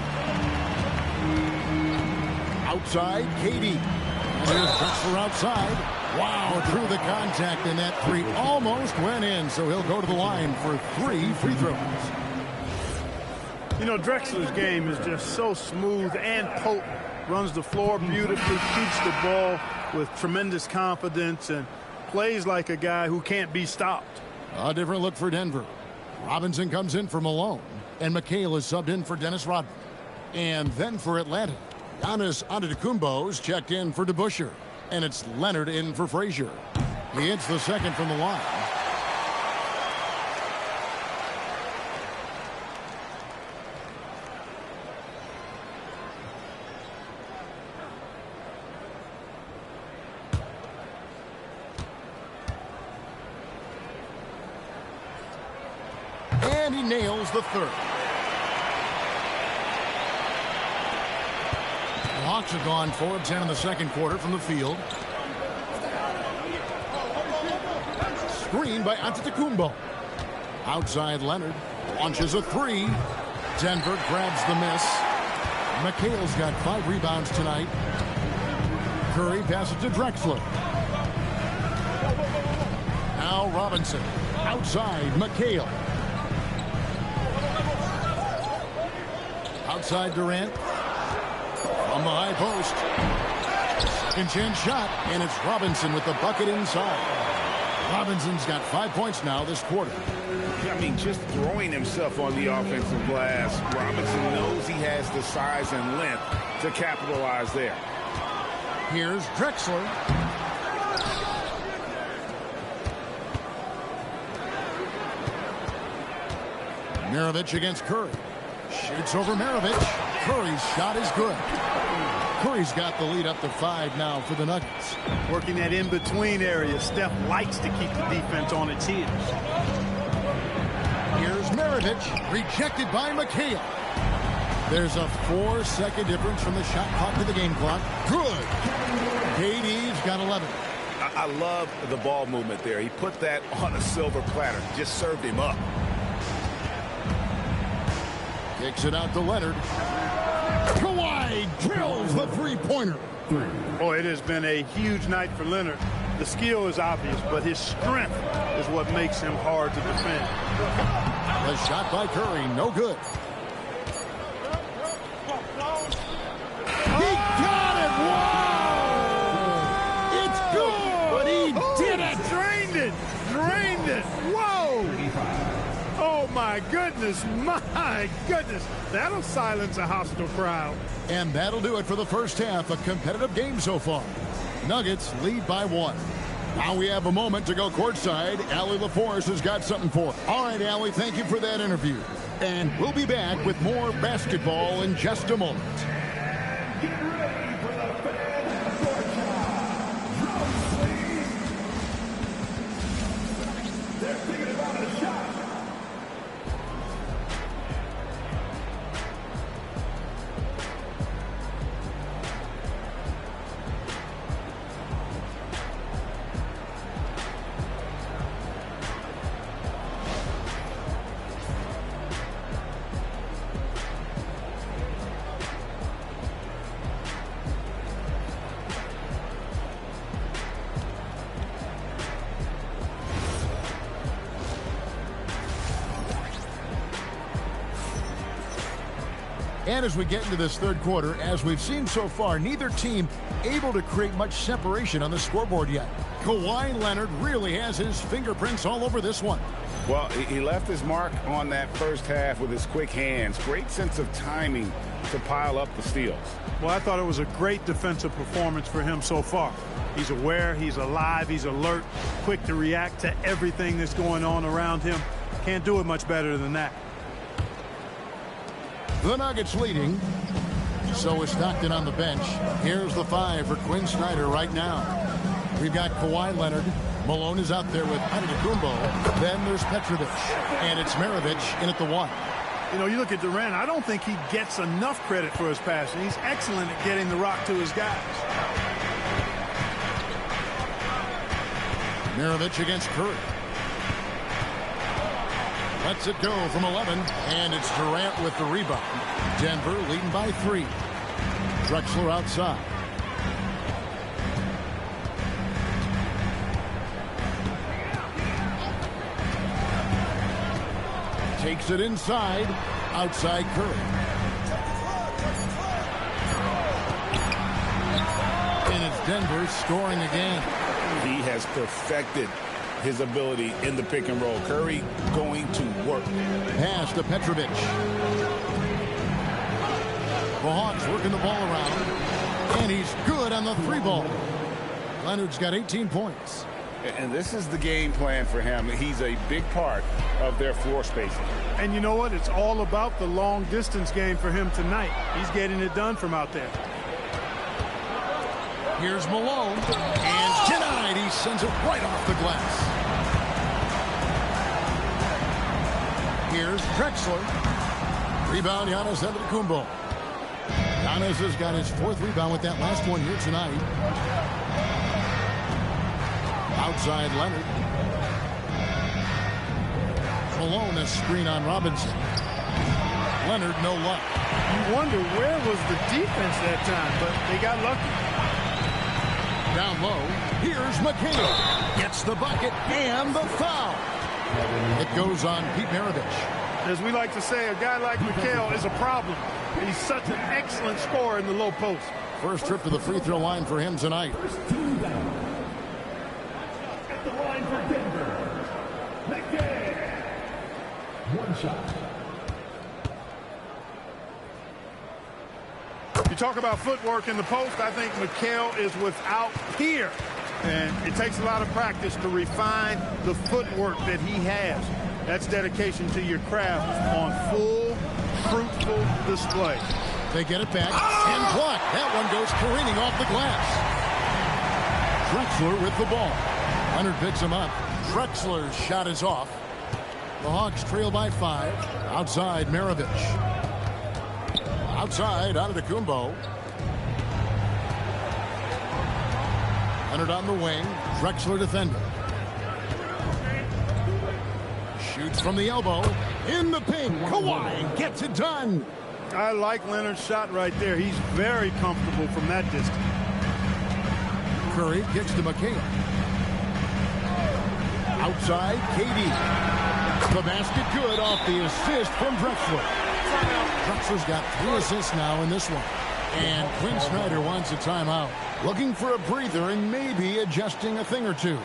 Outside, KD. And there's Drexler outside. Wow, through the contact, and that 3 almost went in. So he'll go to the line for 3 free throws. You know, Drexler's game is just so smooth and potent. Runs the floor beautifully, keeps the ball with tremendous confidence, and plays like a guy who can't be stopped. A different look for Denver. Robinson comes in for Malone. And McHale is subbed in for Dennis Rodman. And then for Atlanta, Giannis Antetokounmpo's checked in for DeBusschere. And it's Leonard in for Frazier. He hits the second from the line. And he nails the third. The Hawks have gone 4 of 10 in the second quarter from the field. Screen by Antetokounmpo. Outside Leonard. Launches a 3. Denver grabs the miss. McHale's got 5 rebounds tonight. Curry passes to Drexler. Now Robinson. Outside McHale. Outside Durant. From the high post. Second chance shot, and it's Robinson with the bucket inside. Robinson's got 5 points now this quarter. I mean, just throwing himself on the offensive glass. Robinson knows he has the size and length to capitalize there. Here's Drexler. Maravich against Curry. Shoots over Maravich. Curry's shot is good. Curry's got the lead up to 5 now for the Nuggets. Working that in-between area. Steph likes to keep the defense on its heels. Here's Maravich, rejected by McHale. There's a 4-second difference from the shot clock to the game clock. Good. KD's got 11. I love the ball movement there. He put that on a silver platter. Just served him up. Kicks it out to Leonard. Kawhi drills the three-pointer. Oh, it has been a huge night for Leonard. The skill is obvious, but his strength is what makes him hard to defend. The shot by Curry, no good. He got it! Whoa! It's good! But he did it! Drained it! Drained it! Whoa! Oh, my goodness! My goodness! That'll silence a hostile crowd. And that'll do it for the first half. A competitive game so far. Nuggets lead by 1. Now we have a moment to go courtside. Allie LaForce has got something for us. All right, Allie, thank you for that interview. And we'll be back with more basketball in just a moment. And as we get into this third quarter, as we've seen so far, neither team able to create much separation on the scoreboard yet. Kawhi Leonard really has his fingerprints all over this one. Well, he left his mark on that first half with his quick hands. Great sense of timing to pile up the steals. Well, I thought it was a great defensive performance for him so far. He's aware, he's alive, he's alert, quick to react to everything that's going on around him. Can't do it much better than that. The Nuggets leading. So is Stockton on the bench. Here's the 5 for Quinn Snyder right now. We've got Kawhi Leonard. Malone is out there with Antetokounmpo. Then there's Petrovic. And it's Maravich in at the 1. You know, you look at Durant, I don't think he gets enough credit for his passing. He's excellent at getting the rock to his guys. Maravich against Curry. Lets it go from 11, and it's Durant with the rebound. Denver leading by 3. Drexler outside. Takes it inside. Outside Curry. And it's Denver scoring again. He has perfected his ability in the pick and roll. Curry going to work. Pass to Petrovic. The Hawks working the ball around. And he's good on the 3-ball. Leonard's got 18 points. And this is the game plan for him. He's a big part of their floor spacing. And you know what? It's all about the long distance game for him tonight. He's getting it done from out there. Here's Malone. And denied. He sends it right off the glass. Here's Drexler. Rebound, Giannis Antetokounmpo. Giannis has got his 4th rebound with that last one here tonight. Outside Leonard. Malone a screen on Robinson. Leonard no luck. You wonder where was the defense that time, but they got lucky. Down low. Here's McHale. Gets the bucket and the foul. It goes on Pete Maravich. As we like to say, a guy like McHale is a problem. He's such an excellent scorer in the low post. First trip to the free throw line for him tonight. At the line for Denver, McHale. 1 shot. You talk about footwork in the post, I think McHale is without peer. And it takes a lot of practice to refine the footwork that he has. That's dedication to your craft on full, fruitful display. They get it back and block. That one goes careening off the glass. Drexler with the ball. Leonard picks him up. Drexler's shot is off. The Hawks trail by 5. Outside Maravich. Outside Antetokounmpo. Leonard on the wing. Drexler defender. Shoots from the elbow. In the paint. Kawhi gets it done. I like Leonard's shot right there. He's very comfortable from that distance. Curry kicks to McHale. Outside, KD. The basket good off the assist from Drexler. Drexler's got 3 assists now in this one. And Quinn Snyder wants a timeout. Looking for a breather and maybe adjusting a thing or two.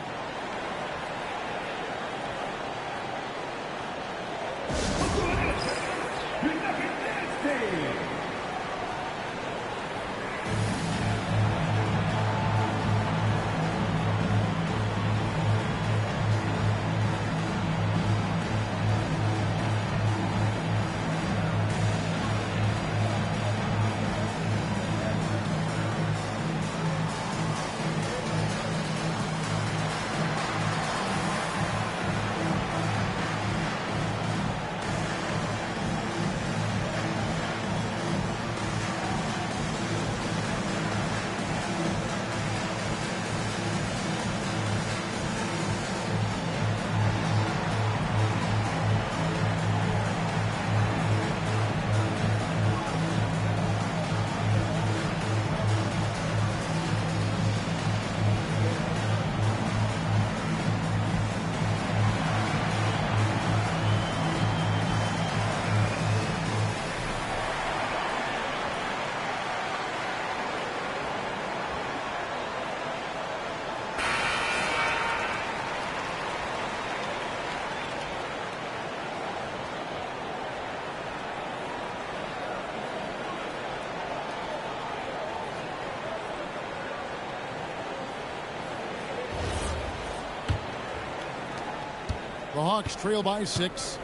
The Hawks trail by 6.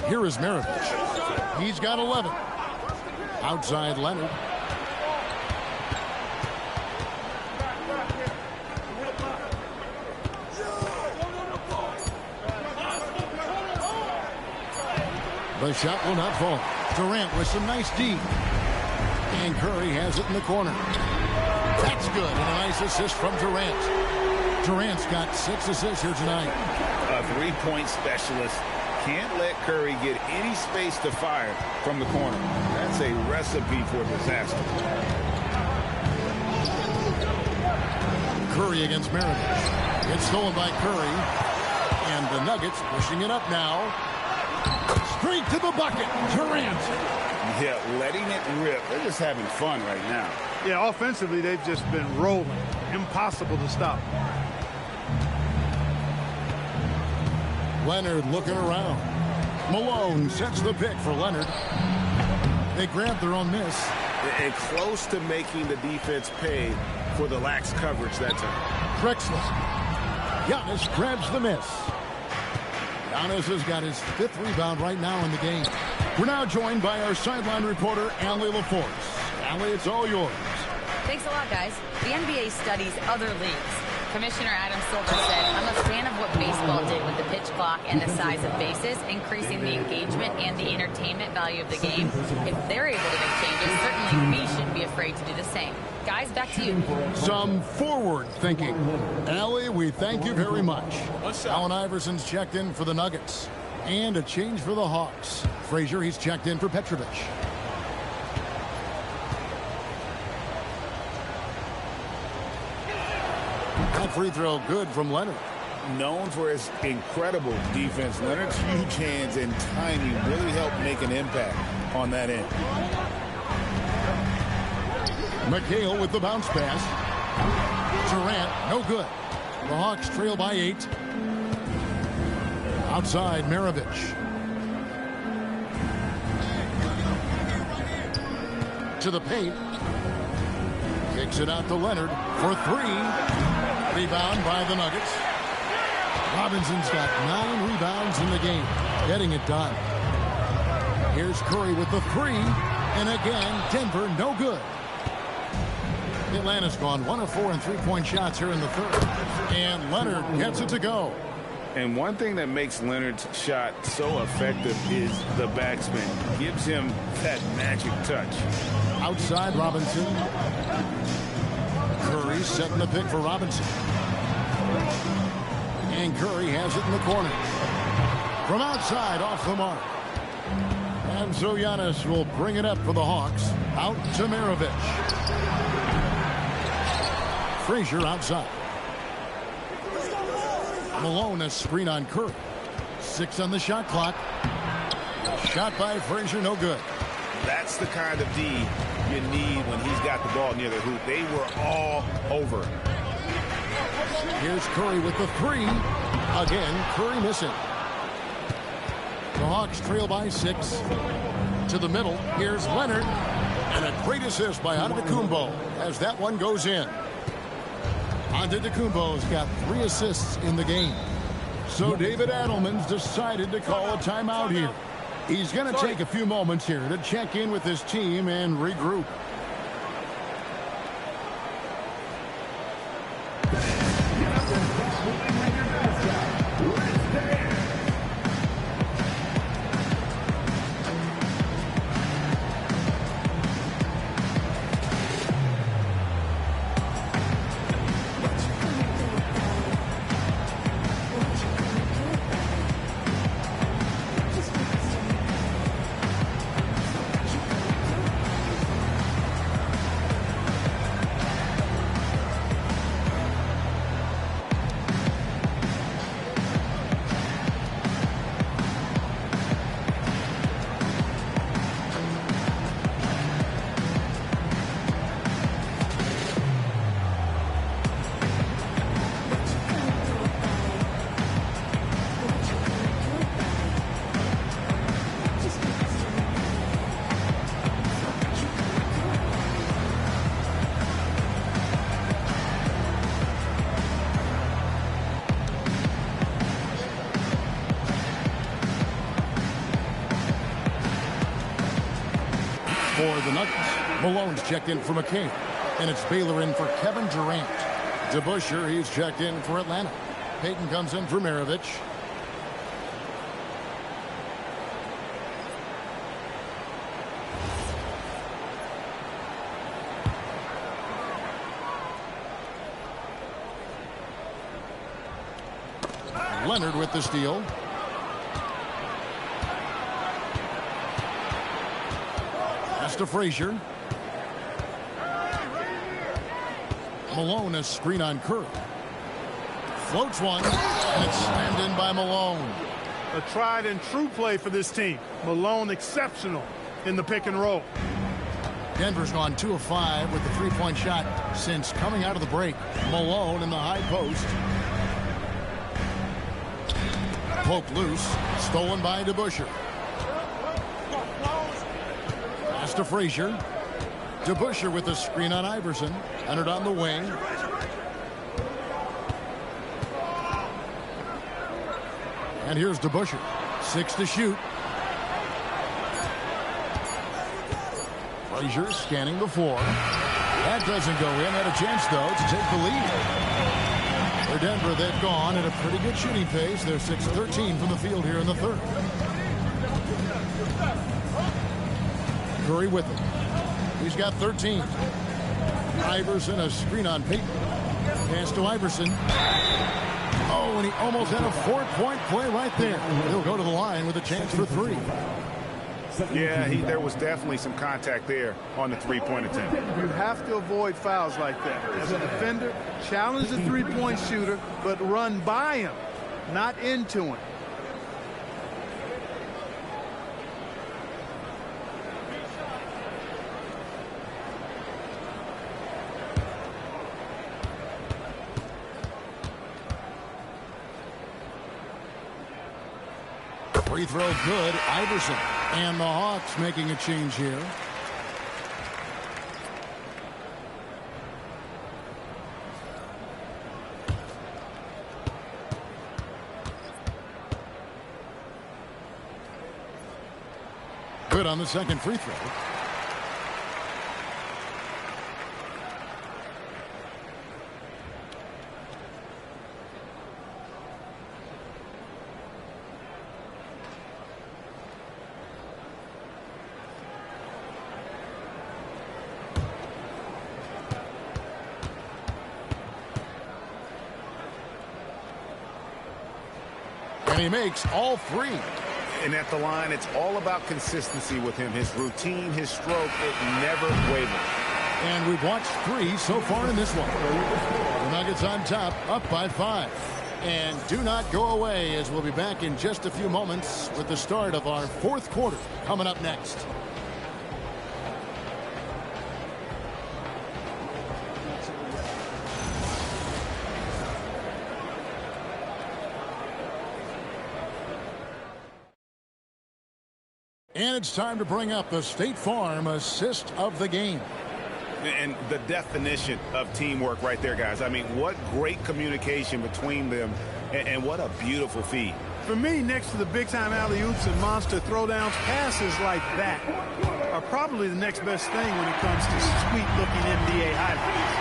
Here is Maravich. He's got 11. Outside Leonard. The shot will not fall. Durant with some nice D. And Curry has it in the corner. That's good. And a nice assist from Durant. Durant's got 6 assists here tonight. A three-point specialist. Can't let Curry get any space to fire from the corner. That's a recipe for disaster. Curry against Maravich. It's stolen by Curry. And the Nuggets pushing it up now. Straight to the bucket. Durant. Yeah, letting it rip. They're just having fun right now. Yeah, offensively, they've just been rolling. Impossible to stop. Leonard looking around. Malone sets the pick for Leonard. They grab their own miss. And close to making the defense pay for the lax coverage that time. Drexler. Giannis grabs the miss. Giannis has got his 5th rebound right now in the game. We're now joined by our sideline reporter, Allie LaForce. Allie, it's all yours. Thanks a lot, guys. The NBA studies other leagues. Commissioner Adam Silver said, I'm a fan of what baseball did with the pitch clock and the size of bases, increasing the engagement and the entertainment value of the game. If they're able to make changes, certainly we shouldn't be afraid to do the same. Guys, back to you. Some forward thinking. Allie, we thank you very much. Allen Iverson's checked in for the Nuggets. And a change for the Hawks. Frazier, he's checked in for Petrovic. That free throw good from Leonard. Known for his incredible defense, Leonard's huge hands and tiny really help make an impact on that end. McHale with the bounce pass. Durant, no good. The Hawks trail by 8. Outside, Maravich. To the paint. Kicks it out to Leonard for 3. Rebound by the Nuggets. Robinson's got 9 rebounds in the game. Getting it done. Here's Curry with the 3. And again, Denver, no good. Atlanta's gone 1 of 4 in three-point shots here in the 3rd. And Leonard gets it to go. And one thing that makes Leonard's shot so effective is the backspin. Gives him that magic touch. Outside Robinson. Curry setting the pick for Robinson. And Curry has it in the corner. From outside, off the mark. And so Giannis will bring it up for the Hawks. Out to Maravich. Frazier outside. Malone, a screen on Curry. 6 on the shot clock. Shot by Frazier, no good. That's the kind of D you need when he's got the ball near the hoop. They were all over. Here's Curry with the 3. Again, Curry missing. The Hawks trail by 6. To the middle, here's Leonard. And a great assist by Antetokounmpo as that one goes in. Antetokounmpo's got 3 assists in the game. So David Adelman's decided to call a timeout here. He's going to take a few moments here to check in with his team and regroup. Nuggets. Malone's checked in for McCabe. And it's Baylor in for Kevin Durant. DeBusschere, he's checked in for Atlanta. Payton comes in for Maravich. Leonard with the steal. Pass to Frazier. Malone, a screen on Curry. Floats one, and it's slammed in by Malone. A tried and true play for this team. Malone exceptional in the pick and roll. Denver's gone 2 of 5 with the three-point shot since coming out of the break. Malone in the high post. Poked loose. Stolen by DeBusschere. Pass to Frazier. DeBusschere with the screen on Iverson. Entered on the wing. And here's DeBusschere. 6 to shoot. Frazier scanning the floor. That doesn't go in. Had a chance, though, to take the lead. For Denver, they've gone at a pretty good shooting pace. They're 6-13 from the field here in the third. Curry with it. He's got 13. Iverson, a screen on Payton. Pass to Iverson. Oh, and he almost had a 4-point play right there. He'll go to the line with a chance for 3. Yeah, there was definitely some contact there on the three-point attempt. You have to avoid fouls like that. As a defender, challenge the three-point shooter, but run by him, not into him. Free throw good. Iverson. And the Hawks making a change here. Good on the second free throw. And he makes all 3. And at the line, it's all about consistency with him. His routine, his stroke, it never wavers. And we've watched 3 so far in this one. The Nuggets on top, up by 5. And do not go away, as we'll be back in just a few moments with the start of our fourth quarter coming up next. And it's time to bring up the State Farm assist of the game. And the definition of teamwork right there, guys. I mean, what great communication between them, and what a beautiful feed. For me, next to the big-time alley-oops and monster throwdowns, passes like that are probably the next best thing when it comes to sweet-looking NBA highlights.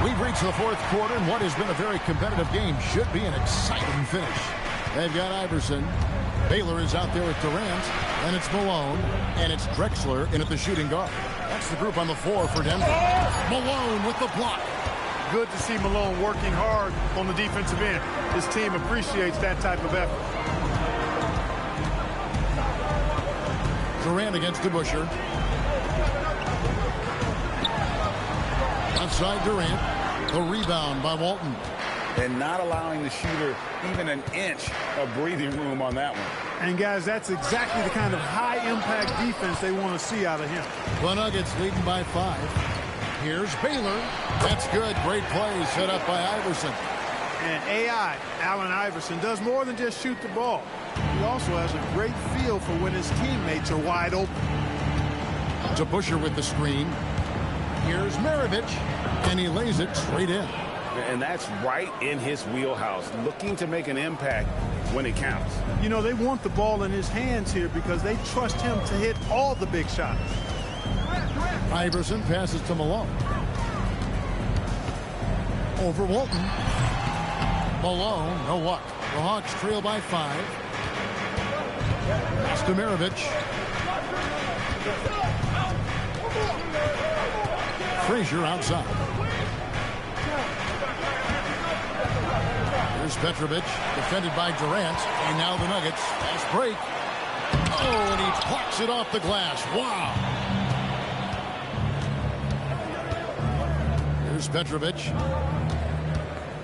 We've reached the fourth quarter, and what has been a very competitive game should be an exciting finish. They've got Iverson. Baylor is out there with Durant, and it's Malone, and it's Drexler in at the shooting guard. That's the group on the floor for Denver. Malone with the block. Good to see Malone working hard on the defensive end. His team appreciates that type of effort. Durant against DeBusschere. Outside Durant. The rebound by Walton. And not allowing the shooter even an inch of breathing room on that one. And, guys, that's exactly the kind of high-impact defense they want to see out of him. The Nuggets leading by 5. Here's Baylor. That's good. Great play set up by Iverson. And AI, Allen Iverson, does more than just shoot the ball. He also has a great feel for when his teammates are wide open. DeBusschere with the screen. Here's Maravich, and he lays it straight in. And that's right in his wheelhouse, looking to make an impact when it counts. You know, they want the ball in his hands here because they trust him to hit all the big shots. Iverson passes to Malone. Over Walton. Malone, no luck. The Hawks trail by 5. Stomirovic. Frazier outside. Here's Petrovic, defended by Durant, and now the Nuggets. Fast break. Oh, and he plucks it off the glass. Wow. Here's Petrovic.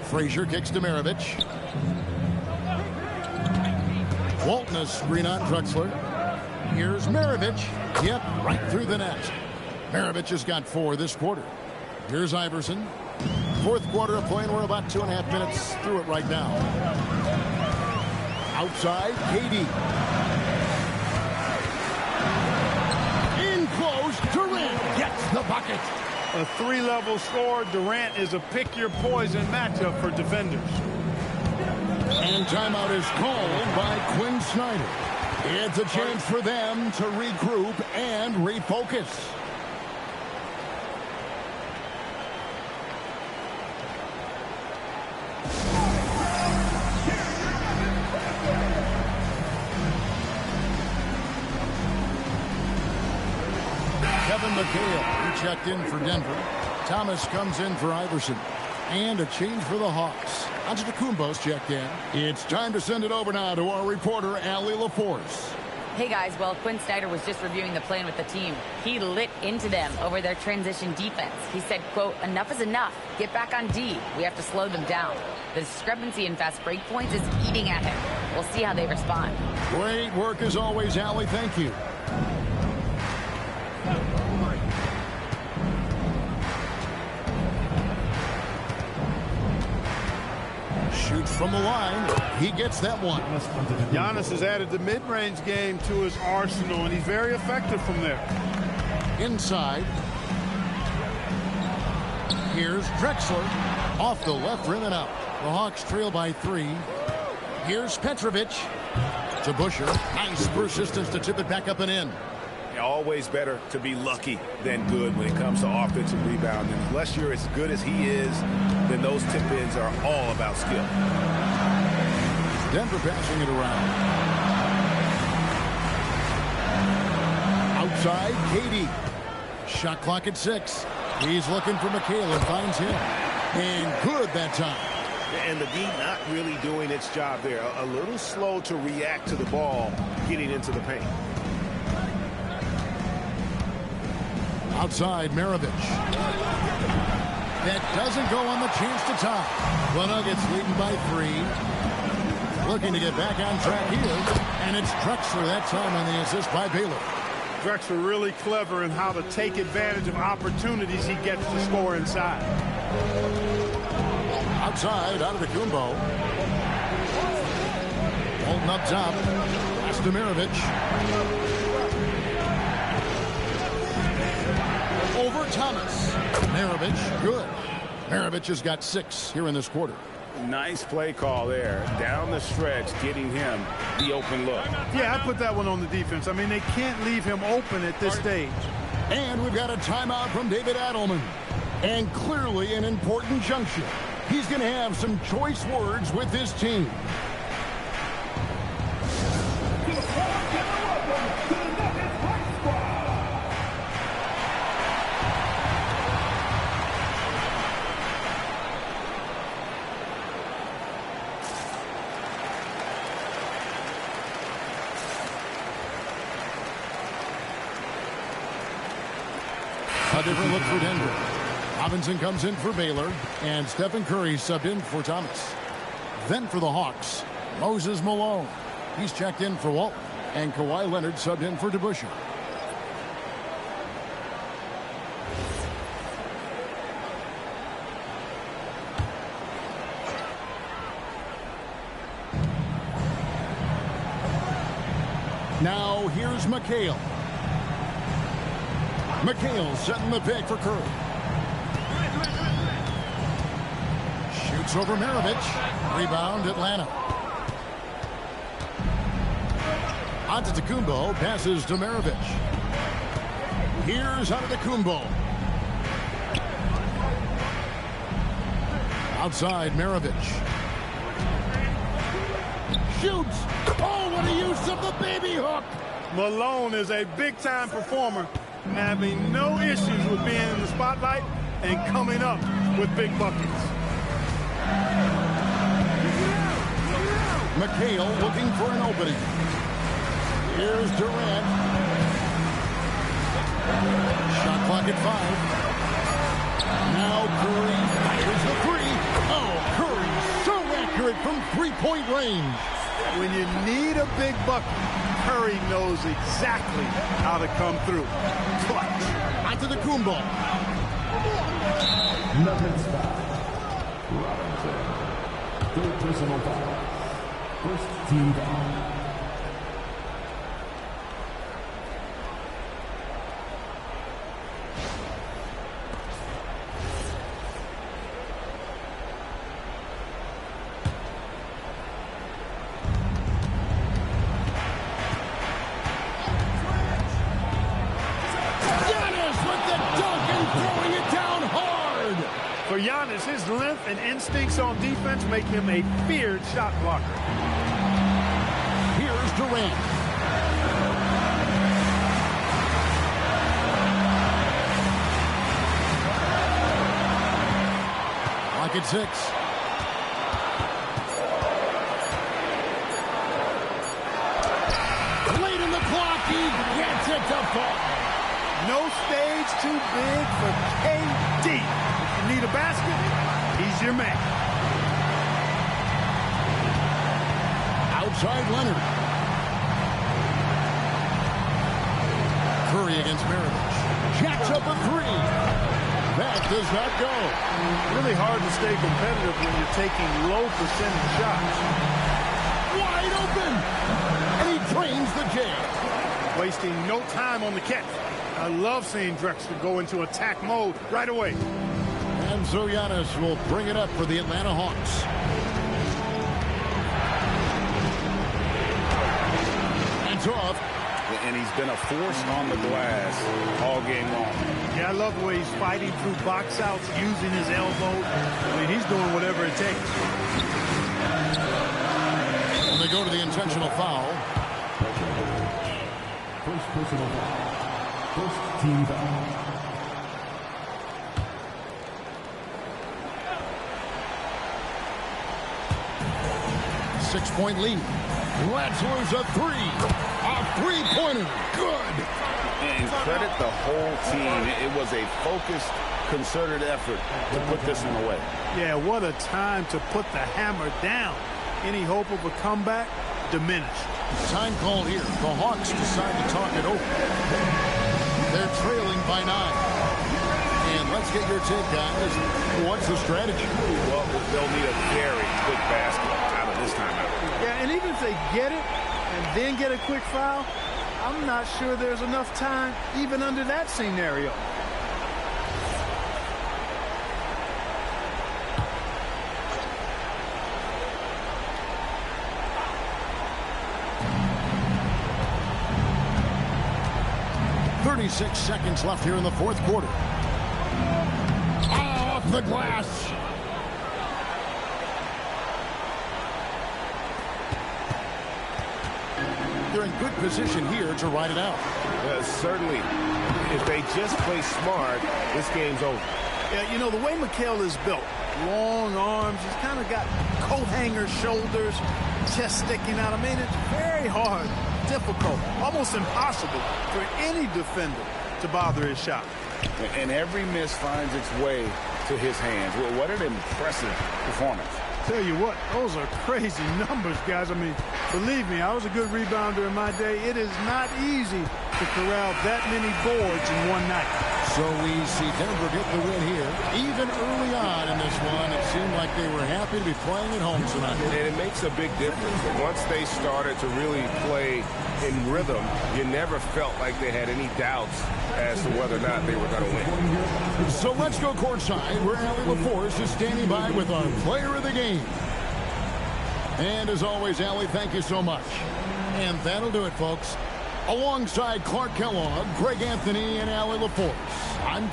Frazier kicks to Stomirovic. Walton a screen on Drexler. Here's Maravich. Yep, right through the net. Maravich has got 4 this quarter. Here's Iverson. Fourth quarter of play, and we're about 2.5 minutes through it right now. Outside, KD. In close, Durant gets the bucket. A 3-level score. Durant is a pick-your-poison matchup for defenders. And timeout is called by Quinn Snyder. It's a chance for them to regroup and refocus. Kevin McHale, he checked in for Denver. Thomas comes in for Iverson. And a change for the Hawks. Antetokounmpo's checked in. It's time to send it over now to our reporter, Allie LaForce. Hey guys, well, Quinn Snyder was just reviewing the plan with the team. He lit into them over their transition defense. He said, quote, "Enough is enough. Get back on D. We have to slow them down. The discrepancy in fast break points is eating at him. We'll see how they respond." Great work as always, Allie. Thank you. Shoots from the line. He gets that one. Giannis has added the mid-range game to his arsenal, and he's very effective from there. Inside. Here's Drexler. Off the left rim and out. The Hawks trail by 3. Here's Petrovic. To Busher. Nice persistence to tip it back up and in. Always better to be lucky than good when it comes to offensive rebounding. Unless you're as good as he is, then those tip-ins are all about skill. Denver passing it around. Outside, KD. Shot clock at 6. He's looking for McHale and finds him. And good that time. And the D not really doing its job there. A little slow to react to the ball getting into the paint. Outside, Maravich. That doesn't go on the chance to tie. The Nuggets leading by 3. Looking to get back on track here. And it's Drexler that time on the assist by Baylor. Drexler really clever in how to take advantage of opportunities he gets to score inside. Outside, Antetokounmpo. Holding up top. Stomirovic. Over Thomas. Maravich, good. Maravich has got 6 here in this quarter. Nice play call there. Down the stretch, getting him the open look. Yeah, I put that one on the defense. I mean, they can't leave him open at this stage. And we've got a timeout from David Adelman. And clearly an important juncture. He's going to have some choice words with his team. A different look for Denver. Robinson comes in for Baylor, and Stephen Curry subbed in for Thomas. Then for the Hawks, Moses Malone. He's checked in for Walton, and Kawhi Leonard subbed in for DeBusschere. Now here's McHale. McHale setting the pick for Curry. Gets over Maravich. Rebound, Atlanta. Antetokounmpo passes to Maravich. Here's Antetokounmpo. Outside, Maravich. Shoots. Oh, what a use of the baby hook. Malone is a big-time performer, having no issues with being in the spotlight and coming up with big buckets. McHale looking for an opening. Here's Durant. Shot clock at 5. Now Curry fires the 3. Oh, Curry so accurate from three-point range. When you need a big bucket, Curry knows exactly how to come through. Clutch. Antetokounmpo. Nuggets foul. Robinson. Third personal foul. First team foul. For Giannis, his length and instincts on defense make him a feared shot blocker. Here's Durant. Clock at 6. Late in the clock, he gets it to fall. No stage too big for KD. Need a basket, he's your man. Outside Leonard. Curry against Maravich. Jacks up a 3. That does not go. Really hard to stay competitive when you're taking low percentage shots. Wide open. And he drains the jam. Wasting no time on the catch. I love seeing Drexler go into attack mode right away. And so Giannis will bring it up for the Atlanta Hawks. Hands off. And he's been a force on the glass all game long. Yeah, I love the way he's fighting through box outs, using his elbow. I mean, he's doing whatever it takes. And they go to the intentional foul. First personal foul. First team foul. Six-point lead. Let's lose a 3. A three-pointer. Good. And credit the whole team. It was a focused, concerted effort to put this one away. Yeah, what a time to put the hammer down. Any hope of a comeback diminished. Time call here. The Hawks decide to talk it over. They're trailing by 9. And let's get your take, guys. What's the strategy? Well, they'll need a very quick basket out of this timeout. Yeah, and even if they get it and then get a quick foul, I'm not sure there's enough time even under that scenario. Seconds left here in the fourth quarter. Off the glass. They're in good position here to ride it out. Certainly. If they just play smart, this game's over. Yeah, you know, the way McHale is built, long arms, he's kind of got coat hanger shoulders, chest sticking out. I mean, it's very hard, difficult, almost impossible for any defender to bother his shot. And every miss finds its way to his hands. Well, what an impressive performance. Tell you what, those are crazy numbers, guys. I mean, believe me, I was a good rebounder in my day. It is not easy to corral that many boards in one night. So we see Denver get the win here. Even early on in this one, it seemed like they were happy to be playing at home tonight. And it makes a big difference. Once they started to really play in rhythm, you never felt like they had any doubts as to whether or not they were going to win. So let's go courtside where Allie LaForce is standing by with our player of the game. And as always, Allie, thank you so much. And that'll do it, folks. Alongside Clark Kellogg, Greg Anthony, and Allie LaForce, I'm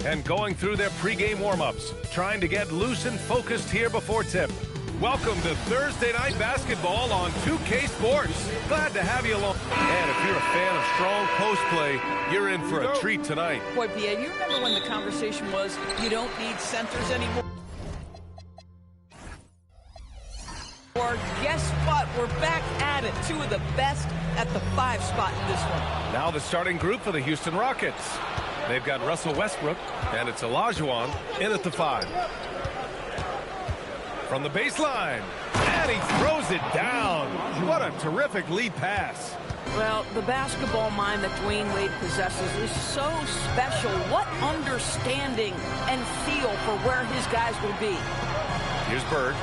and going through their pregame warm-ups, trying to get loose and focused here before tip. Welcome to Thursday Night Basketball on 2K Sports. Glad to have you along. And if you're a fan of strong post play, you're in for a treat tonight. Boy, P.A., you remember when the conversation was, you don't need centers anymore? Or guess what? We're back at it. Two of the best at the 5 spot in this one. Now the starting group for the Houston Rockets. They've got Russell Westbrook, and it's Olajuwon in at the 5. From the baseline, and he throws it down. What a terrific lead pass. Well, the basketball mind that Dwayne Wade possesses is so special. What understanding and feel for where his guys will be. Here's Bird.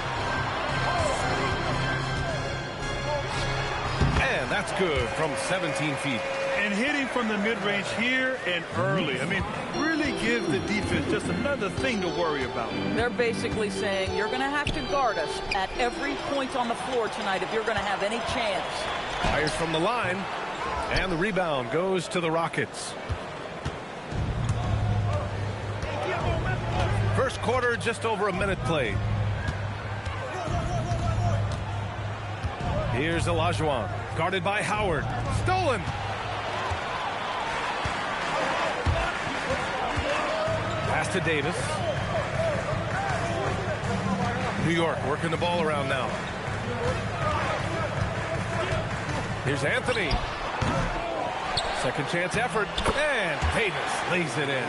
And that's good from 17 feet. And hitting from the mid-range here and early. I mean, really give the defense just another thing to worry about. They're basically saying you're going to have to guard us at every point on the floor tonight if you're going to have any chance. Fires from the line, and the rebound goes to the Rockets. First quarter, just over a minute played. Here's Olajuwon, guarded by Howard. Stolen. Pass to Davis. New York working the ball around now. Here's Anthony. Second chance effort. And Davis lays it in.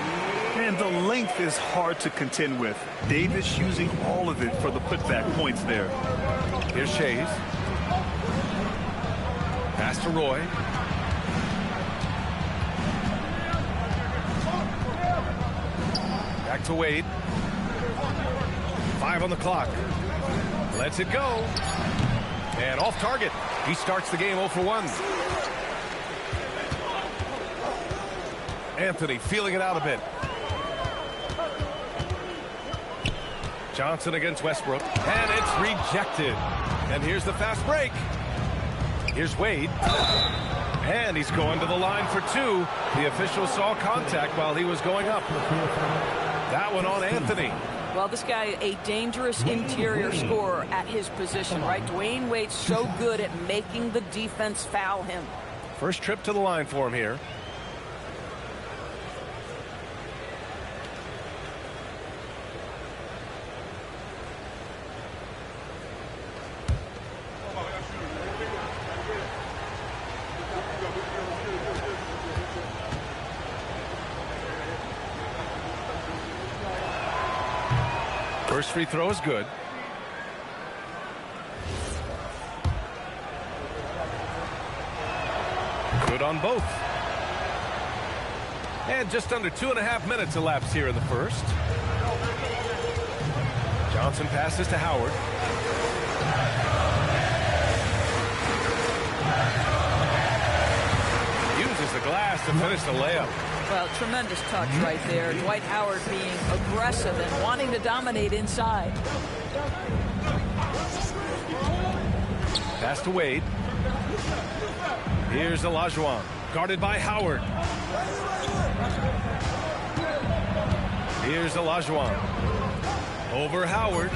And the length is hard to contend with. Davis using all of it for the putback points there. Here's Shays. Pass to Roy. Back to Wade. 5 on the clock. Lets it go. And off target. He starts the game 0 for 1. Anthony feeling it out a bit. Johnson against Westbrook. And it's rejected. And here's the fast break. Here's Wade. And he's going to the line for 2. The official saw contact while he was going up. That one on Anthony. Well, this guy, a dangerous interior scorer at his position, right? Dwayne Wade's so good at making the defense foul him. First trip to the line for him here. First free throw is good. Good on both. And just under 2.5 minutes elapsed here in the first. Johnson passes to Howard. Uses the glass to finish the layup. Well, tremendous touch right there. Dwight Howard being aggressive and wanting to dominate inside. Pass to Wade. Here's Olajuwon, guarded by Howard. Here's Olajuwon. Over Howard.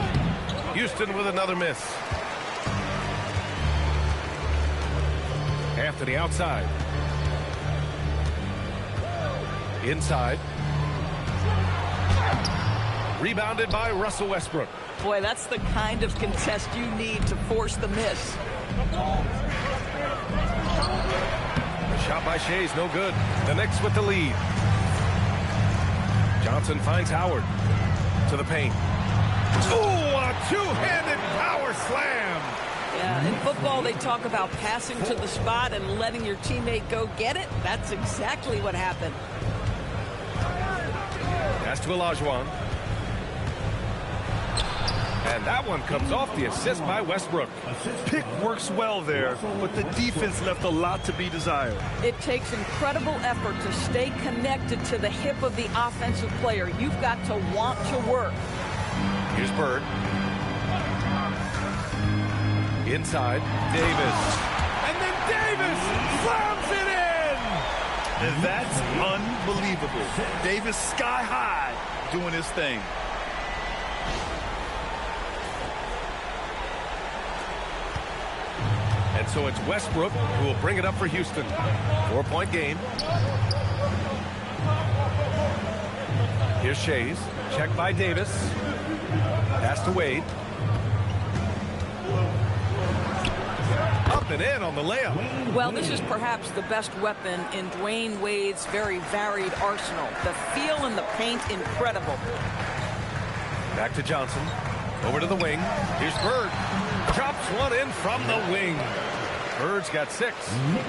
Houston with another miss. Anthony outside. Inside. Rebounded by Russell Westbrook. Boy, that's the kind of contest you need to force the miss. Shot by Shays, no good. The Knicks with the lead. Johnson finds Howard to the paint. Ooh, a two-handed power slam. Yeah, in football they talk about passing to the spot and letting your teammate go get it. That's exactly what happened. Pass to Olajuwon. And that one comes off the assist by Westbrook. Pick works well there, but the defense left a lot to be desired. It takes incredible effort to stay connected to the hip of the offensive player. You've got to want to work. Here's Bird. Inside, Davis. And then Davis slams it in! And that's unbelievable. Davis sky high doing his thing. And so it's Westbrook who will bring it up for Houston. 4-point game. Here's Shays. Checked by Davis. Pass to Wade. Up and in on the layup. Well, this is perhaps the best weapon in Dwayne Wade's very varied arsenal. The feel in the paint, incredible. Back to Johnson. Over to the wing. Here's Bird. Drops one in from the wing. Bird's got 6.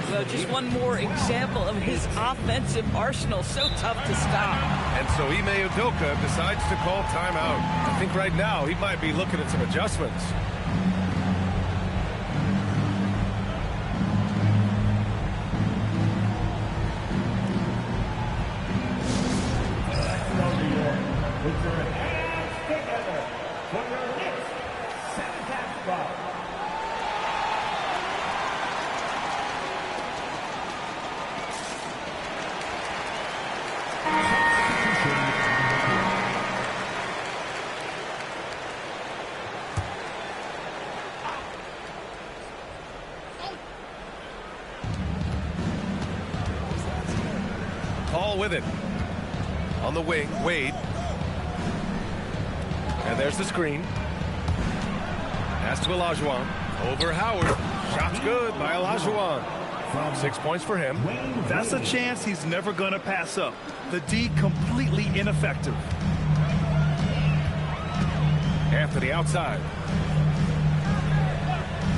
So just one more example of his offensive arsenal. So tough to stop. And so Ime Udoka decides to call timeout. I think right now he might be looking at some adjustments. Put your hands together for your next center spot. Paul with it. On the wing, Wade. And there's the screen. Pass to Olajuwon. Over Howard. Shot's good by Olajuwon. 6 points for him. That's a chance he's never going to pass up. The D completely ineffective. Anthony outside.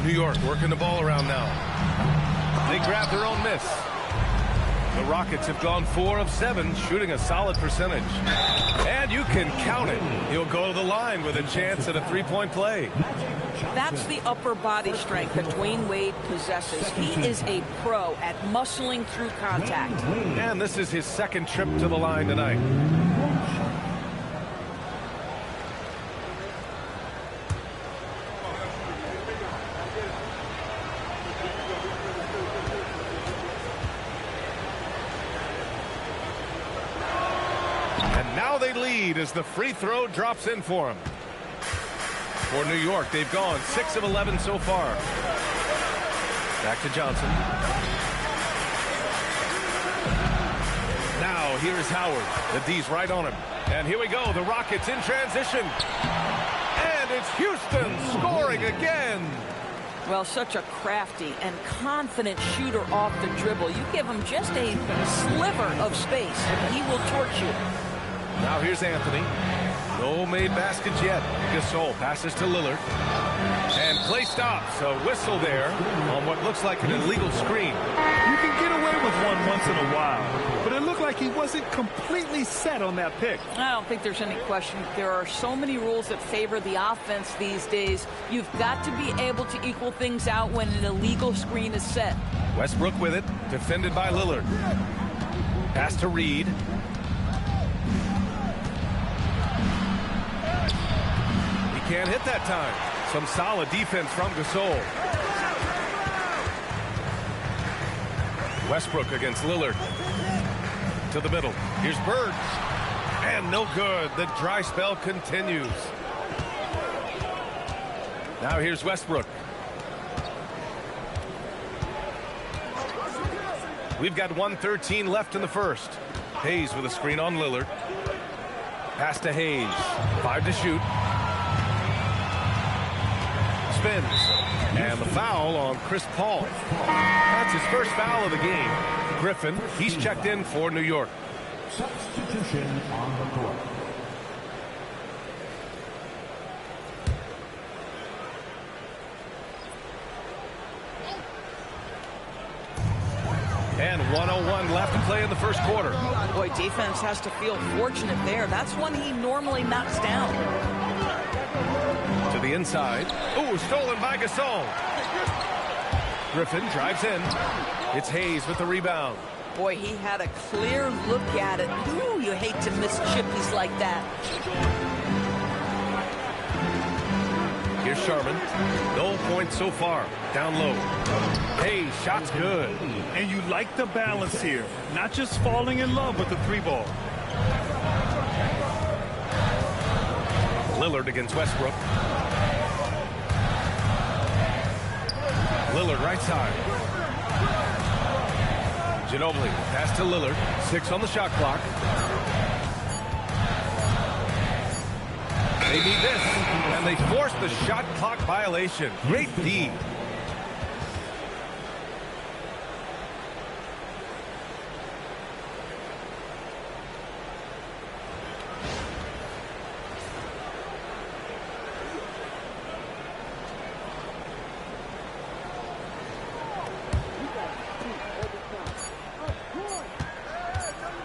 New York working the ball around now. They grab their own miss. The Rockets have gone 4 of 7, shooting a solid percentage. And you can count it. He'll go to the line with a chance at a 3-point play. That's the upper body strength that Dwayne Wade possesses. He is a pro at muscling through contact. And this is his second trip to the line tonight. They lead as the free throw drops in for him. For New York, they've gone 6 of 11 so far. Back to Johnson. Now here's Howard. The D's right on him. And here we go. The Rockets in transition. And it's Houston scoring again. Well, such a crafty and confident shooter off the dribble. You give him just a sliver of space, and he will torch you. Now here's Anthony. No made baskets yet. Gasol passes to Lillard. And play stops. A whistle there on what looks like an illegal screen. You can get away with one once in a while, but it looked like he wasn't completely set on that pick. I don't think there's any question. There are so many rules that favor the offense these days. You've got to be able to equal things out when an illegal screen is set. Westbrook with it. Defended by Lillard. Pass to Reed. Can't hit that time. Some solid defense from Gasol. Westbrook against Lillard. To the middle. Here's Bird. And no good. The dry spell continues. Now here's Westbrook. We've got 1:13 left in the first. Hayes with a screen on Lillard. Pass to Hayes. 5 to shoot. And the foul on Chris Paul. That's his first foul of the game. Griffin, he's checked in for New York. Substitution on the court. And 1:01 left to play in the first quarter. Boy, defense has to feel fortunate there. That's one he normally knocks down. To the inside. Ooh, stolen by Gasol. Griffin drives in. It's Hayes with the rebound. Boy, he had a clear look at it. Ooh, you hate to miss chippies like that. Here's Sharman. No points so far. Down low. Hey, shot's good. And you like the balance here. Not just falling in love with the 3-ball. Lillard against Westbrook. Lillard right side. Ginobili pass to Lillard. 6 on the shot clock. They need this, and they force the shot clock violation. Great D.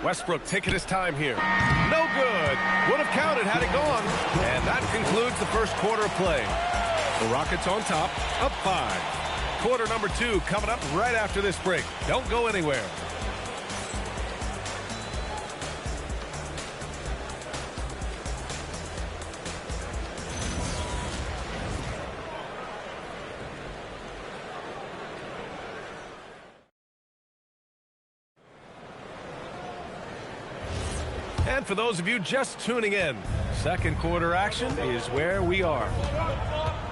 Westbrook taking his time here. No good. Would have counted had it gone. And that concludes the first quarter of play. The Rockets on top, up 5. Quarter number 2 coming up right after this break. Don't go anywhere. And for those of you just tuning in, second quarter action is where we are.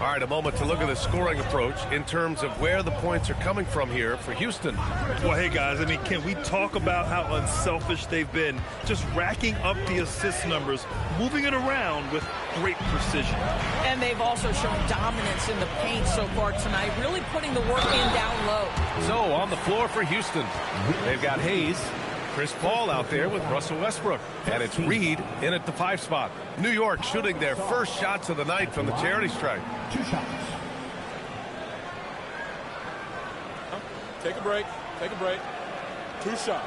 All right, a moment to look at the scoring approach in terms of where the points are coming from here for Houston. Well, hey, guys, I mean, can we talk about how unselfish they've been, just racking up the assist numbers, moving it around with great precision. And they've also shown dominance in the paint so far tonight, really putting the work in down low. So on the floor for Houston, they've got Hayes, Chris Paul out there with Russell Westbrook. And it's Reed in at the 5 spot. New York shooting their first shots of the night from the charity stripe. 2 shots. Take a break. Take a break. 2 shots.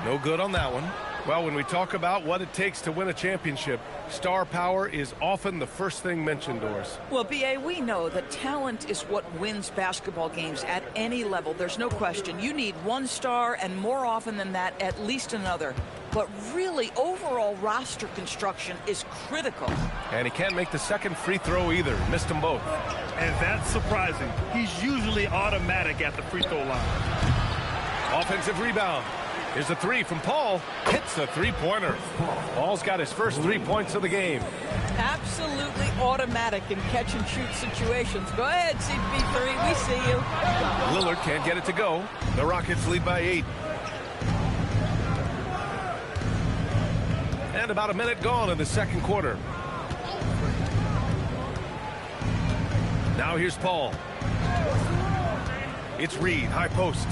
No good on that one. Well, when we talk about what it takes to win a championship, star power is often the first thing mentioned, Doris. Well, B.A., we know that talent is what wins basketball games at any level. There's no question. You need one star, and more often than that, at least another. But really, overall roster construction is critical. And he can't make the second free throw either. Missed them both. And that's surprising. He's usually automatic at the free throw line. Offensive rebound. Here's a 3 from Paul. Hits a 3-pointer. Paul's got his first 3 points of the game. Absolutely automatic in catch-and-shoot situations. Go ahead, CP3. We see you. Lillard can't get it to go. The Rockets lead by 8. And about a minute gone in the second quarter. Now here's Paul. It's Reed, high post.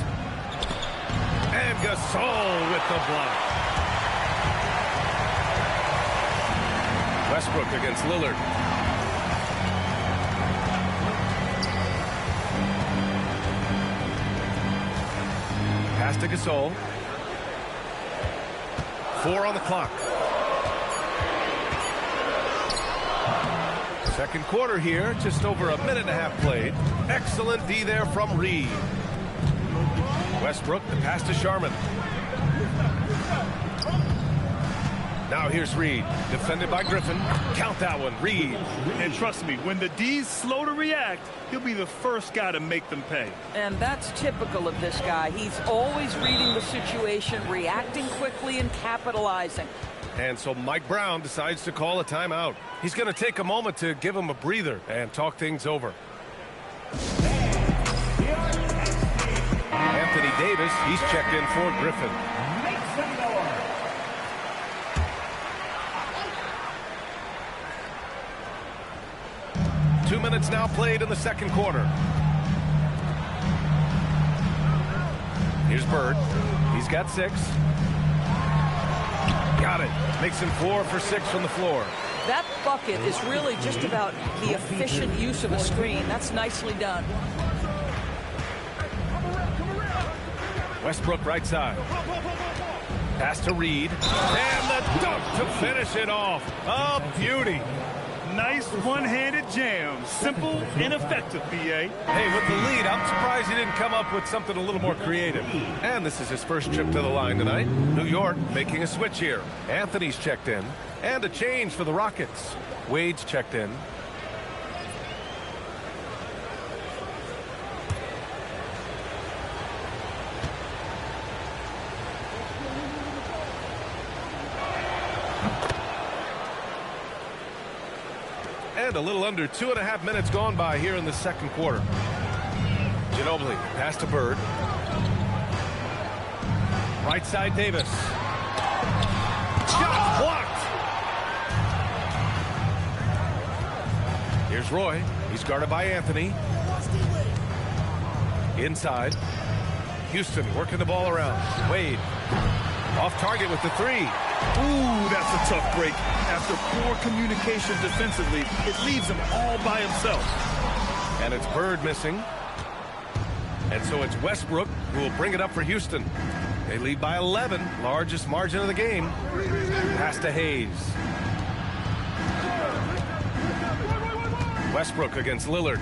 And Gasol with the block. Westbrook against Lillard. Pass to Gasol. 4 on the clock. Second quarter here, just over a minute and a half played. Excellent D there from Reed. Westbrook, the pass to Sharman. Now here's Reed, defended by Griffin. Count that one, Reed. And trust me, when the D's slow to react, he'll be the first guy to make them pay. And that's typical of this guy. He's always reading the situation, reacting quickly, and capitalizing. And so Mike Brown decides to call a timeout. He's going to take a moment to give him a breather and talk things over. Anthony Davis, he's checked in for Griffin. 2 minutes now played in the second quarter. Here's Bird. He's got 6. Got it. Makes him 4 for 6 from the floor. That bucket is really just about the efficient use of a screen. That's nicely done. Westbrook right side. Pass to Reed. And the dunk to finish it off. A beauty. Nice one-handed jam. Simple and effective, B.A. Hey, with the lead, I'm surprised he didn't come up with something a little more creative. And this is his first trip to the line tonight. New York making a switch here. Anthony's checked in. And a change for the Rockets. Wade's checked in. And a little under 2.5 minutes gone by here in the second quarter. Ginobili, pass to Bird. Right side, Davis. Shot blocked. Here's Roy. He's guarded by Anthony. Inside. Houston working the ball around. Wade. Off target with the three. Ooh, that's a tough break. After poor communication defensively, it leaves him all by himself. And it's Bird missing. And so it's Westbrook who will bring it up for Houston. They lead by 11, largest margin of the game. Pass to Hayes. Westbrook against Lillard.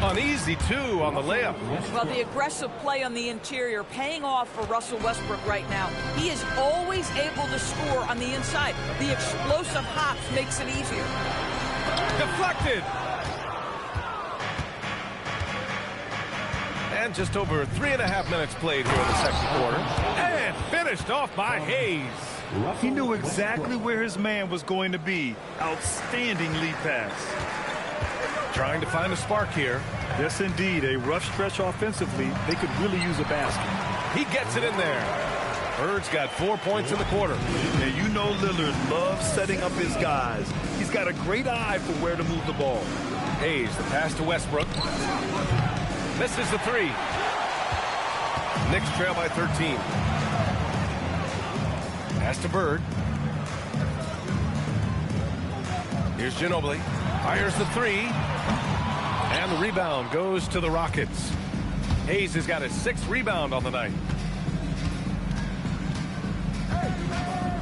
Uneasy, too, on the layup. Well, the aggressive play on the interior paying off for Russell Westbrook right now. He is always able to score on the inside. The explosive hops makes it easier. Deflected. And just over 3.5 minutes played here in the second quarter. And finished off by Hayes. He knew exactly where his man was going to be. Outstanding lead pass. Trying to find a spark here. Yes, indeed. A rough stretch offensively. They could really use a basket. He gets it in there. Bird's got 4 points in the quarter. And you know Lillard loves setting up his guys. He's got a great eye for where to move the ball. Hayes, the pass to Westbrook. Misses the three. Knicks trail by 13. Pass to Bird. Here's Ginobili. Fires the three. And the rebound goes to the Rockets. Hayes has got his 6th rebound on the night.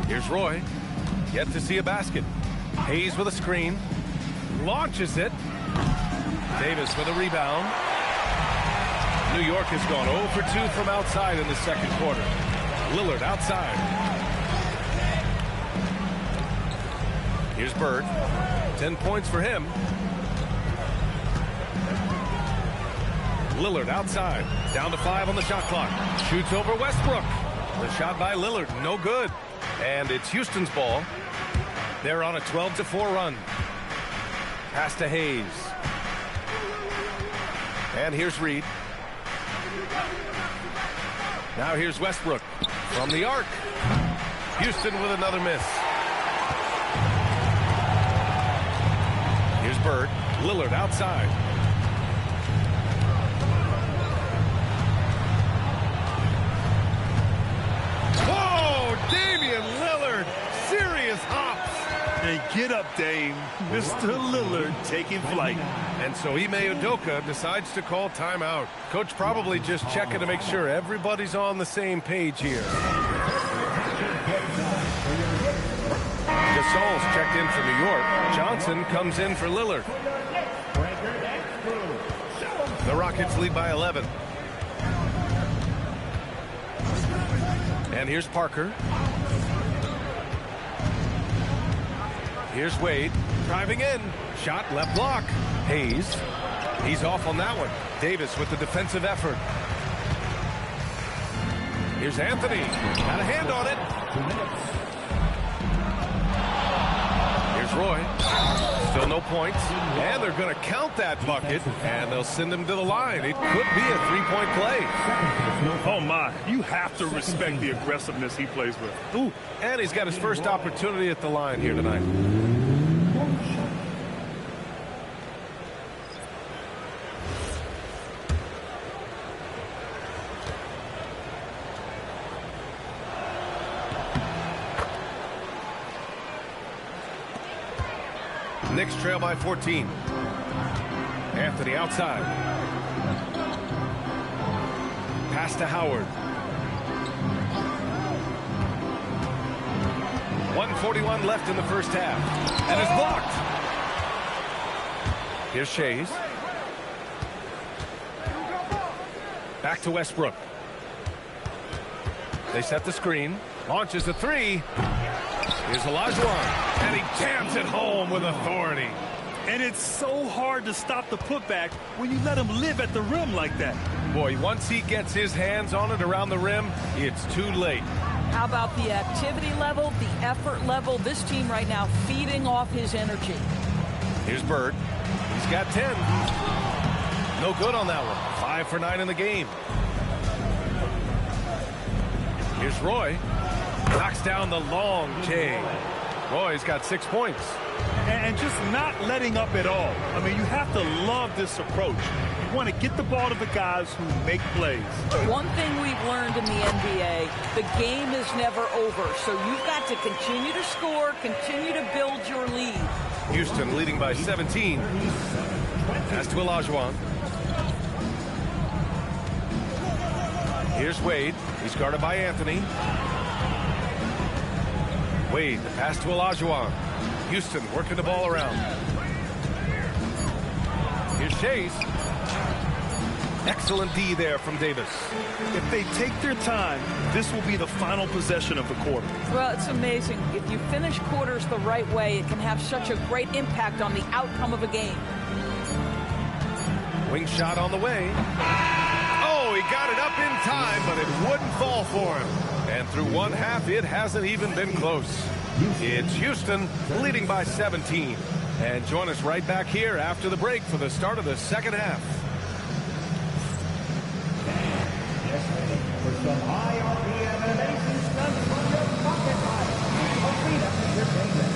Here's Roy. Yet to see a basket. Hayes with a screen. Launches it. Davis with a rebound. New York has gone 0 for 2 from outside in the second quarter. Lillard outside. Here's Bird. 10 points for him. Lillard outside. Down to 5 on the shot clock. Shoots over Westbrook. The shot by Lillard, no good. And it's Houston's ball. They're on a 12-4 run. Pass to Hayes. And here's Reed. Now here's Westbrook from the arc. Houston with another miss. Here's Bird. Lillard outside. Whoa! Damian Lillard. Serious hops. Hey, get up, Dame. Mr. Lillard taking flight. And so Ime Udoka decides to call timeout. Coach probably just checking to make sure everybody's on the same page here. Gasol's checked in for New York. Johnson comes in for Lillard. The Rockets lead by 11. And here's Parker. Here's Wade, driving in. Shot left block. Hayes. He's off on that one. Davis with the defensive effort. Here's Anthony. Got a hand on it. Here's Roy. Still no points. And they're going to count that bucket. And they'll send him to the line. It could be a three-point play. Oh, my. You have to respect the aggressiveness he plays with. Ooh. And he's got his first opportunity at the line here tonight. Knicks trail by 14. Anthony outside. Pass to Howard. 1:41 left in the first half. And it's blocked. Here's Shays. Back to Westbrook. They set the screen. Launches a three. Here's Olajuwon. And he jams it home with authority. And it's so hard to stop the putback when you let him live at the rim like that. Boy, once he gets his hands on it around the rim, it's too late. How about the activity level, the effort level? This team right now feeding off his energy. Here's Bird. He's got 10. No good on that one. 5 for 9 in the game. Here's Roy. Knocks down the long J. Roy's got 6 points. And just not letting up at all. I mean, you have to love this approach. You want to get the ball to the guys who make plays. One thing we've learned in the NBA, the game is never over. So you've got to continue to score, continue to build your lead. Houston leading by 17. Pass to Olajuwon. Here's Wade. He's guarded by Anthony. Wade, the pass to Olajuwon. Houston working the ball around. Here's Chase. Excellent D there from Davis. If they take their time, this will be the final possession of the quarter. Well, it's amazing. If you finish quarters the right way, it can have such a great impact on the outcome of a game. Wing shot on the way. Oh, he got it up in time, but it wouldn't fall for him. And through one half, it hasn't even been close. It's Houston leading by 17. And join us right back here after the break for the start of the second half. For some high RPM innovation stuff from your pocket life. Arena Entertainment.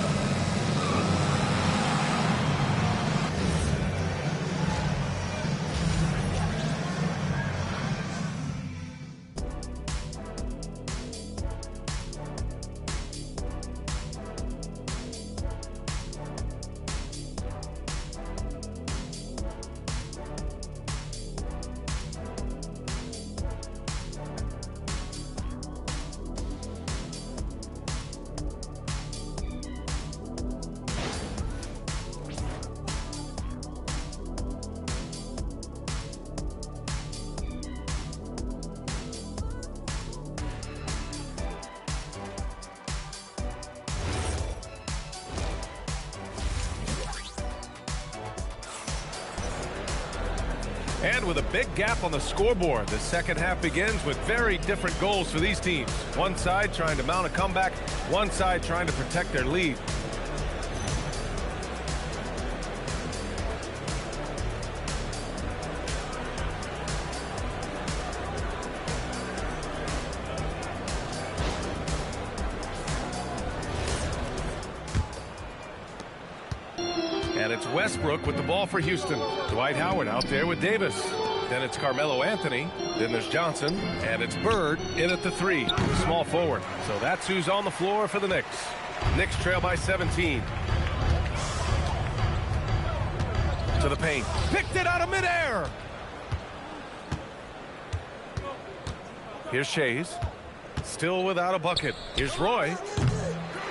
And with a big gap on the scoreboard, the second half begins with very different goals for these teams. One side trying to mount a comeback, one side trying to protect their lead. And it's Westbrook with the ball for Houston. Dwight Howard out there with Davis. Then it's Carmelo Anthony. Then there's Johnson. And it's Bird in at the 3. Small forward. So that's who's on the floor for the Knicks. Knicks trail by 17. To the paint. Picked it out of midair. Here's Shays. Still without a bucket. Here's Roy.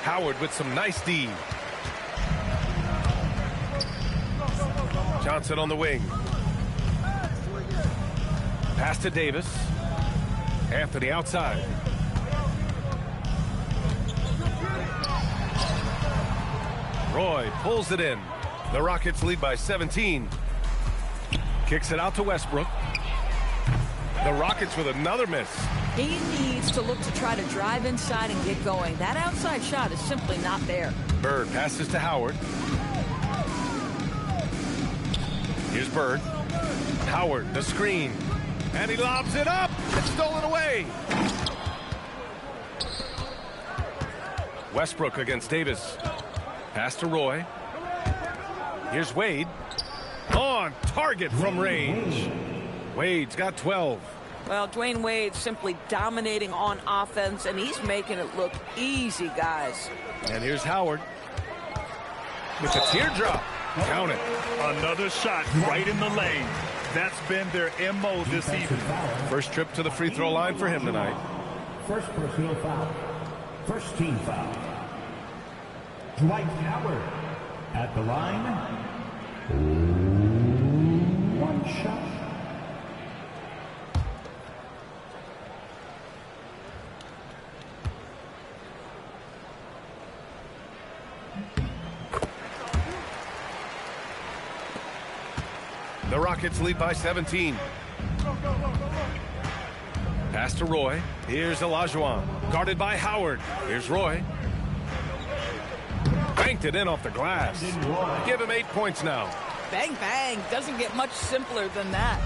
Howard with some nice D. Johnson on the wing. Pass to Davis. Anthony outside. Roy pulls it in. The Rockets lead by 17. Kicks it out to Westbrook. The Rockets with another miss. He needs to look to try to drive inside and get going. That outside shot is simply not there. Bird passes to Howard. Here's Bird. Howard, the screen. And he lobs it up. It's stolen away. Westbrook against Davis. Pass to Roy. Here's Wade. On target from range. Wade's got 12. Well, Dwayne Wade simply dominating on offense, and he's making it look easy, guys. And here's Howard. With the teardrop. Count it. Another shot right in the lane. That's been their MO this evening. First trip to the free throw line for him tonight. First personal foul. First team foul. Dwight Howard. At the line, 1 shot. The Rockets lead by 17. Pass to Roy. Here's Olajuwon. Guarded by Howard. Here's Roy. Banked it in off the glass. Give him 8 points now. Bang, bang. Doesn't get much simpler than that.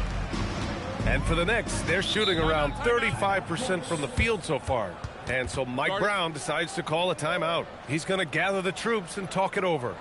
And for the Knicks, they're shooting around 35% from the field so far. And so Mike Brown decides to call a timeout. He's going to gather the troops and talk it over.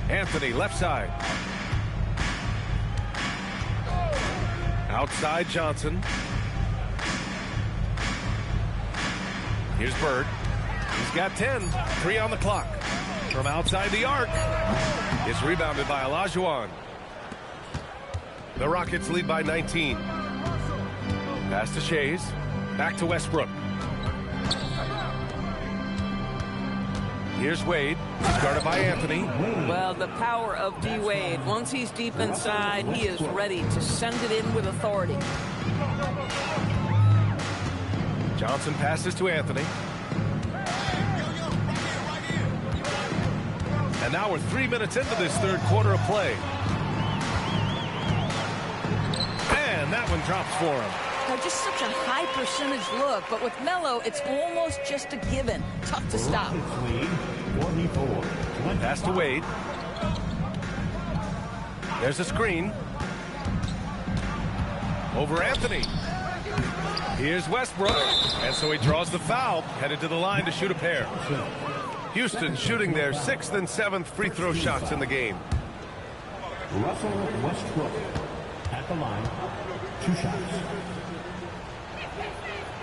Anthony, left side. Outside Johnson. Here's Bird. He's got 10. 3 on the clock. From outside the arc. It's rebounded by Olajuwon. The Rockets lead by 19. Pass to Shays. Back to Westbrook. Here's Wade. He's guarded by Anthony. Well, the power of D. Wade. Once he's deep inside, he is ready to send it in with authority. Johnson passes to Anthony. And now we're 3 minutes into this third quarter of play. And that one drops for him. Just such a high percentage look, but with Melo, it's almost just a given. Tough to stop. Pass to Wade. There's a screen. Over Anthony. Here's Westbrook. And so he draws the foul, headed to the line to shoot a pair. Houston shooting their 6th and 7th free throw shots in the game. Russell Westbrook at the line, 2 shots.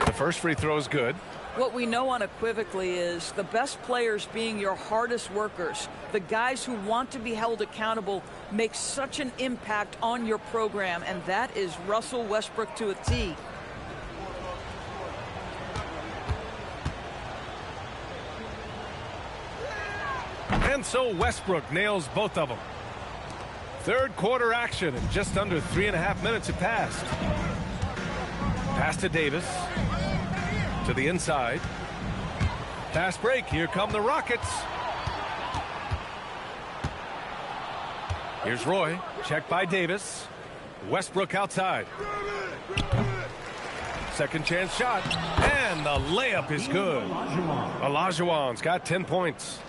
The first free throw is good. What we know unequivocally is the best players being your hardest workers. The guys who want to be held accountable make such an impact on your program, and that is Russell Westbrook to a T. And so Westbrook nails both of them. Third quarter action, and just under 3.5 minutes have passed. Pass to Davis. To the inside. Pass break. Here come the Rockets. Here's Roy. Checked by Davis. Westbrook outside. Second chance shot. And the layup is good. Olajuwon's got 10 points.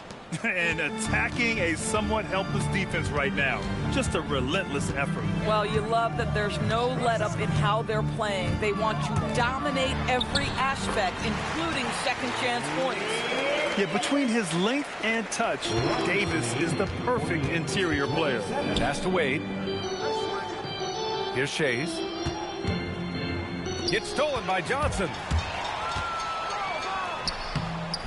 And attacking a somewhat helpless defense right now. Just a relentless effort. Well, you love that there's no let-up in how they're playing. They want to dominate every aspect, including second chance points. Yeah, between his length and touch, Davis is the perfect interior player. Pass to Wade. Here's Shays. Gets stolen by Johnson.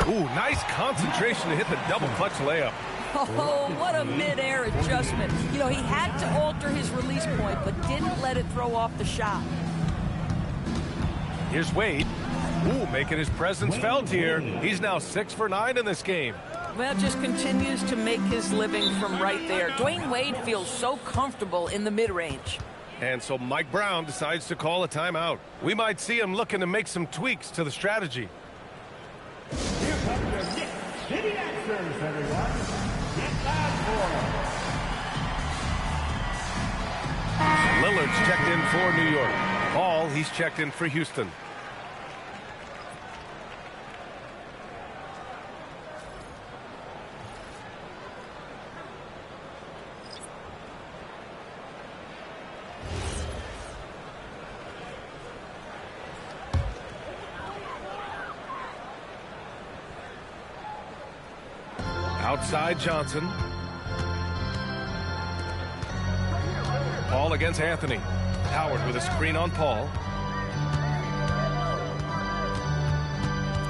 Ooh, nice concentration to hit the double clutch layup. Oh, what a mid-air adjustment. You know, he had to alter his release point, but didn't let it throw off the shot. Here's Wade. Ooh, making his presence felt here. He's now 6 for 9 in this game. Well, just continues to make his living from right there. Dwayne Wade feels so comfortable in the mid-range. And so Mike Brown decides to call a timeout. We might see him looking to make some tweaks to the strategy. Here comes your Knicks City Answers, everyone. Get back for Lillard's checked in for New York. Paul, he's checked in for Houston. Outside Johnson. Paul against Anthony. Howard with a screen on Paul.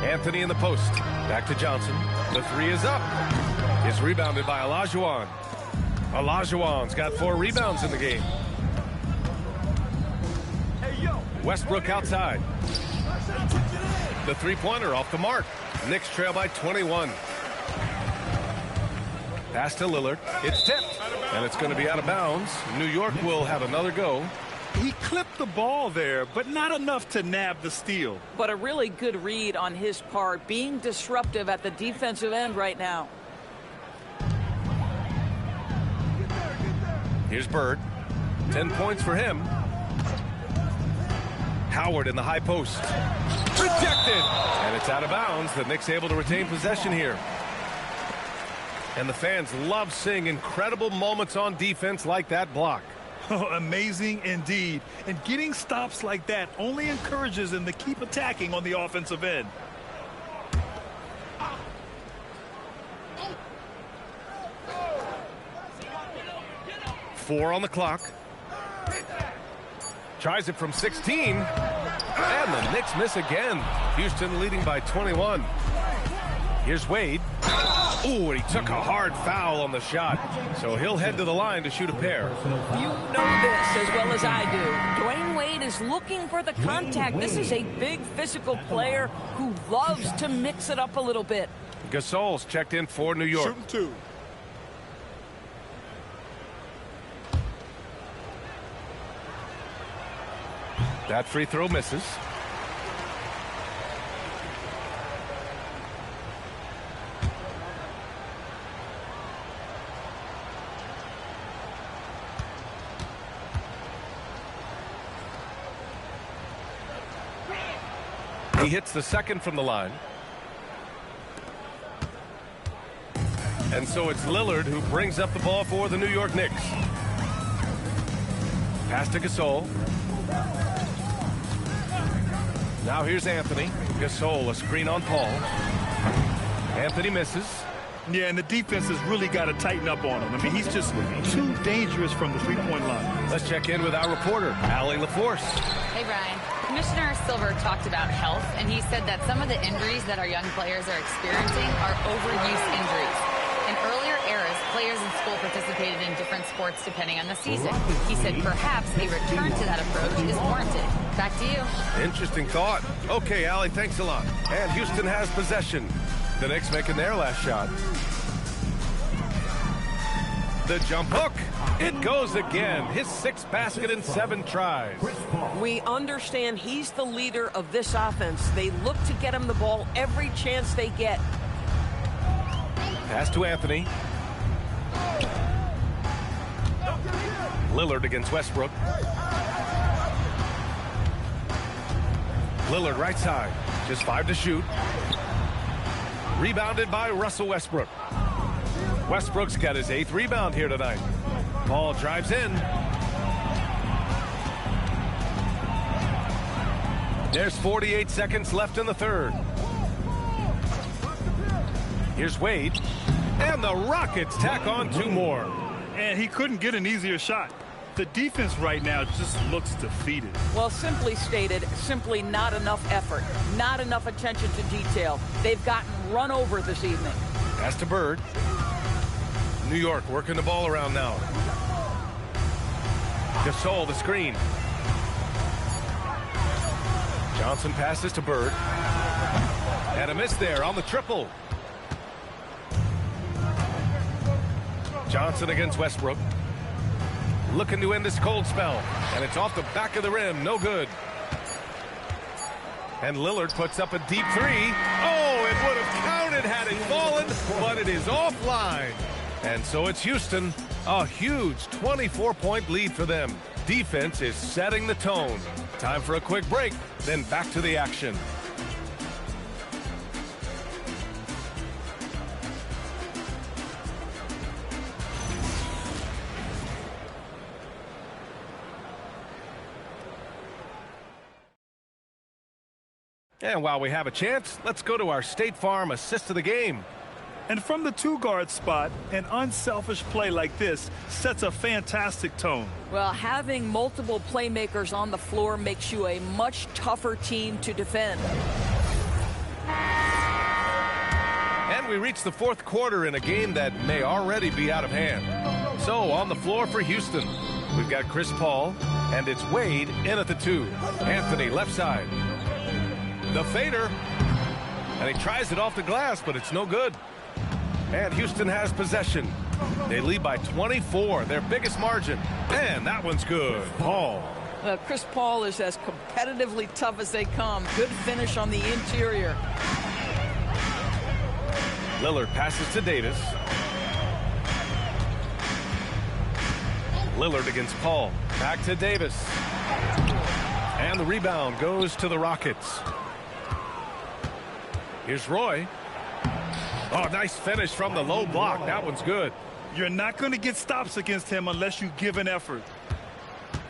Anthony in the post. Back to Johnson. The three is up. It's rebounded by Olajuwon. Olajuwon's got 4 rebounds in the game. Westbrook outside. The three-pointer off the mark. Knicks trail by 21. Pass to Lillard. It's tipped. And it's going to be out of bounds. New York will have another go. He clipped the ball there, but not enough to nab the steal. But a really good read on his part, being disruptive at the defensive end right now. Here's Bird. 10 points for him. Howard in the high post. Rejected. And it's out of bounds. The Knicks able to retain possession here. And the fans love seeing incredible moments on defense like that block. Oh, amazing indeed. And getting stops like that only encourages them to keep attacking on the offensive end. Four on the clock. Tries it from 16. And the Knicks miss again. Houston leading by 21. Here's Wade. Ooh, and he took a hard foul on the shot. So he'll head to the line to shoot a pair. You know this as well as I do. Dwayne Wade is looking for the contact. This is a big physical player who loves to mix it up a little bit. Gasol's checked in for New York. Shooting 2. That free throw misses. He hits the second from the line. And so it's Lillard who brings up the ball for the New York Knicks. Pass to Gasol. Now here's Anthony. Gasol, a screen on Paul. Anthony misses. Yeah, and the defense has really got to tighten up on him. I mean, he's just too dangerous from the three-point line. Let's check in with our reporter, Allie LaForce. Hey, Brian. Commissioner Silver talked about health, and he said that some of the injuries that our young players are experiencing are overuse injuries. In earlier eras, players in school participated in different sports depending on the season. He said perhaps a return to that approach is warranted. Back to you. Interesting thought. Okay, Allie, thanks a lot. And Houston has possession. The Knicks making their last shot. The jump hook. It goes again. His 6th basket in 7 tries. We understand he's the leader of this offense. They look to get him the ball every chance they get. Pass to Anthony. Lillard against Westbrook. Lillard right side. Just 5 to shoot. Rebounded by Russell Westbrook. Westbrook's got his 8th rebound here tonight. Paul drives in. There's 48 seconds left in the third. Here's Wade. And the Rockets tack on 2 more. And he couldn't get an easier shot. The defense right now just looks defeated. Well, simply stated, simply not enough effort, not enough attention to detail. They've gotten run over this evening. Pass to Bird. New York working the ball around now. Gasol, the screen. Johnson passes to Bird. And a miss there on the triple. Johnson against Westbrook. Looking to end this cold spell. And it's off the back of the rim. No good. And Lillard puts up a deep 3. Oh, it would have counted had it fallen, but it is offline. And so it's Houston. A huge 24-point lead for them. Defense is setting the tone. Time for a quick break, then back to the action. And while we have a chance, let's go to our State Farm assist of the game. And from the two-guard spot, an unselfish play like this sets a fantastic tone. Well, having multiple playmakers on the floor makes you a much tougher team to defend. And we reach the fourth quarter in a game that may already be out of hand. So on the floor for Houston, we've got Chris Paul, and it's Wade in at the 2. Anthony left side. The fader. And he tries it off the glass, but it's no good. And Houston has possession. They lead by 24, their biggest margin. And that one's good. Paul. Chris Paul is as competitively tough as they come. Good finish on the interior. Lillard passes to Davis. Lillard against Paul. Back to Davis. And the rebound goes to the Rockets. Here's Roy. Oh, nice finish from the low block. That one's good. You're not going to get stops against him unless you give an effort.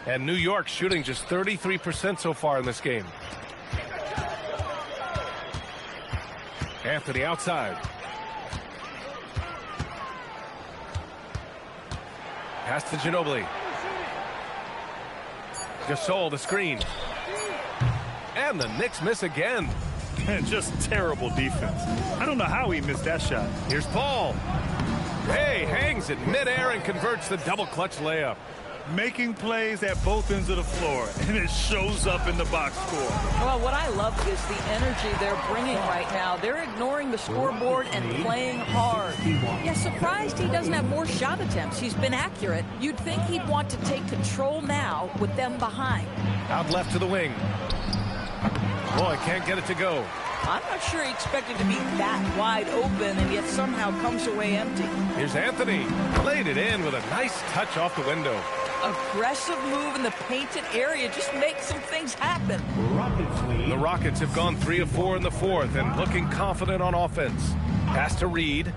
And New York shooting just 33% so far in this game. Anthony outside. Pass to Ginobili. Gasol, the screen. And the Knicks miss again. And just terrible defense. I don't know how he missed that shot. Here's Paul. Hey, hangs it midair and converts the double clutch layup. Making plays at both ends of the floor, and it shows up in the box score. Well, what I love is the energy they're bringing right now. They're ignoring the scoreboard and playing hard. Yeah, surprised he doesn't have more shot attempts. He's been accurate. You'd think he'd want to take control now with them behind. Out left to the wing. Boy, can't get it to go. I'm not sure he expected to be that wide open and yet somehow comes away empty. Here's Anthony. Laid it in with a nice touch off the window. Aggressive move in the painted area just makes some things happen. The Rockets have gone 3 of 4 in the fourth and looking confident on offense. Pass to Reed.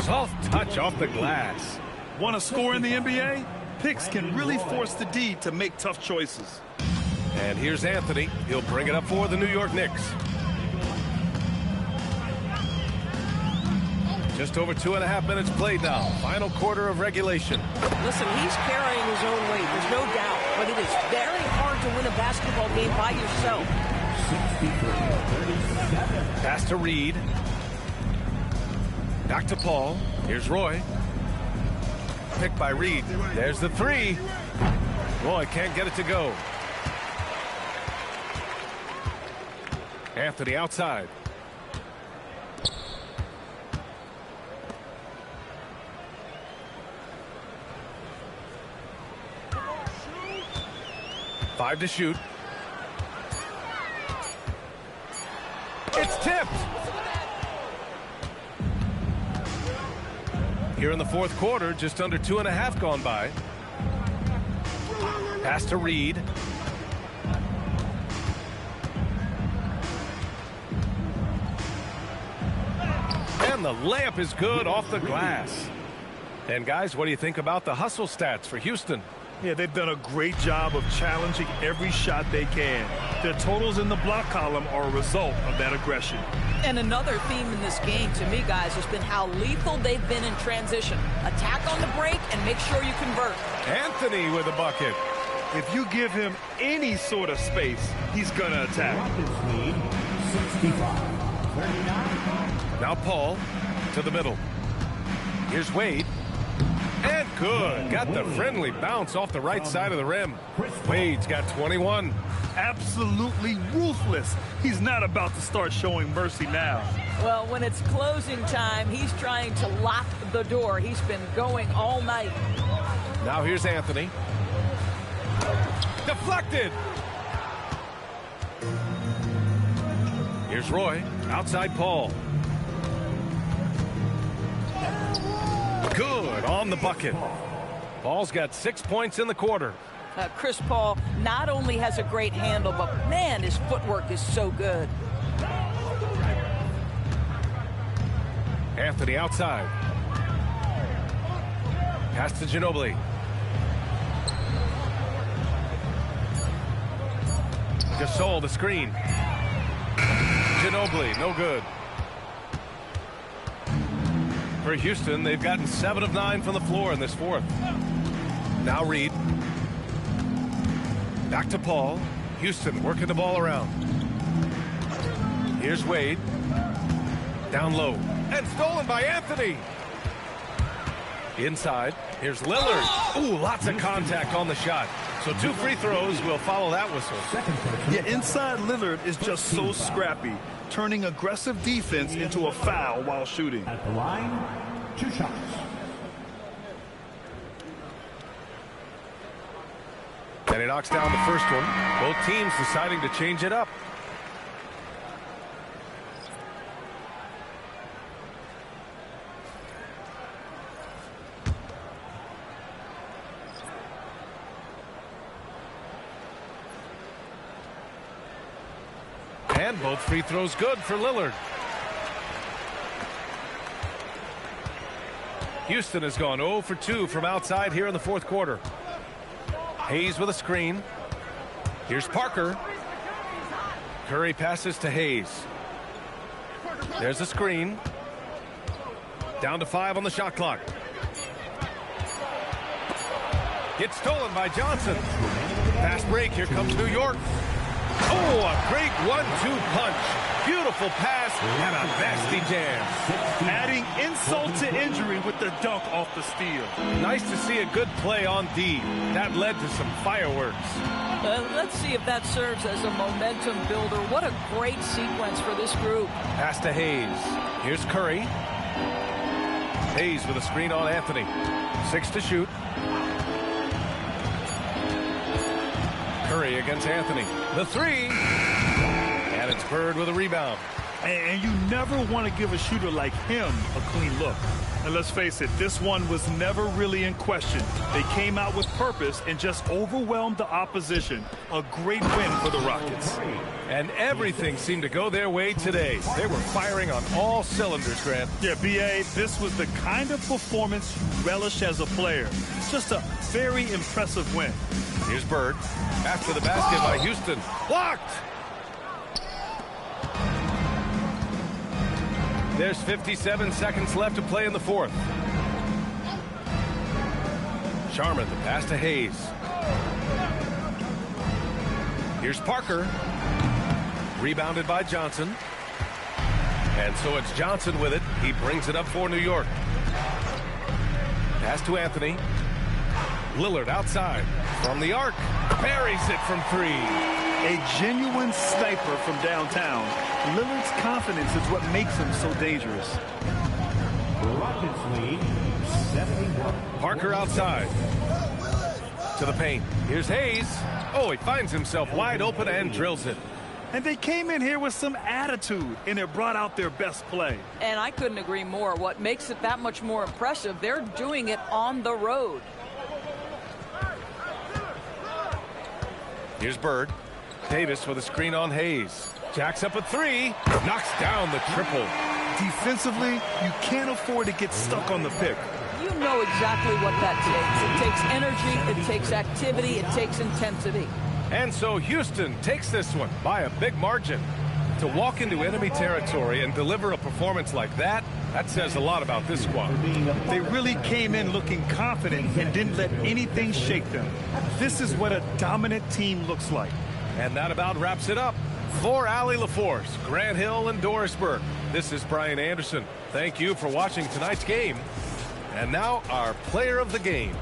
Soft touch off the glass. Want to score in the NBA? Picks can really force the D to make tough choices. And here's Anthony. He'll bring it up for the New York Knicks. Just over 2.5 minutes played now. Final quarter of regulation. Listen, he's carrying his own weight. There's no doubt. But it is very hard to win a basketball game by yourself. Pass to Reed. Back to Paul. Here's Roy. Picked by Reed. There's the 3. Roy can't get it to go. Anthony outside. Five to shoot. It's tipped. Here in the fourth quarter, just under 2.5 gone by. Pass to Reed. And the layup is good off the glass. And guys, what do you think about the hustle stats for Houston? Yeah, they've done a great job of challenging every shot they can. Their totals in the block column are a result of that aggression. And another theme in this game, to me, guys, has been how lethal they've been in transition. Attack on the break and make sure you convert. Anthony with a bucket. If you give him any sort of space, he's going to attack. Now Paul to the middle. Here's Wade. And good. Got the friendly bounce off the right side of the rim. Wade's got 21. Absolutely ruthless. He's not about to start showing mercy now. Well, when it's closing time, he's trying to lock the door. He's been going all night. Now here's Anthony. Deflected. Here's Roy. Outside Paul. Good on the bucket. Paul's got 6 points in the quarter. Chris Paul not only has a great handle, but man, his footwork is so good. Anthony outside. Pass to Ginobili. Gasol the screen. Ginobili, no good. For Houston, they've gotten 7 of 9 from the floor in this fourth. Now Reed. Back to Paul. Houston working the ball around. Here's Wade. Down low. And stolen by Anthony. Inside. Here's Lillard. Ooh, lots of contact on the shot. So 2 free throws will follow that whistle. Yeah, inside Lillard is just so scrappy, turning aggressive defense into a foul while shooting. At the line, 2 shots. And he knocks down the first one. Both teams deciding to change it up. And both free throws good for Lillard. Houston has gone 0 for 2 from outside here in the fourth quarter. Hayes with a screen. Here's Parker. Curry passes to Hayes. There's a screen. Down to 5 on the shot clock. Gets stolen by Johnson. Fast break. Here comes New York. Oh, a great 1-2 punch. Beautiful pass and a nasty jam. Adding insult to injury with the dunk off the steal. Nice to see a good play on D. That led to some fireworks. Let's see if that serves as a momentum builder. What a great sequence for this group. Pass to Hayes. Here's Curry. Hayes with a screen on Anthony. 6 to shoot. Curry against Anthony. The 3. And it's Bird with a rebound. And you never want to give a shooter like him a clean look. And let's face it, this one was never really in question. They came out with purpose and just overwhelmed the opposition. A great win for the Rockets. And everything seemed to go their way today. They were firing on all cylinders, Grant. Yeah, B.A., this was the kind of performance you relish as a player. Just a very impressive win. Here's Bird. After the basket by Houston. Blocked! There's 57 seconds left to play in the fourth. Sharman, the pass to Hayes. Here's Parker. Rebounded by Johnson. And so it's Johnson with it. He brings it up for New York. Pass to Anthony. Lillard outside. From the arc. Buries it from 3. A genuine sniper from downtown. Lillard's confidence is what makes him so dangerous. Rockets lead 71. Parker outside. To the paint. Here's Hayes. Oh, he finds himself wide open and drills it. And they came in here with some attitude, and it brought out their best play. And I couldn't agree more. What makes it that much more impressive, they're doing it on the road. Here's Bird. Davis with a screen on Hayes. Jacks up a 3. Knocks down the triple. Defensively, you can't afford to get stuck on the pick. You know exactly what that takes. It takes energy, it takes activity, it takes intensity. And so Houston takes this one by a big margin. To walk into enemy territory and deliver a performance like that, that says a lot about this squad. They really came in looking confident and didn't let anything shake them. This is what a dominant team looks like. And that about wraps it up. For Allie LaForce, Grant Hill, and Doris Burke, this is Brian Anderson. Thank you for watching tonight's game. And now our player of the game.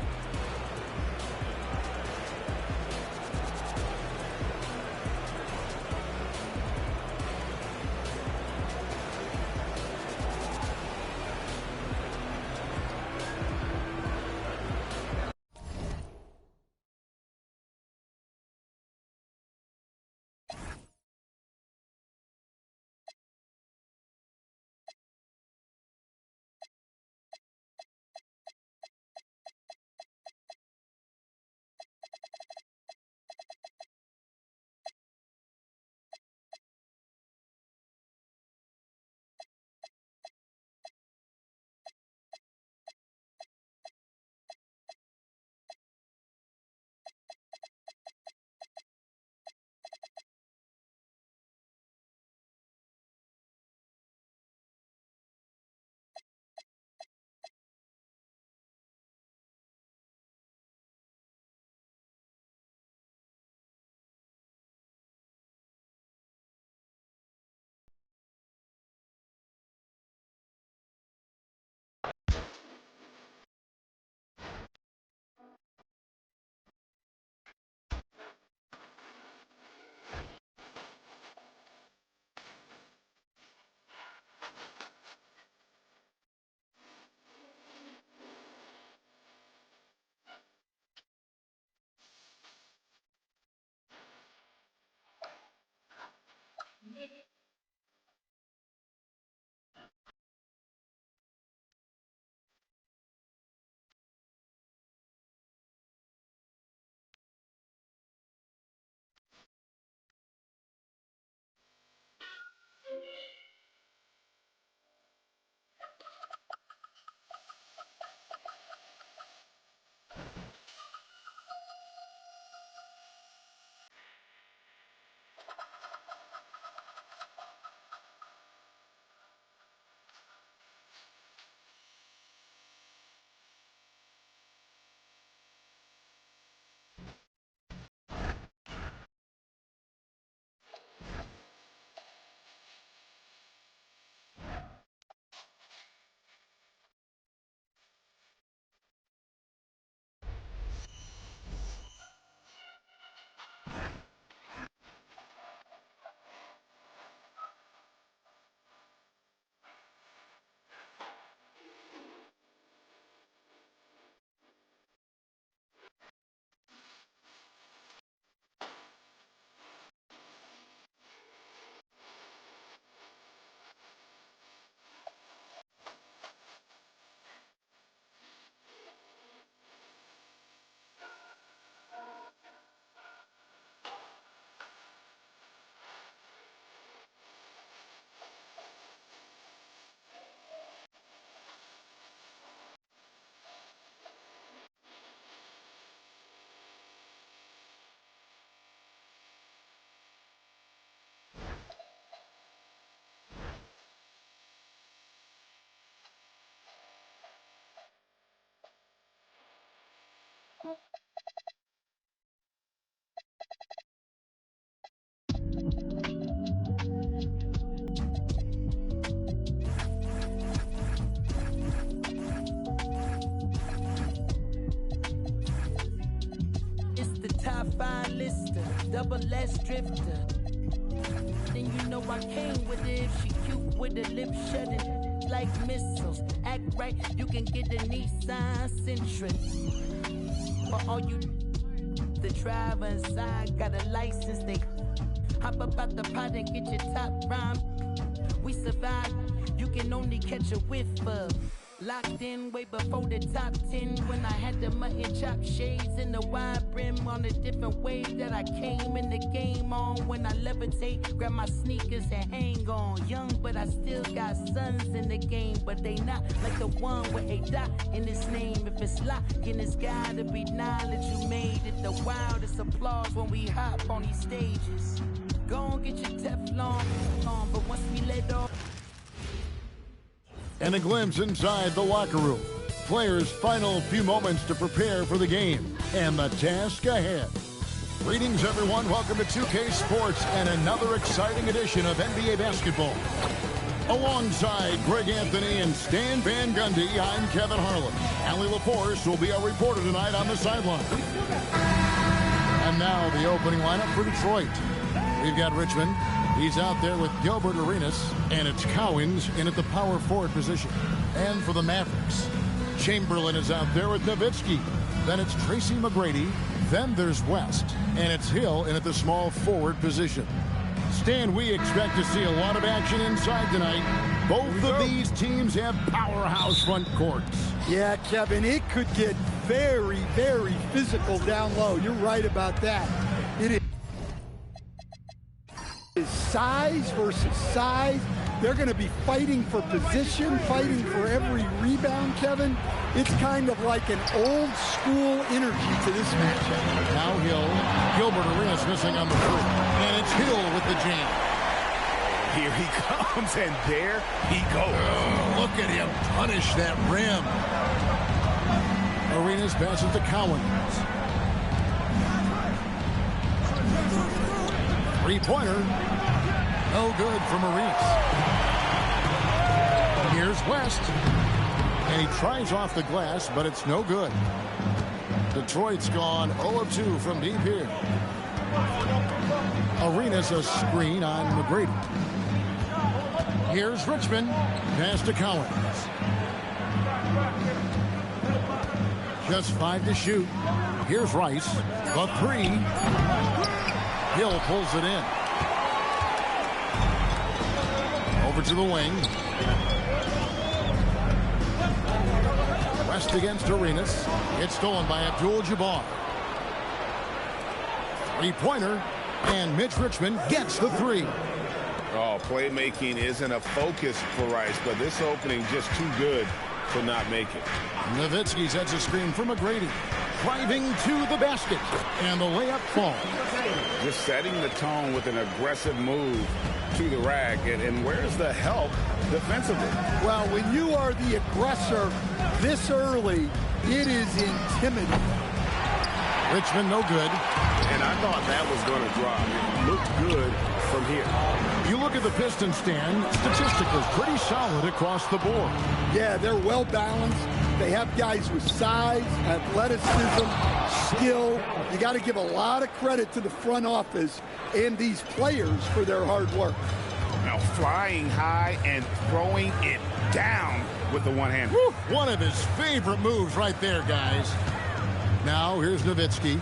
Top 5 lister, double S drifter. Then you know I came with it. If she cute with her lips shutting like missiles. Act right, you can get a Nissan Sentra. For all you the driver inside got a license, they hop up out the pot and get your top rhyme. We survive, you can only catch a whiff of. Locked in way before the top 10 when I had the mutton chop shades and the wide brim on a different wave that I came in the game on. When I levitate, grab my sneakers and hang on. Young, but I still got sons in the game, but they not like the one with a dot in his name. If it's locking, it's gotta be knowledge you made it. The wildest applause when we hop on these stages. Go on, get your Teflon on, but once we let off. And a glimpse inside the locker room. Players' final few moments to prepare for the game and the task ahead. Greetings, everyone. Welcome to 2K Sports and another exciting edition of NBA basketball. Alongside Greg Anthony and Stan Van Gundy, I'm Kevin Harlan. Allie LaForce will be our reporter tonight on the sideline. And now the opening lineup for Detroit. We've got Richmond. He's out there with Gilbert Arenas, and it's Cowens in at the power forward position. And for the Mavericks, Chamberlain is out there with Nowitzki. Then it's Tracy McGrady. Then there's West, and it's Hill in at the small forward position. Stan, we expect to see a lot of action inside tonight. Both of these teams have powerhouse front courts. Yeah, Kevin, it could get very, very physical down low. You're right about that. It is size versus size. They're going to be fighting for position, fighting for every rebound, Kevin. It's kind of like an old school energy to this matchup. Now Hill, Gilbert Arenas missing on the three. And it's Hill with the jam. Here he comes, and there he goes. Look at him punish that rim. Arenas passes to Cowens. Three-pointer. No good from Arenas. Here's West. And he tries off the glass, but it's no good. Detroit's gone 0 of 2 from deep here. Arenas a screen on McGrady. Here's Richmond. Pass to Cowens. Just 5 to shoot. Here's Rice. The three. Hill pulls it in. Over to the wing. West against Arenas. It's stolen by Abdul-Jabbar. Three-pointer. And Mitch Richmond gets the three. Oh, playmaking isn't a focus for Rice, but this opening just too good to not make it. Nowitzki sets a screen for McGrady. Driving to the basket. And the layup falls. Just setting the tone with an aggressive move to the rack. And where's the help defensively? Well, when you are the aggressor this early, it is intimidating. Richmond no good. And I thought that was going to drop. It looked good from here. You look at the Pistons, Stan, statistically pretty solid across the board. Yeah, they're well balanced. They have guys with size, athleticism, skill. You got to give a lot of credit to the front office and these players for their hard work. Now flying high and throwing it down with the one hand. Woo, one of his favorite moves right there, guys. Now here's Nowitzki.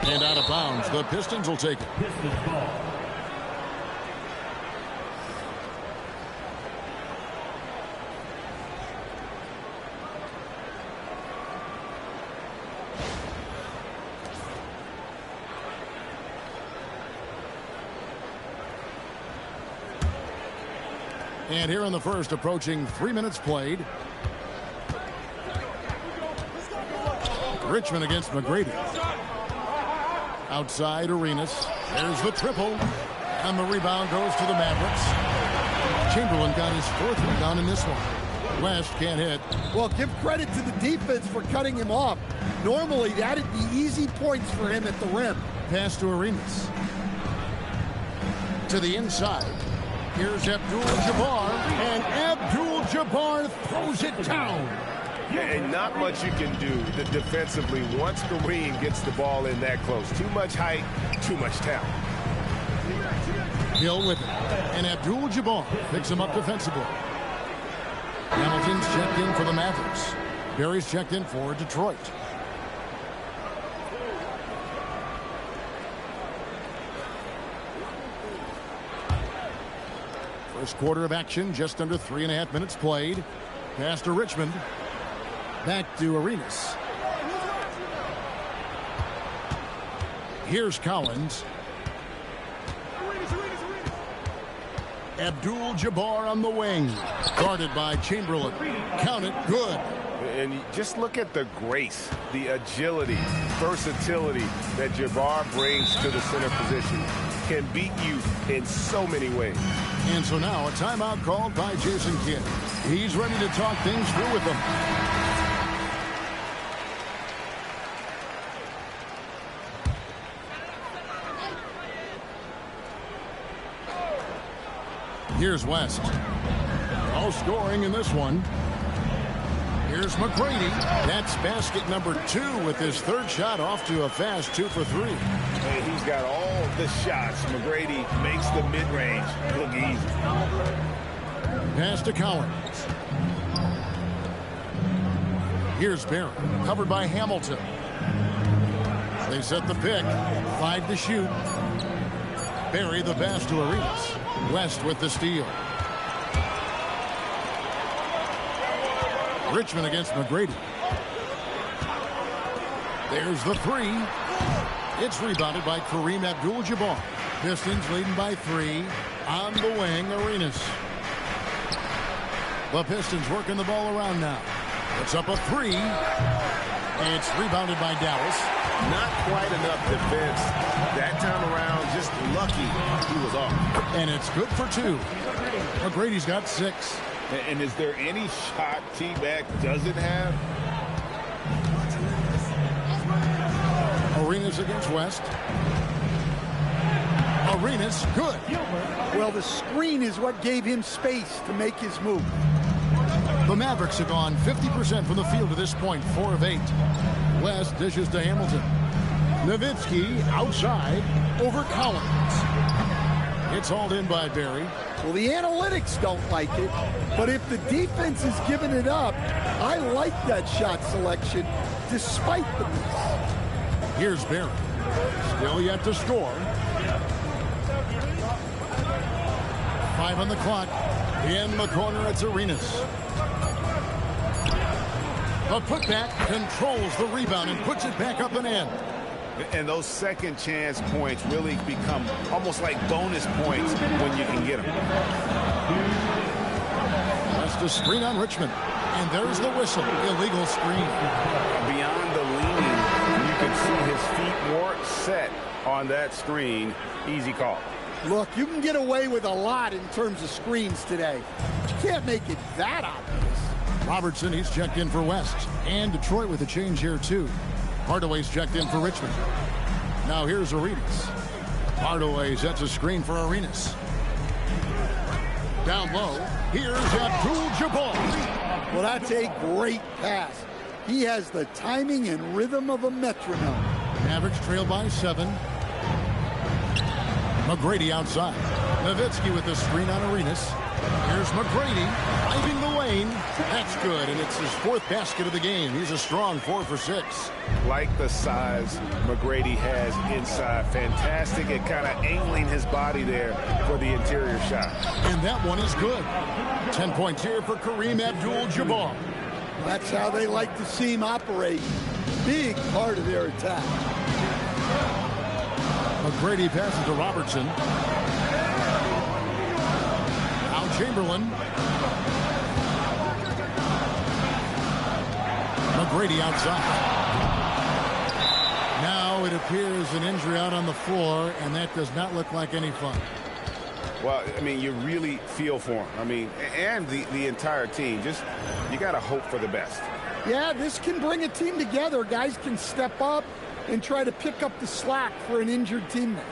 And out of bounds. The Pistons will take it. Pistons ball. And here in the first, approaching 3 minutes played. Richmond against McGrady. Outside Arenas. There's the triple. And the rebound goes to the Mavericks. Chamberlain got his 4th rebound in this one. West can't hit. Well, give credit to the defense for cutting him off. Normally, that'd be easy points for him at the rim. Pass to Arenas. To the inside. Here's Abdul-Jabbar, and Abdul-Jabbar throws it down. Yeah, and not much you can do defensively once Kareem gets the ball in that close. Too much height, too much talent. Hill with it, and Abdul-Jabbar picks him up defensively. Hamilton's checked in for the Mavericks. Barry's checked in for Detroit. First quarter of action, just under 3.5 minutes played. Pass to Richmond. Back to Arenas. Here's Collins. Abdul-Jabbar on the wing. Guarded by Chamberlain. Count it, good. And just look at the grace, the agility, versatility that Jabbar brings to the center position. Can beat you in so many ways. And so now a timeout called by Jason Kidd. He's ready to talk things through with them. Here's West. No scoring in this one. Here's McGrady. That's basket number 2 with his third shot off to a fast 2 for 3. Hey, he's got all the shots. McGrady makes the mid-range look easy. Pass to Collins. Here's Barry, covered by Hamilton. They set the pick. 5 to shoot. Barry the pass to Arenas. West with the steal. Richmond against McGrady. There's the 3. It's rebounded by Kareem Abdul-Jabbar. Pistons leading by 3. On the wing, Arenas. The Pistons working the ball around now. It's up a 3. It's rebounded by Dallas. Not quite enough defense that time around. Just lucky he was off. And it's good for 2. McGrady's got 6. And is there any shot T-Mac doesn't have? Arenas against West. Arenas, good. Well, the screen is what gave him space to make his move. The Mavericks have gone 50% from the field to this point, 4 of 8. West dishes to Hamilton. Nowitzki outside over Collins. It's hauled in by Barry. Well, the analytics don't like it, but if the defense is giving it up, I like that shot selection despite the miss. Here's Barry. Still yet to score. 5 on the clock. In the corner, it's Arenas. The putback controls the rebound and puts it back up and in. And those second chance points really become almost like bonus points when you can get them. That's the screen on Richmond. And there's the whistle. Illegal screen. Beyond the leaning, you can see his feet weren't set on that screen. Easy call. Look, you can get away with a lot in terms of screens today. You can't make it that obvious. Robertson, he's checked in for West. And Detroit with a change here, too. Hardaway's checked in for Richmond. Now here's Arenas. Hardaway sets a screen for Arenas. Down low, here's Abdul-Jabbar. Well, that's a great pass. He has the timing and rhythm of a metronome. Mavericks trail by 7. McGrady outside. Nowitzki with the screen on Arenas. Here's McGrady, driving the lane. That's good, and it's his 4th basket of the game. He's a strong 4 for 6. Like the size McGrady has inside. Fantastic at kind of angling his body there for the interior shot. And that one is good. 10 points here for Kareem Abdul-Jabbar. That's how they like to see him operate. Big part of their attack. McGrady passes to Robertson. Chamberlain. McGrady outside. Now it appears an injury out on the floor, and that does not look like any fun. Well, I mean, you really feel for him. I mean, and the entire team. Just, you got to hope for the best. Yeah, this can bring a team together. Guys can step up and try to pick up the slack for an injured teammate.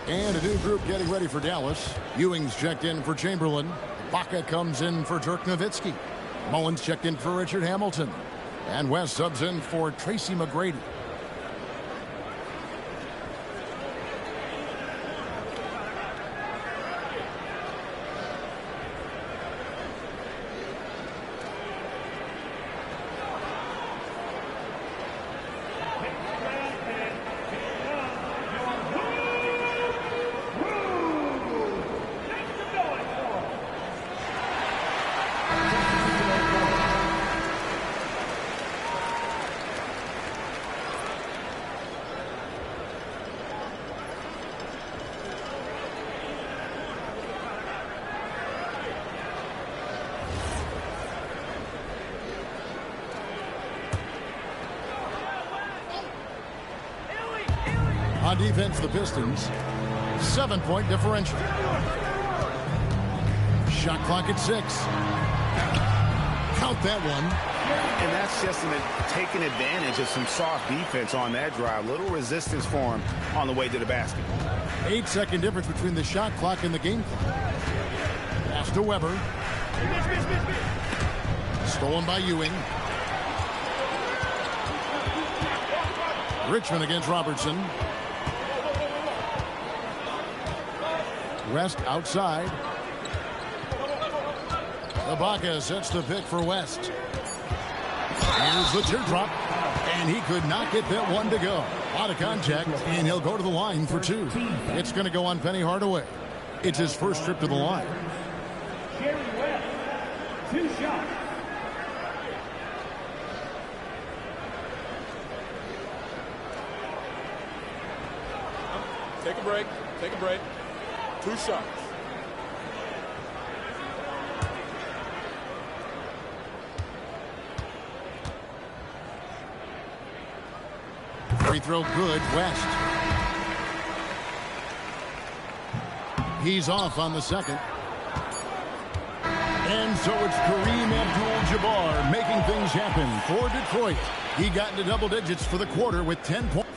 And a new group getting ready for Dallas. Ewing's checked in for Chamberlain. Baca comes in for Dirk Nowitzki. Mullins checked in for Richard Hamilton. And West subs in for Tracy McGrady. On defense, the Pistons, 7-point differential. Shot clock at 6. Count that one. And that's just taking advantage of some soft defense on that drive. Little resistance for him on the way to the basket. 8-second difference between the shot clock and the game clock. Pass to Weber. Stolen by Ewing. Richmond against Robertson. West outside. Ibaka sets the pick for West. Here's the teardrop. And he could not get that one to go. Out of contact, and he'll go to the line for 2. It's going to go on Penny Hardaway. It's his first trip to the line. Jerry West, 2 shots. Take a break. Take a break. 2 shots. Free throw good, West. He's off on the second. And so it's Kareem Abdul-Jabbar making things happen for Detroit. He got into double digits for the quarter with 10 points.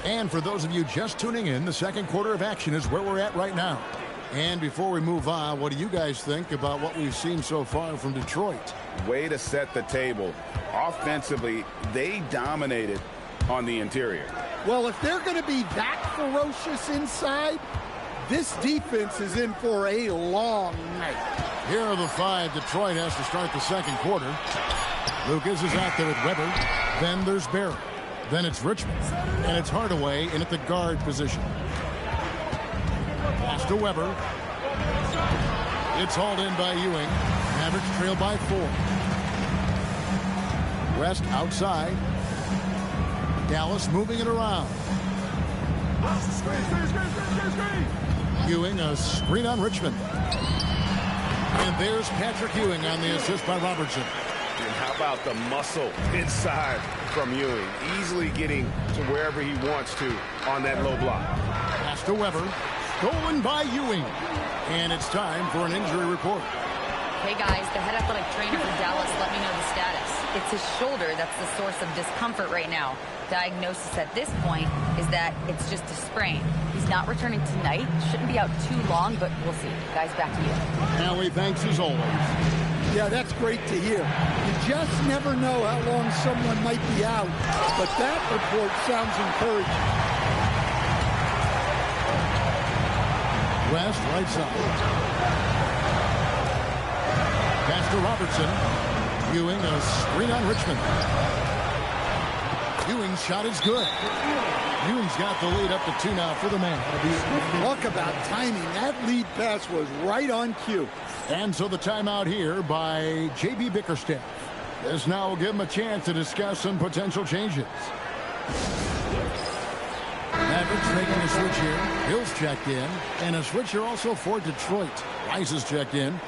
And for those of you just tuning in, the second quarter of action is where we're at right now. And before we move on, what do you guys think about what we've seen so far from Detroit? Way to set the table. Offensively, they dominated on the interior. Well, if they're going to be that ferocious inside, this defense is in for a long night. Here are the 5 Detroit has to start the second quarter. Lucas is out there with Weber. Then there's Barrett. Then it's Richmond. And it's Hardaway in at the guard position. Pass to Weber. It's hauled in by Ewing. Mavericks trail by 4. West outside. Dallas moving it around. Ewing, a screen on Richmond. And there's Patrick Ewing on the assist by Robertson. And how about the muscle inside from Ewing? Easily getting to wherever he wants to on that low block. Pass to Weber. Stolen by Ewing. And it's time for an injury report. Hey guys, the head athletic trainer for Dallas let me know the status. It's his shoulder that's the source of discomfort right now. Diagnosis at this point is that it's just a sprain. He's not returning tonight. Shouldn't be out too long, but we'll see. Guys, back to you. Allie, thanks as always. Yeah, that's great to hear. You just never know how long someone might be out, but that report sounds encouraging. West, right side. Pass to Robertson. Ewing, a screen on Richmond. Ewing's shot is good. Ewing's got the lead up to 2 now for the man. Talk about timing. That lead pass was right on cue. And so the timeout here by J.B. Bickerstaff. This now will give him a chance to discuss some potential changes. Mavericks making a switch here. Hill's checked in. And a switch here also for Detroit. Rice is checked in.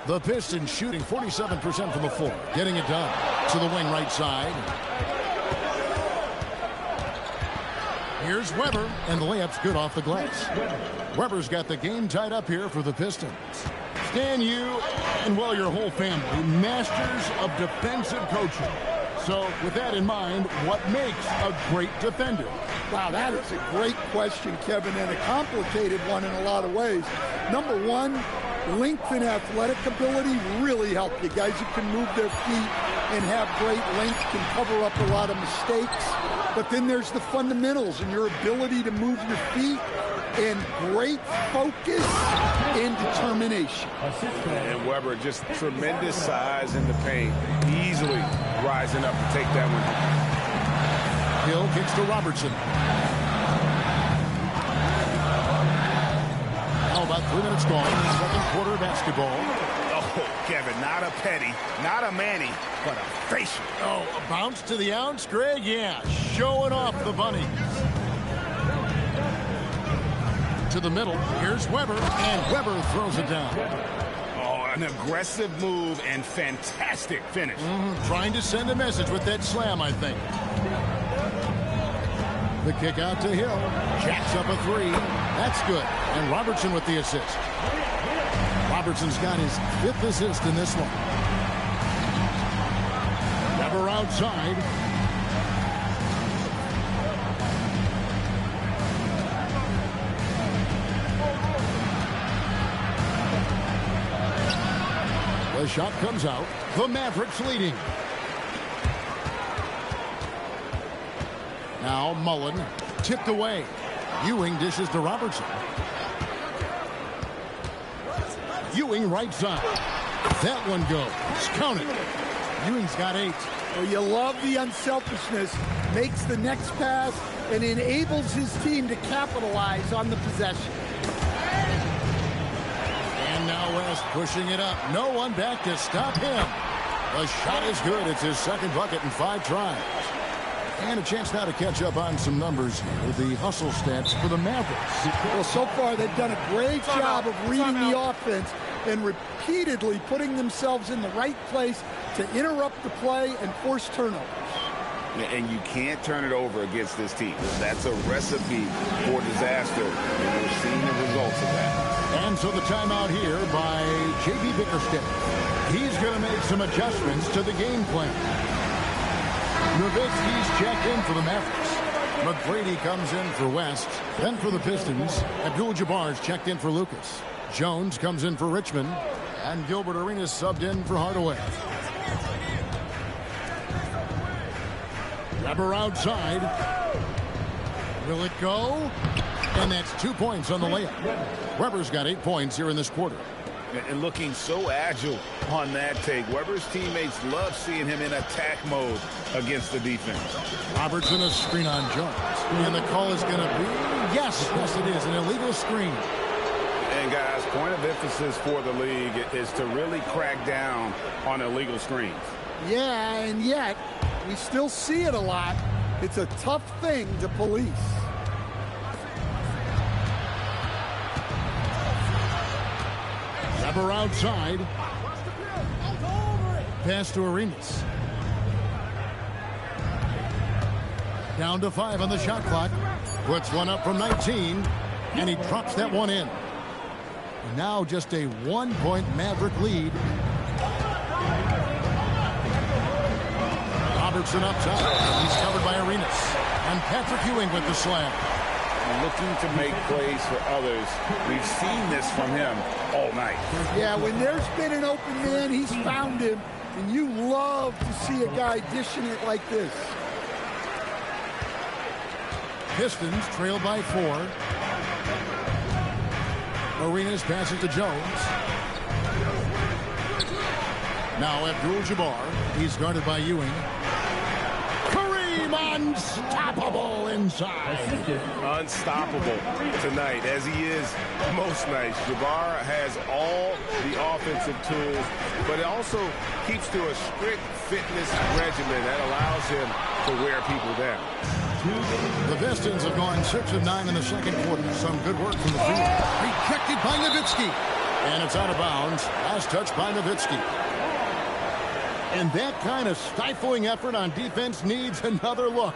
The Pistons shooting 47% from the floor. Getting it done to the wing right side. Here's Weber, and the layup's good off the glass. Weber's got the game tied up here for the Pistons. Stan, you and, well, your whole family, masters of defensive coaching. So with that in mind, what makes a great defender? Wow, that is a great question, Kevin, and a complicated one in a lot of ways. Number one, length and athletic ability really help you. Guys who can move their feet and have great length can cover up a lot of mistakes. But then there's the fundamentals and your ability to move your feet and great focus and determination. And Weber, just tremendous size in the paint, easily rising up to take that one. Hill kicks to Robertson. Now about 3 minutes gone in the second quarter of basketball. Oh, Kevin, not a petty, not a Manny, but a facial. Oh, a bounce to the ounce, Greg? Yeah, showing off the bunny. To the middle, here's Weber, and Weber throws it down. Oh, an aggressive move and fantastic finish. Trying to send a message with that slam, I think. The kick out to Hill. Jacks up a three. That's good. And Robertson with the assist. Robertson's got his 5th assist in this one. Weber outside. The shot comes out. The Mavericks leading. Now Mullen tipped away. Ewing dishes to Robertson. Ewing right side. That one goes. Count it. Ewing's got 8. Well, you love the unselfishness. Makes the next pass and enables his team to capitalize on the possession. And now West pushing it up. No one back to stop him. The shot is good. It's his 2nd bucket in 5 tries. And a chance now to catch up on some numbers here. The hustle stats for the Mavericks. Well, so far they've done a great job of reading the offense and repeatedly putting themselves in the right place to interrupt the play and force turnovers. And you can't turn it over against this team. That's a recipe for disaster, and we're seeing the results of that. And so the timeout here by J.B. Bickerstaff. He's going to make some adjustments to the game plan. Nowitzki's checked in for the Mavericks. McGrady comes in for West. Then for the Pistons, Abdul-Jabbar's checked in for Lucas. Jones comes in for Richmond. And Gilbert Arenas subbed in for Hardaway. Weber outside. Will it go? And that's 2 points on the layup. Weber's got 8 points here in this quarter. And looking so agile on that take. Weber's teammates love seeing him in attack mode against the defense. Robertson a screen on Jones. And the call is going to be, yes, it is, an illegal screen. And guys, point of emphasis for the league is to really crack down on illegal screens. Yeah, and yet we still see it a lot. It's a tough thing to police. Weber outside. Pass to Arenas. Down to 5 on the shot clock. Puts one up from 19. And he drops that one in. Now just a 1-point Maverick lead. Robertson up top. He's covered by Arenas. And Patrick Ewing with the slam. Looking to make plays for others. We've seen this from him all night. Yeah, when there's been an open man, he's found him. And you love to see a guy dishing it like this. Pistons trail by 4. Arenas passes to Jones. Now Abdul-Jabbar. He's guarded by Ewing. Kareem unstoppable inside. Unstoppable tonight, as he is most nights. Jabbar has all the offensive tools, but it also keeps to a strict fitness regimen that allows him to wear people down. The Pistons have gone 6 of 9 in the second quarter. Some good work from the field. Rejected by Nowitzki. And it's out of bounds. Last touch by Nowitzki. And that kind of stifling effort on defense needs another look.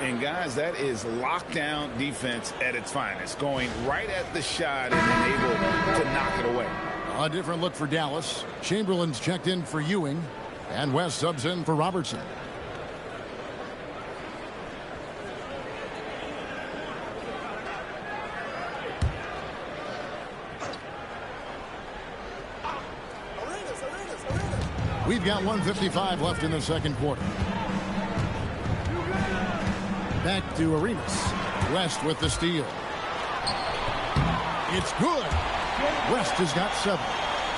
And, guys, that is lockdown defense at its finest, going right at the shot and then able to knock it away. A different look for Dallas. Chamberlain's checked in for Ewing, and West subs in for Robertson. We've got 1:55 left in the second quarter. Back to Arenas. West with the steal. It's good. West has got 7.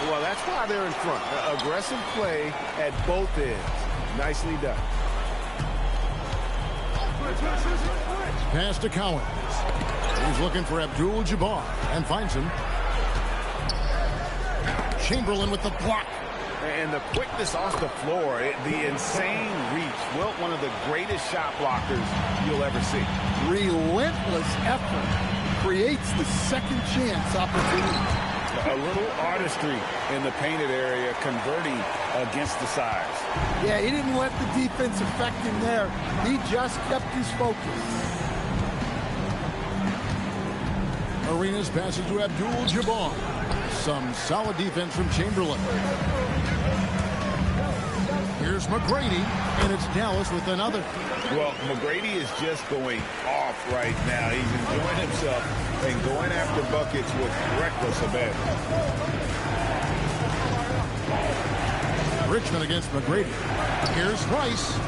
Well, that's why they're in front. Aggressive play at both ends. Nicely done. Pass to Collins. He's looking for Abdul-Jabbar and finds him. Chamberlain with the block. And the quickness off the floor, the insane reach. Wilt, one of the greatest shot blockers you'll ever see. Relentless effort creates the second chance opportunity. A little artistry in the painted area, converting against the size. Yeah, he didn't let the defense affect him there. He just kept his focus. Arenas passes to Abdul-Jabbar. Some solid defense from Chamberlain. Here's McGrady, and it's Dallas with another. Well, McGrady is just going off right now. He's enjoying himself and going after buckets with reckless abandon. Richmond against McGrady. Here's Rice.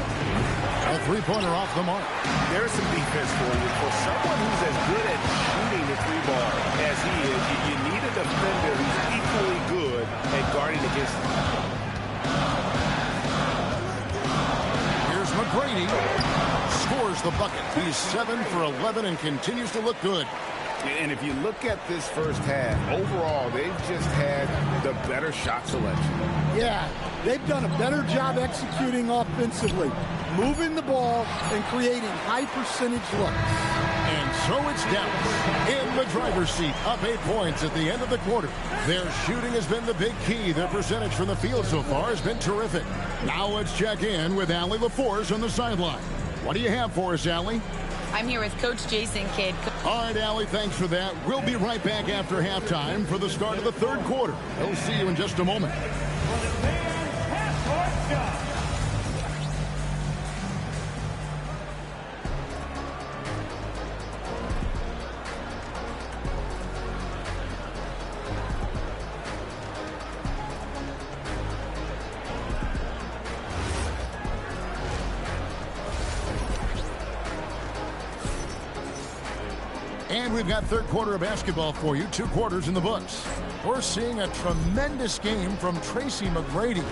A three-pointer off the mark. There's some defense for you. For someone who's as good at shooting the three ball as he is, you need a defender who's equally good at guarding against him. Here's McGrady. Scores the bucket. He's 7 for 11 and continues to look good. And if you look at this first half, overall, they've just had the better shot selection. Yeah, they've done a better job executing offensively, moving the ball and creating high percentage looks. And so it's Dallas in the driver's seat, up 8 points at the end of the quarter. Their shooting has been the big key. Their percentage from the field so far has been terrific. Now let's check in with Allie LaForce on the sideline. What do you have for us, Allie? I'm here with Coach Jason Kidd. All right, Allie, thanks for that. We'll be right back after halftime for the start of the third quarter. We'll see you in just a moment. And we've got third quarter of basketball for you. 2 quarters in the books. We're seeing a tremendous game from Tracy McGrady.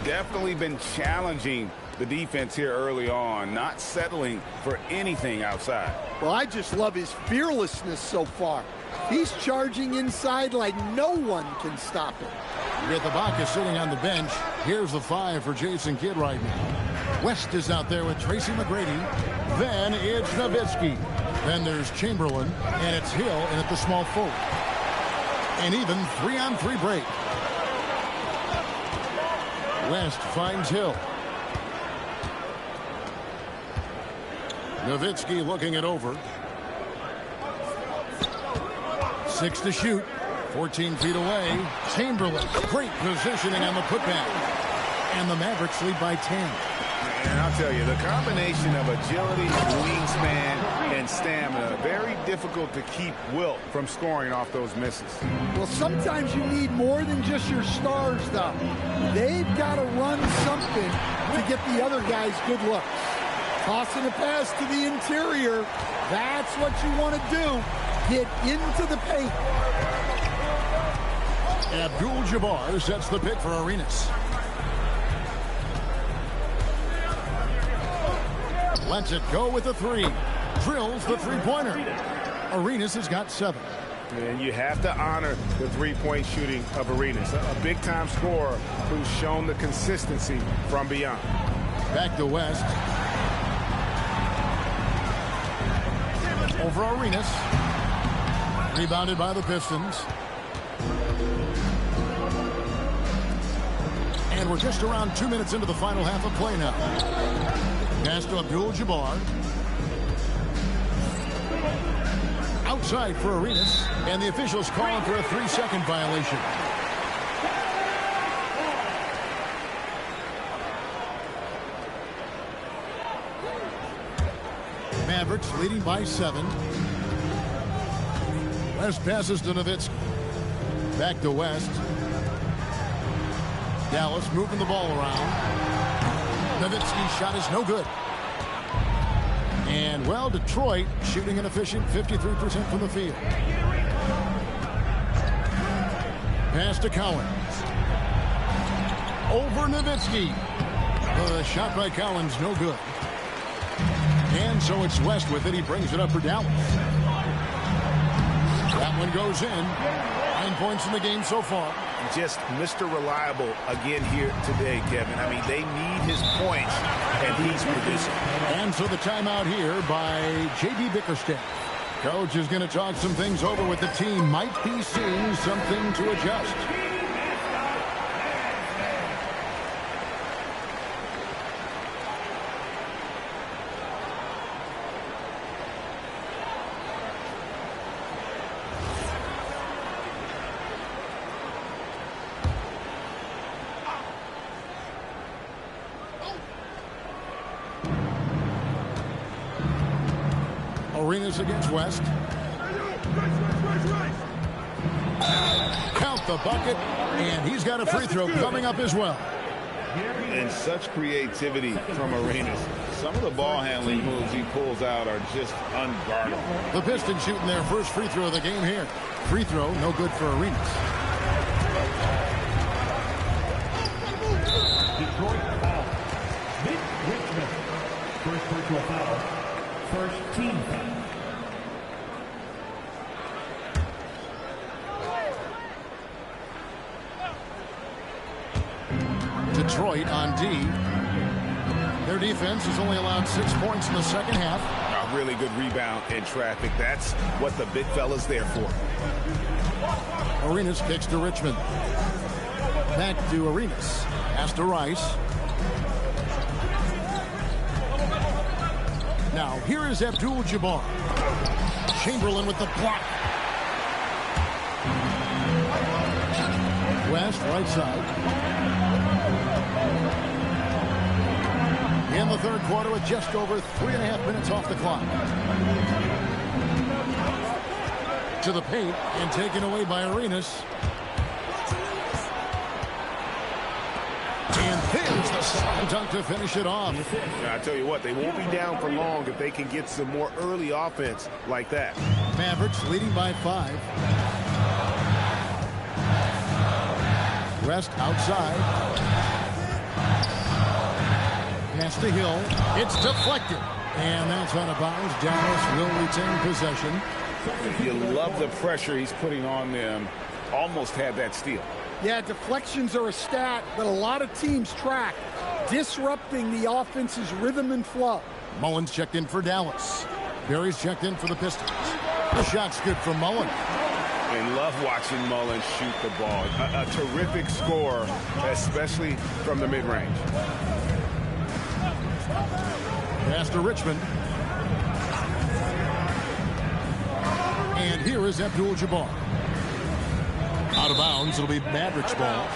Definitely been challenging the defense here early on, not settling for anything outside. Well, I just love his fearlessness so far. He's charging inside like no one can stop him. With the Bacchus sitting on the bench, here's the 5 for Jason Kidd right now. West is out there with Tracy McGrady. Then it's Nowitzki. Then there's Chamberlain, and it's Hill, and at the small forward. And even 3-on-3 break. West finds Hill. Nowitzki looking it over. 6 to shoot. 14 feet away. Chamberlain, great positioning on the putback. And the Mavericks lead by 10. And I'll tell you, the combination of agility, wingspan, and stamina, very difficult to keep Wilt from scoring off those misses. Well, sometimes you need more than just your stars, though. They've got to run something to get the other guys good looks. Tossing a pass to the interior, that's what you want to do. Get into the paint. Abdul-Jabbar sets the pick for Arenas. Lets it go with the 3. Drills the three-pointer. Arenas has got 7. And you have to honor the three-point shooting of Arenas. A big-time scorer who's shown the consistency from beyond. Back to West. Over Arenas. Rebounded by the Pistons. And we're just around 2 minutes into the final half of play now. Pass to Abdul-Jabbar. Outside for Arenas. And the officials calling for a 3-second violation. Mavericks leading by 7. West passes to Nowitzki. Back to West. Dallas moving the ball around. Nowitzki's shot is no good. And, well, Detroit shooting an efficient 53% from the field. Pass to Collins. Over Nowitzki. The shot by Collins, no good. And so it's West with it. He brings it up for Dallas. That one goes in. 9 points in the game so far. Just Mr. Reliable again here today, Kevin. I mean, they need his points, and he's producing. And so the timeout here by J.B. Bickerstaff. Coach is going to talk some things over with the team. Might be seeing something to adjust. Arenas against West. Count the bucket, and he's got a free throw coming up as well. And such creativity from Arenas. Some of the ball handling moves he pulls out are just unguardable. The Pistons shooting their first free throw of the game here. Free throw, no good for Arenas. Detroit foul. Nick Richmond. First personal foul. First team foul. Detroit on D. Their defense has only allowed 6 points in the second half. A really good rebound in traffic. That's what the big fella's there for. Arenas kicks to Richmond. Back to Arenas. Pass to Rice. Now, here is Abdul-Jabbar. Chamberlain with the block. West, right side. In the third quarter with just over 3.5 minutes off the clock. To the paint and taken away by Arenas. And there's the slam dunk to finish it off. I tell you what, they won't be down for long if they can get some more early offense like that. Mavericks leading by 5. West outside. Pass to Hill. It's deflected. And that's out of bounds. Dallas will retain possession. You love the pressure he's putting on them. Almost had that steal. Yeah, deflections are a stat that a lot of teams track, disrupting the offense's rhythm and flow. Mullins checked in for Dallas. Barry's checked in for the Pistons. The shot's good from Mullins. And love watching Mullins shoot the ball. A terrific score, especially from the mid-range. Pass to Richmond. And here is Abdul-Jabbar. Out of bounds, it'll be Mavericks ball.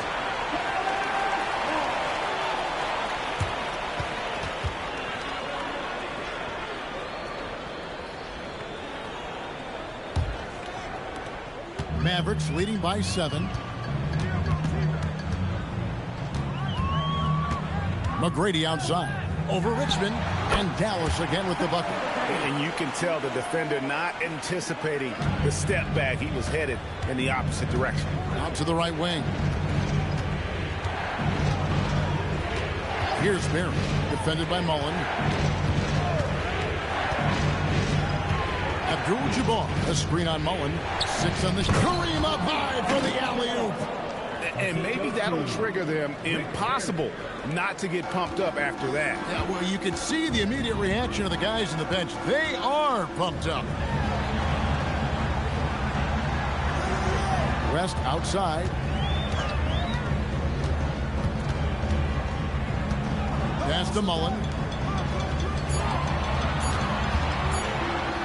Mavericks leading by 7. McGrady outside. Over Richmond, and Dallas again with the bucket. And you can tell the defender not anticipating the step back. He was headed in the opposite direction. Out to the right wing. Here's Barry, defended by Mullen. Abdul-Jabbar, a screen on Mullen. 6 on this. Kareem up high for the alley-oop. And maybe that'll trigger them. Impossible not to get pumped up after that. Yeah, well, you can see the immediate reaction of the guys on the bench. They are pumped up. West outside. to Mullen.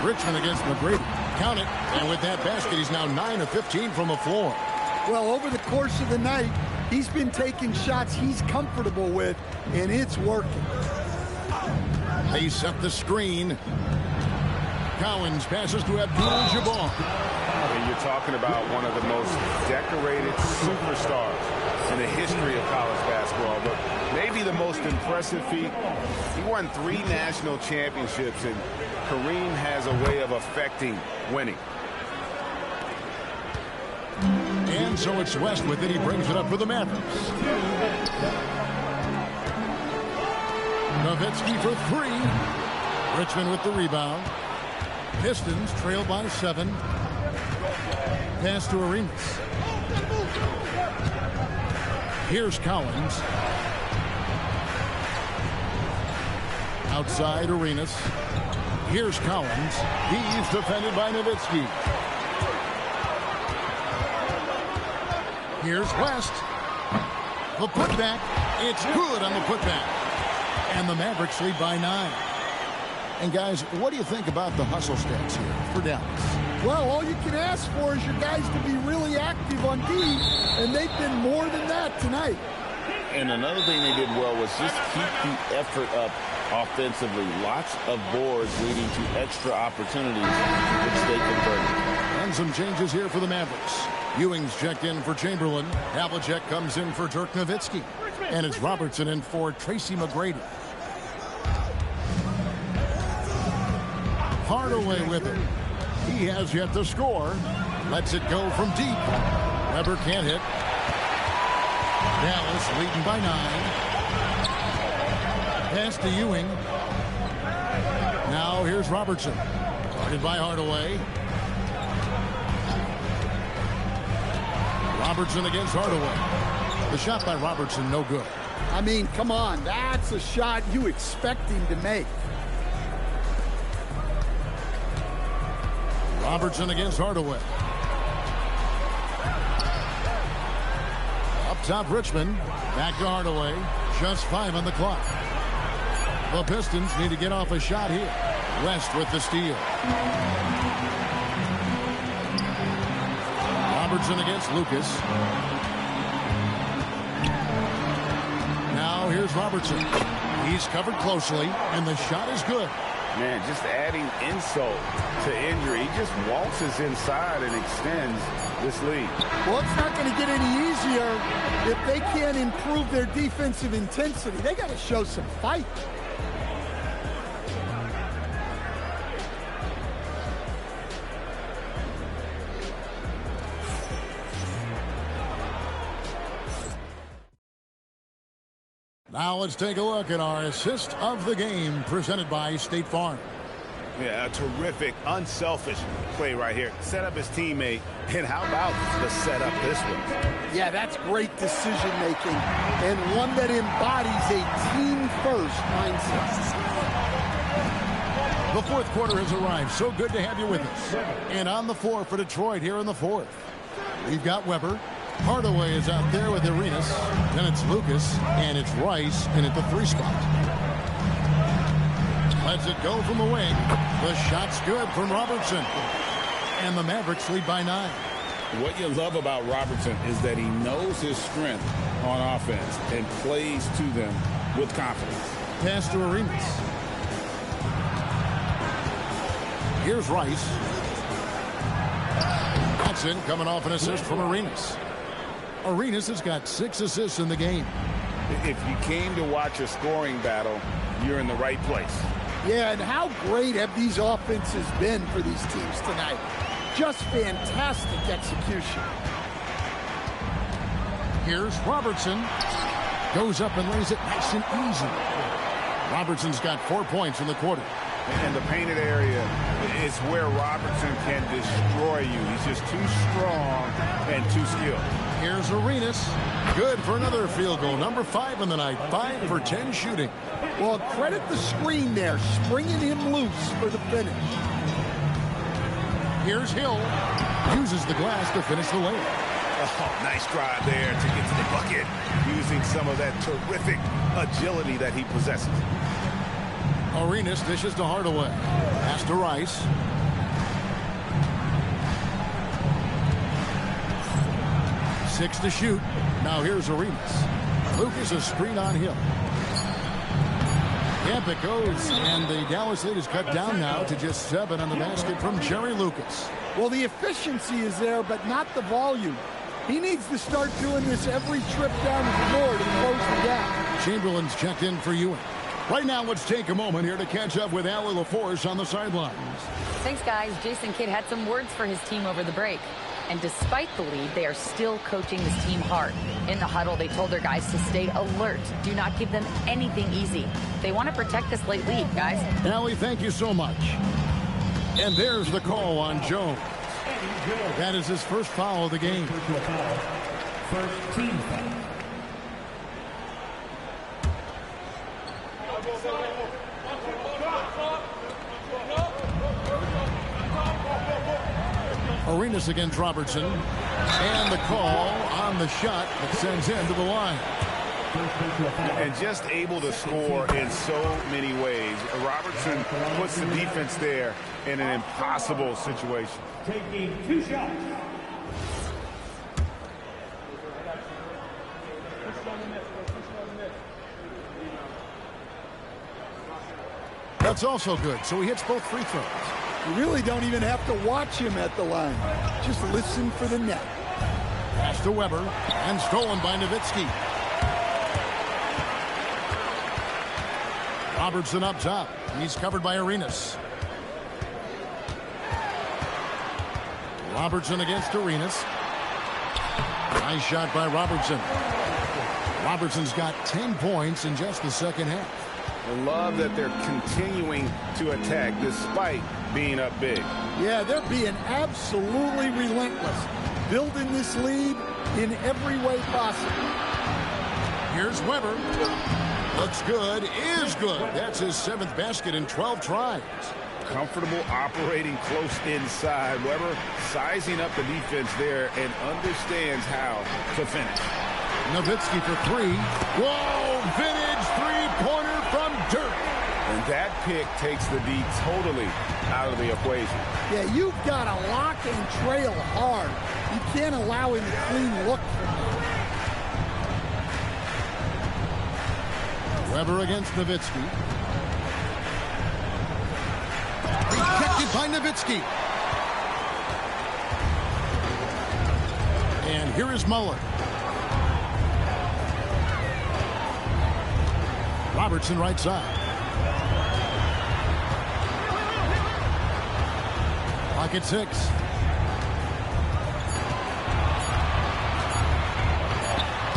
Richmond against McGrady. Count it. And with that basket, he's now 9 of 15 from the floor. Well, over the course of the night, he's been taking shots he's comfortable with, and it's working. They set the screen. Cowens passes to Abdul-Jabbar. And you're talking about one of the most decorated superstars in the history of college basketball, but maybe the most impressive feat. He won 3 national championships, and Kareem has a way of affecting winning. And so it's West with it. He brings it up for the Mavericks. Nowitzki for 3. Richmond with the rebound. Pistons trail by 7. Pass to Arenas. Here's Cowens. Outside Arenas. Here's Cowens. He's defended by Nowitzki. Here's West. The putback. It's good on the putback. And the Mavericks lead by 9. And guys, what do you think about the hustle stats here for Dallas? Well, all you can ask for is your guys to be really active on D, and they've been more than that tonight. And another thing they did well was just keep the effort up offensively. Lots of boards leading to extra opportunities, which they converted. And some changes here for the Mavericks. Ewing's checked in for Chamberlain. Havlicek comes in for Dirk Nowitzki. And it's Robertson in for Tracy McGrady. Hardaway with it. He has yet to score. Lets it go from deep. Weber can't hit. Dallas leading by 9. Pass to Ewing. Now here's Robertson. Guarded by Hardaway. Robertson against Hardaway. The shot by Robertson, no good. I mean, come on. That's a shot you expect him to make. Robertson against Hardaway. Up top, Richmond. Back to Hardaway. Just 5 on the clock. The Pistons need to get off a shot here. West with the steal. Robertson against Lucas. Now here's Robertson. He's covered closely, and the shot is good. Man, just adding insult to injury. He just waltzes inside and extends this lead. Well, it's not going to get any easier if they can't improve their defensive intensity. They got to show some fight. Now let's take a look at our assist of the game presented by State Farm. Yeah, a terrific, unselfish play right here. Set up his teammate, and how about the setup this one? Yeah, that's great decision making, and one that embodies a team-first mindset. The fourth quarter has arrived. So good to have you with us. And on the floor for Detroit here in the fourth, we've got Weber. Hardaway is out there with Arenas. Then it's Lucas, and it's Rice in at the 3 spot. Lets it go from the wing. The shot's good from Robertson. And the Mavericks lead by 9. What you love about Robertson is that he knows his strength on offense and plays to them with confidence. Pass to Arenas. Here's Rice. Johnson coming off an assist from Arenas. Arenas has got 6 assists in the game. If you came to watch a scoring battle, you're in the right place. Yeah, and how great have these offenses been for these teams tonight? Just fantastic execution. Here's Robertson. Goes up and lays it nice and easy. Robertson's got 4 points in the quarter. And the painted area is where Robertson can destroy you. He's just too strong and too skilled. Here's Arenas. Good for another field goal. Number 5 in the night. 5 for 10 shooting. Well, credit the screen there, springing him loose for the finish. Here's Hill. Uses the glass to finish the layup. Oh, nice drive there to get to the bucket, using some of that terrific agility that he possesses. Arenas dishes to Hardaway. Pass to Rice. Six to shoot. Now here's Arenas. Lucas a screen on Hill. Camp it goes, and the Dallas lead is cut down now to just 7 on the basket from Jerry Lucas. Well, the efficiency is there, but not the volume. He needs to start doing this every trip down to the floor to close the gap. Chamberlain's checked in for Ewing. Right now, let's take a moment here to catch up with Allie LaForce on the sidelines. Thanks, guys. Jason Kidd had some words for his team over the break. And despite the lead, they are still coaching this team hard. In the huddle, they told their guys to stay alert. Do not give them anything easy. They want to protect this late lead, guys. Allie, thank you so much. And there's the call on Jones. That is his first foul of the game. First team foul. Arenas against Robertson. And the call on the shot that sends him to the line. And just able to score in so many ways. Robertson puts the defense there in an impossible situation. Taking 2 shots. That's also good. So he hits both free throws. You really don't even have to watch him at the line. Just listen for the net. Pass to Weber and stolen by Nowitzki. Robertson up top. He's covered by Arenas. Robertson against Arenas. Nice shot by Robertson. Robertson's got 10 points in just the second half. I love that they're continuing to attack despite being up big. Yeah, they're being absolutely relentless, building this lead in every way possible. Here's Weber. Looks good, is good. That's his 7th basket in 12 tries. Comfortable operating close inside. Weber sizing up the defense there and understands how to finish. Nowitzki for 3. Whoa, vintage three-pointer from Dirk. And that pick takes the D totally out of the equation. Yeah, you've got to lock and trail hard. You can't allow him to clean look from there. Weber against Nowitzki. Rejected by Nowitzki. And here is Muller. Robertson right side. Pocket 6.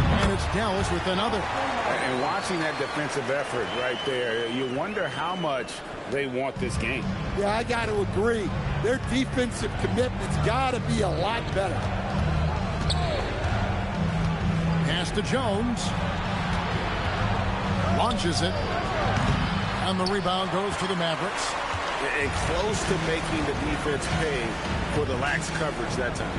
And it's Dallas with another. And watching that defensive effort right there, you wonder how much they want this game. Yeah, I got to agree. Their defensive commitment's got to be a lot better. Pass to Jones. Launches it. And the rebound goes to the Mavericks. And close to making the defense pay for the lax coverage that time.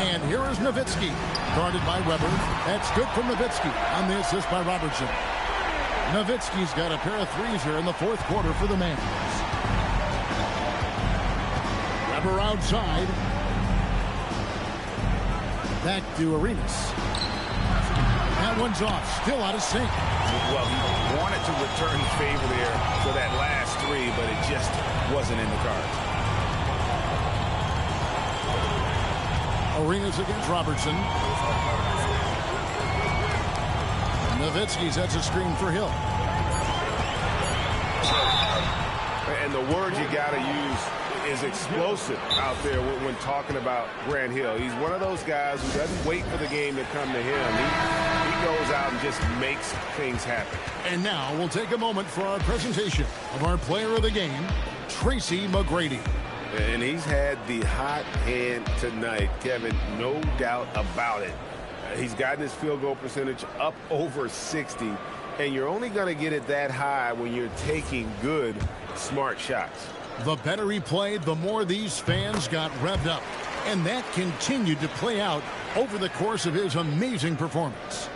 And here is Nowitzki, guarded by Weber. That's good from Nowitzki on the assist by Robertson. Nowitzki's got a pair of threes here in the 4th quarter for the Mavericks. Weber outside. Back to Arenas. That one's off. Still out of sync. Well, he wanted to return the favor there for that last 3, but it just wasn't in the cards. Arenas against Robertson. Nowitzki sets a screen for Hill. And the word you got to use is explosive out there when talking about Grant Hill. He's one of those guys who doesn't wait for the game to come to him. He goes out and just makes things happen. And now we'll take a moment for our presentation of our player of the game, Tracy McGrady. And he's had the hot hand tonight, Kevin, no doubt about it. He's gotten his field goal percentage up over 60, and you're only going to get it that high when you're taking good, smart shots. The better he played, the more these fans got revved up. And that continued to play out over the course of his amazing performance.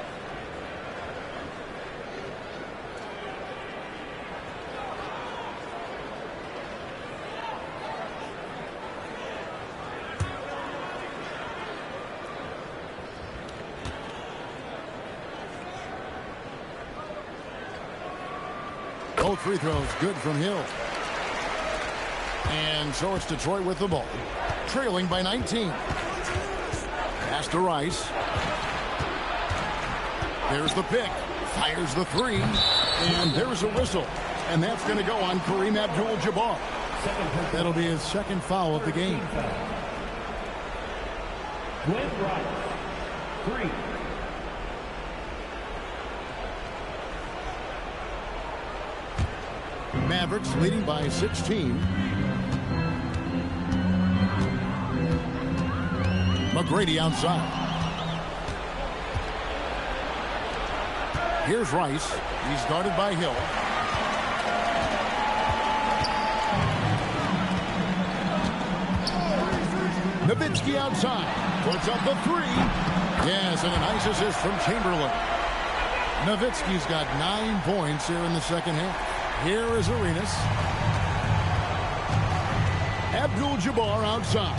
Both free throws good from Hill. And so it's Detroit with the ball, trailing by 19. Pass to Rice. There's the pick. Fires the three. And there's a whistle. And that's going to go on Kareem Abdul-Jabbar. That'll be his second foul of the game. Glenn Rice, 3. Mavericks leading by 16. McGrady outside. Here's Rice. He's guarded by Hill. Nowitzki outside. Puts up the three. Yes, and a nice assist from Chamberlain. Nowitzki's got 9 points here in the second half. Here is Arenas. Abdul-Jabbar outside.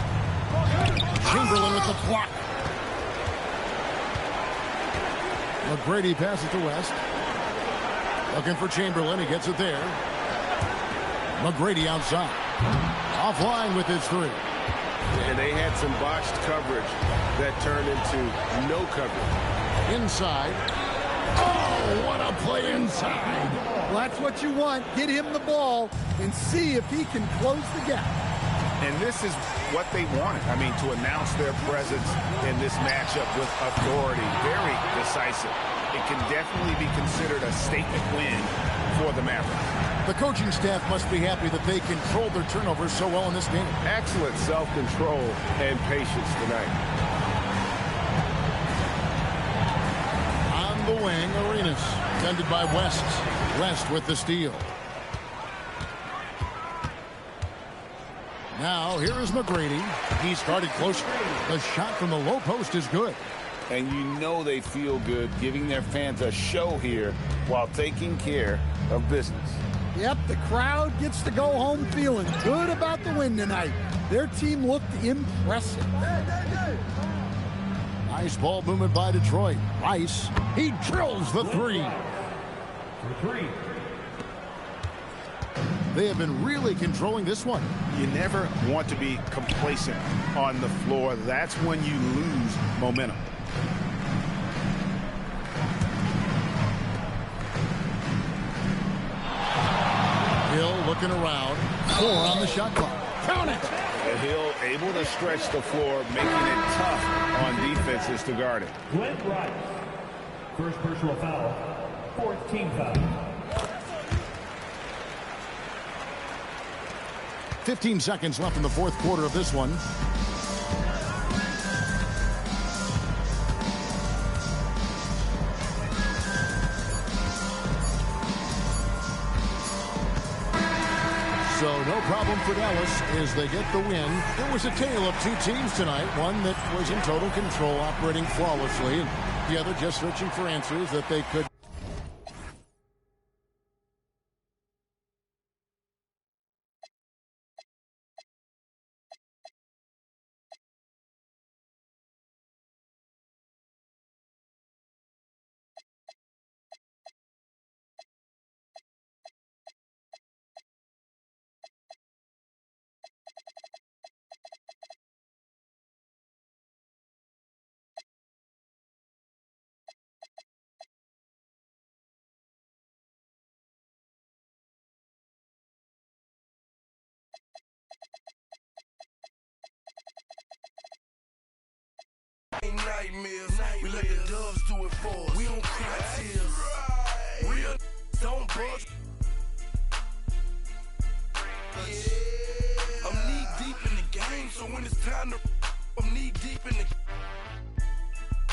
Chamberlain with the block. McGrady passes to West. Looking for Chamberlain. He gets it there. McGrady outside. Offline with his three. And they had some botched coverage that turned into no coverage. Inside. Oh, what a play inside. Well, that's what you want. Get him the ball and see if he can close the gap. And this is what they wanted. I mean, to announce their presence in this matchup with authority. Very decisive. It can definitely be considered a statement win for the Mavericks. The coaching staff must be happy that they controlled their turnovers so well in this game. Excellent self-control and patience tonight. On the wing, Arenas. Defended by West. West with the steal. Now, here is McGrady. He started closer. The shot from the low post is good. And you know they feel good giving their fans a show here while taking care of business. Yep, the crowd gets to go home feeling good about the win tonight. Their team looked impressive. Nice ball movement by Detroit. Rice, he drills the three. For 3. They have been really controlling this one. You never want to be complacent on the floor. That's when you lose momentum. Hill looking around. 4 on the shot clock. Count it! And Hill able to stretch the floor, making it tough on defenses to guard it. Glenn Rice, first personal foul, 4th team foul. 15 seconds left in the fourth quarter of this one. So no problem for Dallas as they get the win. It was a tale of two teams tonight. One that was in total control, operating flawlessly, and the other just searching for answers that they could. Nightmares. We let the doves do it for us. We don't cry tears. Real don't budge. I'm knee deep in the game, so when it's time to, I'm knee deep in the